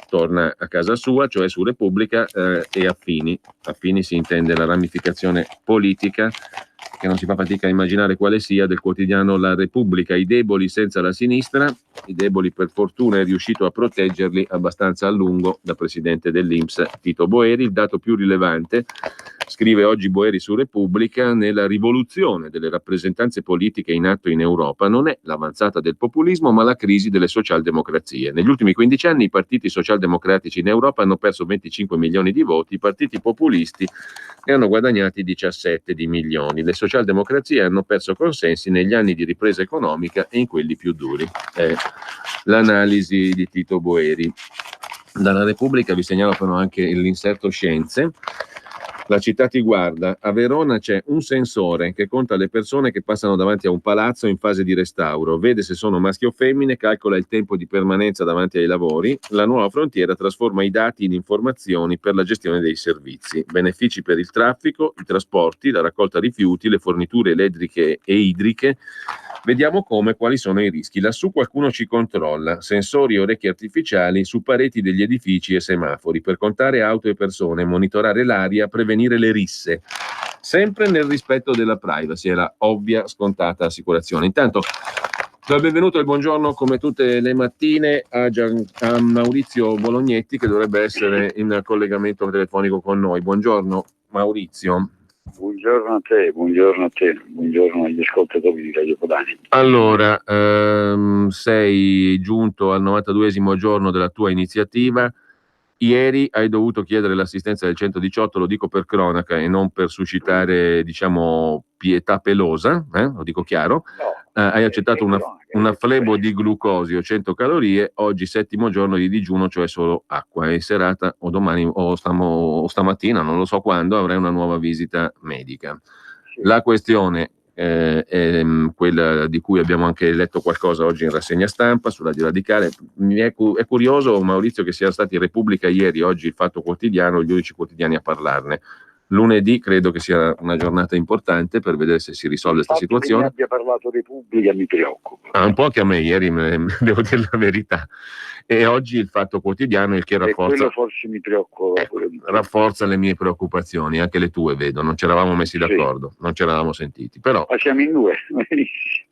torna a casa sua, cioè su Repubblica, e Affini si intende la ramificazione politica, che non si fa fatica a immaginare quale sia, del quotidiano La Repubblica. I deboli senza la sinistra, i deboli per fortuna è riuscito a proteggerli abbastanza a lungo da presidente dell'INPS Tito Boeri. Il dato più rilevante, scrive oggi Boeri su Repubblica, nella rivoluzione delle rappresentanze politiche in atto in Europa non è l'avanzata del populismo ma la crisi delle socialdemocrazie. Negli ultimi 15 anni i partiti socialdemocratici in Europa hanno perso 25 milioni di voti, i partiti populisti ne hanno guadagnati 17 di milioni. Le socialdemocrazie hanno perso consensi negli anni di ripresa economica e in quelli più duri. L'analisi di Tito Boeri. Dalla Repubblica vi segnalo però anche l'inserto Scienze. La città ti guarda, a Verona c'è un sensore che conta le persone che passano davanti a un palazzo in fase di restauro, vede se sono maschi o femmine, calcola il tempo di permanenza davanti ai lavori. La nuova frontiera trasforma i dati in informazioni per la gestione dei servizi, benefici per il traffico, i trasporti, la raccolta rifiuti, le forniture elettriche e idriche. Vediamo quali sono i rischi. Lassù qualcuno ci controlla, sensori e orecchie artificiali su pareti degli edifici e semafori per contare auto e persone, monitorare l'aria, prevenire le risse, sempre nel rispetto della privacy e la ovvia scontata assicurazione. Intanto do il benvenuto e il buongiorno come tutte le mattine a Maurizio Bolognetti, che dovrebbe essere in collegamento telefonico con noi. Buongiorno Maurizio. Buongiorno a te, buongiorno agli ascoltatori di Radio Padania. Allora, sei giunto al 92esimo giorno della tua iniziativa. Ieri hai dovuto chiedere l'assistenza del 118, lo dico per cronaca e non per suscitare, diciamo, pietà pelosa, lo dico chiaro. No, hai accettato una flebo di glucosio, 100 calorie, oggi 7° giorno di digiuno, cioè solo acqua, e serata o domani o stamattina, non lo so quando, avrai una nuova visita medica. Sì. La questione è quella di cui abbiamo anche letto qualcosa oggi in rassegna stampa sulla Radio Radicale. È curioso, Maurizio, che siano stati Repubblica ieri, oggi il Fatto Quotidiano, gli unici quotidiani a parlarne. Lunedì credo che sia una giornata importante per vedere se si risolve questa situazione. Che abbia parlato Repubblica mi preoccupa. Un po' anche a me ieri, devo dire la verità. E oggi il Fatto Quotidiano, il che rafforza, quello forse mi preoccupa. Rafforza le mie preoccupazioni, anche le tue, vedo. Non ci eravamo messi d'accordo, non ci eravamo sentiti. Però siamo in due.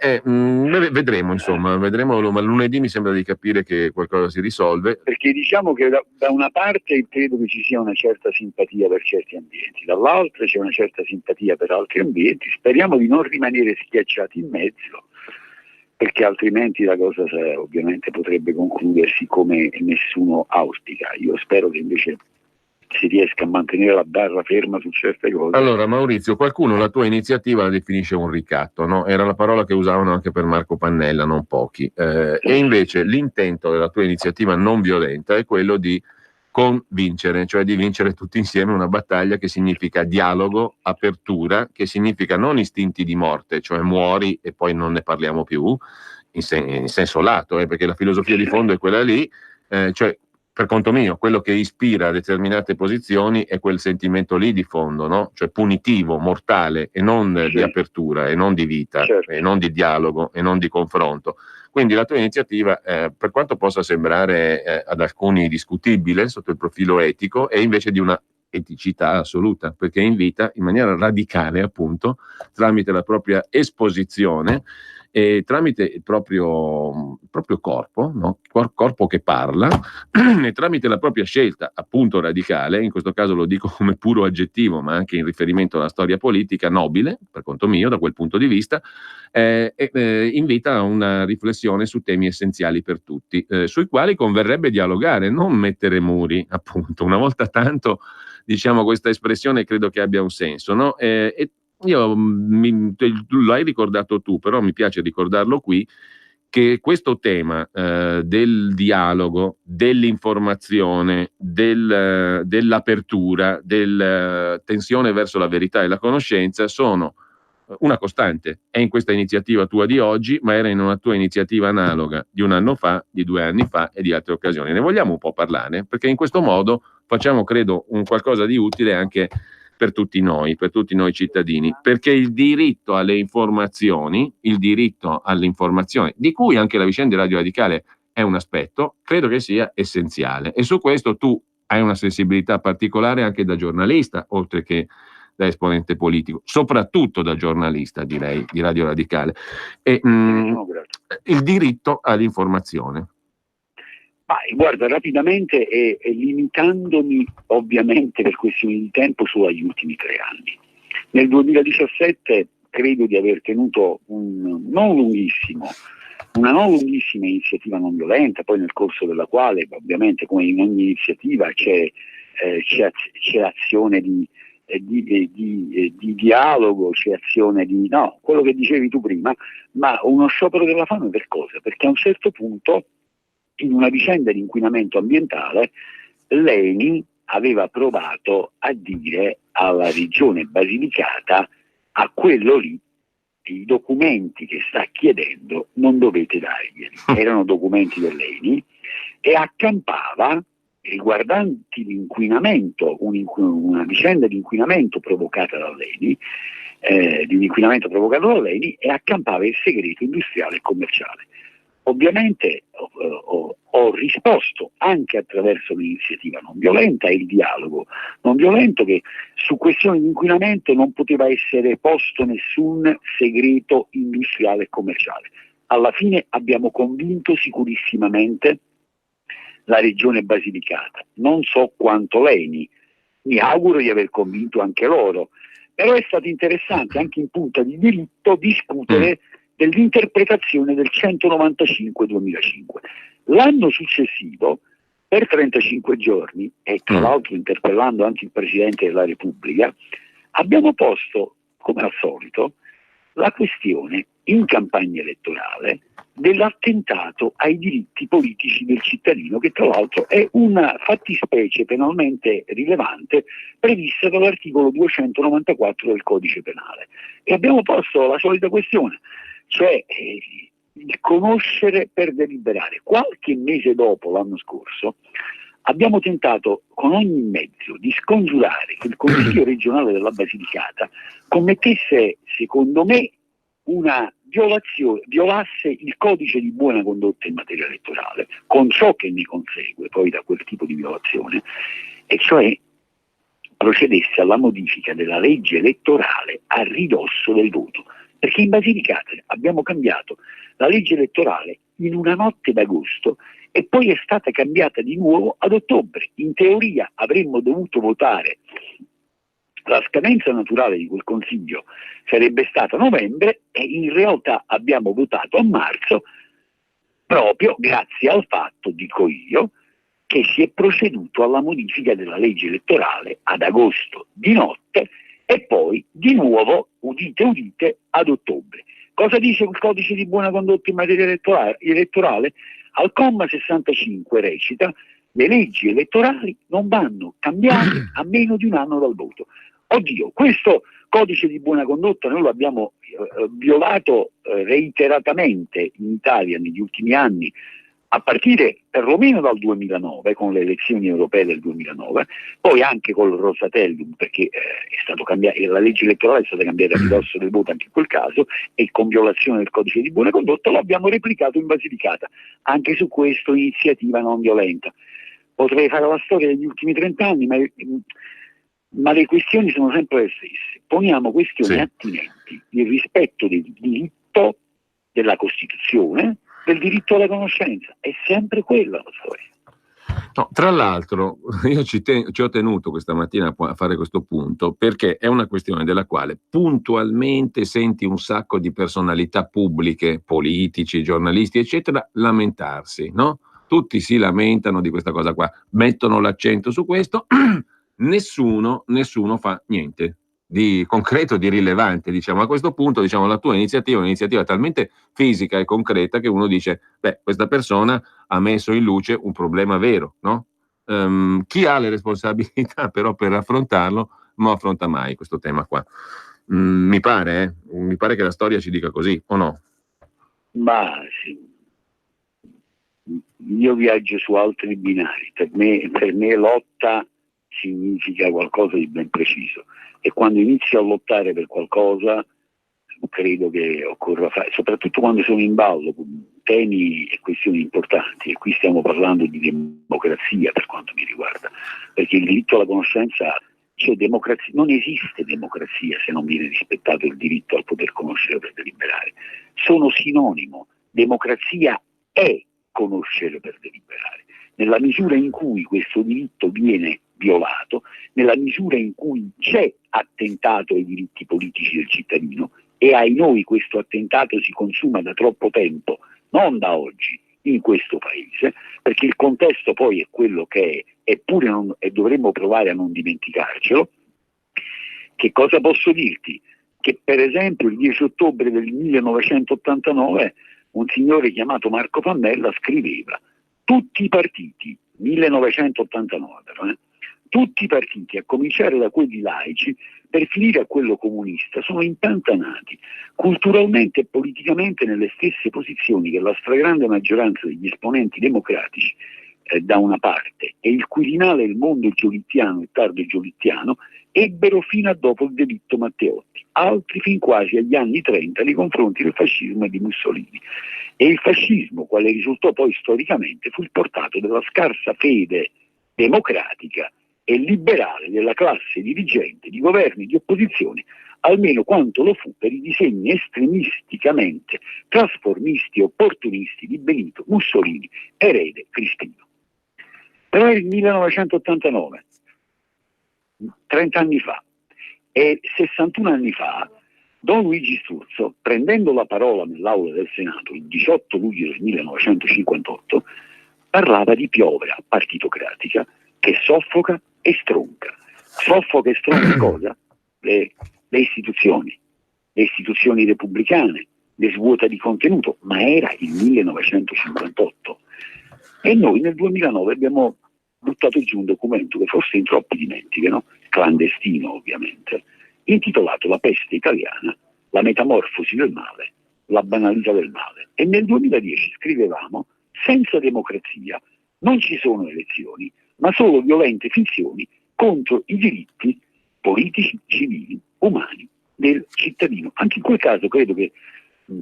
Vedremo, insomma, vedremo, ma lunedì mi sembra di capire che qualcosa si risolve. Perché diciamo che da una parte credo che ci sia una certa simpatia per certi ambienti, dall'altra c'è una certa simpatia per altri ambienti, speriamo di non rimanere schiacciati in mezzo, perché altrimenti la cosa ovviamente potrebbe concludersi come nessuno auspica. Io spero che invece si riesca a mantenere la barra ferma su certe cose. Allora Maurizio, qualcuno la tua iniziativa la definisce un ricatto, no? Era la parola che usavano anche per Marco Pannella, non pochi, e invece l'intento della tua iniziativa non violenta è quello di convincere, cioè di vincere tutti insieme una battaglia che significa dialogo, apertura, che significa non istinti di morte, cioè muori e poi non ne parliamo più, in senso lato, perché la filosofia di fondo è quella lì, cioè per conto mio, quello che ispira determinate posizioni è quel sentimento lì di fondo, no? Cioè punitivo, mortale, e non di apertura, e non di vita, e non di dialogo, e non di confronto. Quindi la tua iniziativa, per quanto possa sembrare ad alcuni discutibile sotto il profilo etico, è invece di una eticità assoluta, perché invita in maniera radicale, appunto, tramite la propria esposizione e tramite il proprio corpo, no? Corpo che parla, e tramite la propria scelta, appunto radicale, in questo caso lo dico come puro aggettivo, ma anche in riferimento alla storia politica, nobile, per conto mio, da quel punto di vista, invita a una riflessione su temi essenziali per tutti, sui quali converrebbe dialogare, non mettere muri, appunto. Una volta tanto, diciamo, questa espressione credo che abbia un senso, no? Io l'hai ricordato tu, però mi piace ricordarlo qui, che questo tema del dialogo, dell'informazione, dell'apertura, della tensione verso la verità e la conoscenza sono una costante. È in questa iniziativa tua di oggi, ma era in una tua iniziativa analoga di un anno fa, di 2 anni fa e di altre occasioni. Ne vogliamo un po' parlare? Perché in questo modo facciamo, credo, un qualcosa di utile anche per tutti noi cittadini, perché il diritto alle informazioni, di cui anche la vicenda di Radio Radicale è un aspetto, credo che sia essenziale. E su questo tu hai una sensibilità particolare anche da giornalista, oltre che da esponente politico, soprattutto da giornalista, direi, di Radio Radicale. E, il diritto all'informazione. Ma guarda, rapidamente e limitandomi ovviamente per questioni di tempo solo agli ultimi 3 anni. Nel 2017 credo di aver tenuto una non lunghissima iniziativa non violenta, poi nel corso della quale ovviamente come in ogni iniziativa c'è azione di dialogo, c'è azione di quello che dicevi tu prima, ma uno sciopero della fame per cosa? Perché a un certo punto, in una vicenda di inquinamento ambientale, l'ENI aveva provato a dire alla regione Basilicata: a quello lì i documenti che sta chiedendo non dovete darglieli. Erano documenti dell'ENI, e accampava, riguardanti l'inquinamento, una vicenda di inquinamento provocata dall'ENI, e accampava il segreto industriale e commerciale. Ovviamente ho risposto anche attraverso l'iniziativa non violenta e il dialogo non violento, che su questioni di inquinamento non poteva essere posto nessun segreto industriale e commerciale. Alla fine abbiamo convinto sicurissimamente la regione Basilicata, non so quanto l'ENI, mi auguro di aver convinto anche loro, però è stato interessante anche in punta di diritto discutere dell'interpretazione del 195/2005. L'anno successivo, per 35 giorni, e tra l'altro interpellando anche il Presidente della Repubblica, abbiamo posto, come al solito, la questione in campagna elettorale dell'attentato ai diritti politici del cittadino, che tra l'altro è una fattispecie penalmente rilevante prevista dall'articolo 294 del Codice Penale. E abbiamo posto la solita questione, cioè il conoscere per deliberare. Qualche mese dopo, l'anno scorso, abbiamo tentato con ogni mezzo di scongiurare che il Consiglio regionale della Basilicata commettesse, secondo me, una violasse il codice di buona condotta in materia elettorale, con ciò che ne consegue poi da quel tipo di violazione, e cioè procedesse alla modifica della legge elettorale a ridosso del voto. perché in Basilicata abbiamo cambiato la legge elettorale in una notte d'agosto e poi è stata cambiata di nuovo ad ottobre. In teoria avremmo dovuto votare, la scadenza naturale di quel Consiglio sarebbe stata a novembre e in realtà abbiamo votato a marzo proprio grazie al fatto, dico io, che si è proceduto alla modifica della legge elettorale ad agosto di notte e poi di nuovo, udite udite, ad ottobre. Cosa dice il codice di buona condotta in materia elettorale? Al comma 65 recita: le leggi elettorali non vanno cambiate a meno di un anno dal voto. Oddio, questo codice di buona condotta noi lo abbiamo violato reiteratamente in Italia negli ultimi anni, a partire perlomeno dal 2009, con le elezioni europee del 2009, poi anche col Rosatellum, perché è stato cambiato, la legge elettorale è stata cambiata a ridosso del voto anche in quel caso, e con violazione del codice di buona condotta lo abbiamo replicato in Basilicata. Anche su questo iniziativa non violenta. Potrei fare la storia degli ultimi 30 anni, ma le questioni sono sempre le stesse. Poniamo questioni attinenti: il rispetto del diritto, della Costituzione, del diritto alla conoscenza. È sempre quella la storia. No, tra l'altro io ci ho tenuto questa mattina a fare questo punto, perché è una questione della quale puntualmente senti un sacco di personalità pubbliche, politici, giornalisti eccetera, lamentarsi, no? Tutti si lamentano di questa cosa qua, mettono l'accento su questo, nessuno fa niente di concreto, di rilevante, diciamo. A questo punto, diciamo, la tua iniziativa è un'iniziativa talmente fisica e concreta che uno dice, beh, questa persona ha messo in luce un problema vero, no? Chi ha le responsabilità però per affrontarlo non affronta mai questo tema qua. Mi pare che la storia ci dica così, o no? Ma sì. Io viaggio su altri binari. Per me lotta significa qualcosa di ben preciso, e quando inizio a lottare per qualcosa credo che occorra fare, soprattutto quando sono in ballo temi e questioni importanti, e qui stiamo parlando di democrazia per quanto mi riguarda, perché il diritto alla conoscenza, cioè democrazia, non esiste democrazia se non viene rispettato il diritto al poter conoscere per deliberare. Sono sinonimo. Democrazia è conoscere per deliberare. Nella misura in cui questo diritto viene violato, nella misura in cui c'è attentato ai diritti politici del cittadino, e ai noi questo attentato si consuma da troppo tempo, non da oggi, in questo paese, perché il contesto poi è quello che è, e dovremmo provare a non dimenticarcelo. Che cosa posso dirti? Che per esempio il 10 ottobre del 1989 un signore chiamato Marco Pannella scriveva: tutti i partiti, 1989 però, tutti i partiti, a cominciare da quelli laici, per finire a quello comunista, sono impantanati culturalmente e politicamente nelle stesse posizioni che la stragrande maggioranza degli esponenti democratici da una parte, e il Quirinale e il mondo giolittiano e tardo giolittiano ebbero fino a dopo il delitto Matteotti, altri fin quasi agli anni 30 nei confronti del fascismo e di Mussolini. E il fascismo, quale risultò poi storicamente, fu il portato della scarsa fede democratica e liberale della classe dirigente di governi di opposizione, almeno quanto lo fu per i disegni estremisticamente trasformisti e opportunisti di Benito Mussolini, erede cristino. Però è il 1989, 30 anni fa, e 61 anni fa Don Luigi Sturzo, prendendo la parola nell'aula del Senato il 18 luglio del 1958, parlava di piovra partitocratica che soffoca e stronca. Soffoca e stronca cosa? Le istituzioni repubblicane, le svuota di contenuto, ma era il 1958. E noi nel 2009 abbiamo buttato giù un documento che forse in troppi dimenticano, clandestino ovviamente, intitolato La peste italiana, la metamorfosi del male, la banalità del male. E nel 2010 scrivevamo: senza democrazia non ci sono elezioni, ma solo violente finzioni contro i diritti politici, civili, umani del cittadino. Anche in quel caso credo che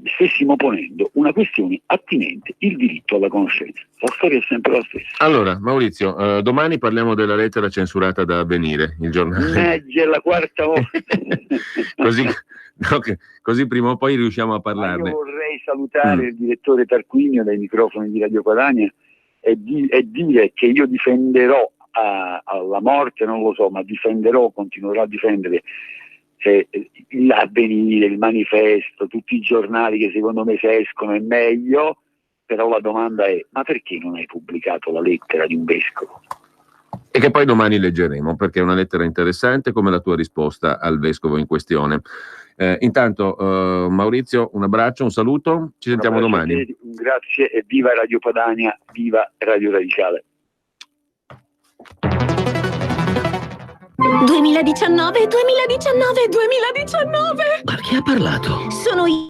stessimo ponendo una questione attinente, il diritto alla conoscenza. La storia è sempre la stessa. Allora, Maurizio, domani parliamo della lettera censurata da Avvenire, il giornale. È la quarta volta. così prima o poi riusciamo a parlarne. Io vorrei salutare il direttore Tarquinio dai microfoni di Radio Padania e dire che io difenderò alla morte, non lo so, ma continuerò a difendere l'Avvenire, il Manifesto, tutti i giornali che secondo me se escono è meglio, però la domanda è: ma perché non hai pubblicato la lettera di un vescovo? E che poi domani leggeremo, perché è una lettera interessante come la tua risposta al vescovo in questione. Intanto Maurizio, un abbraccio, un saluto, ci sentiamo domani. Grazie e viva Radio Padania, viva Radio Radicale. 2019. Ma chi ha parlato? Sono io.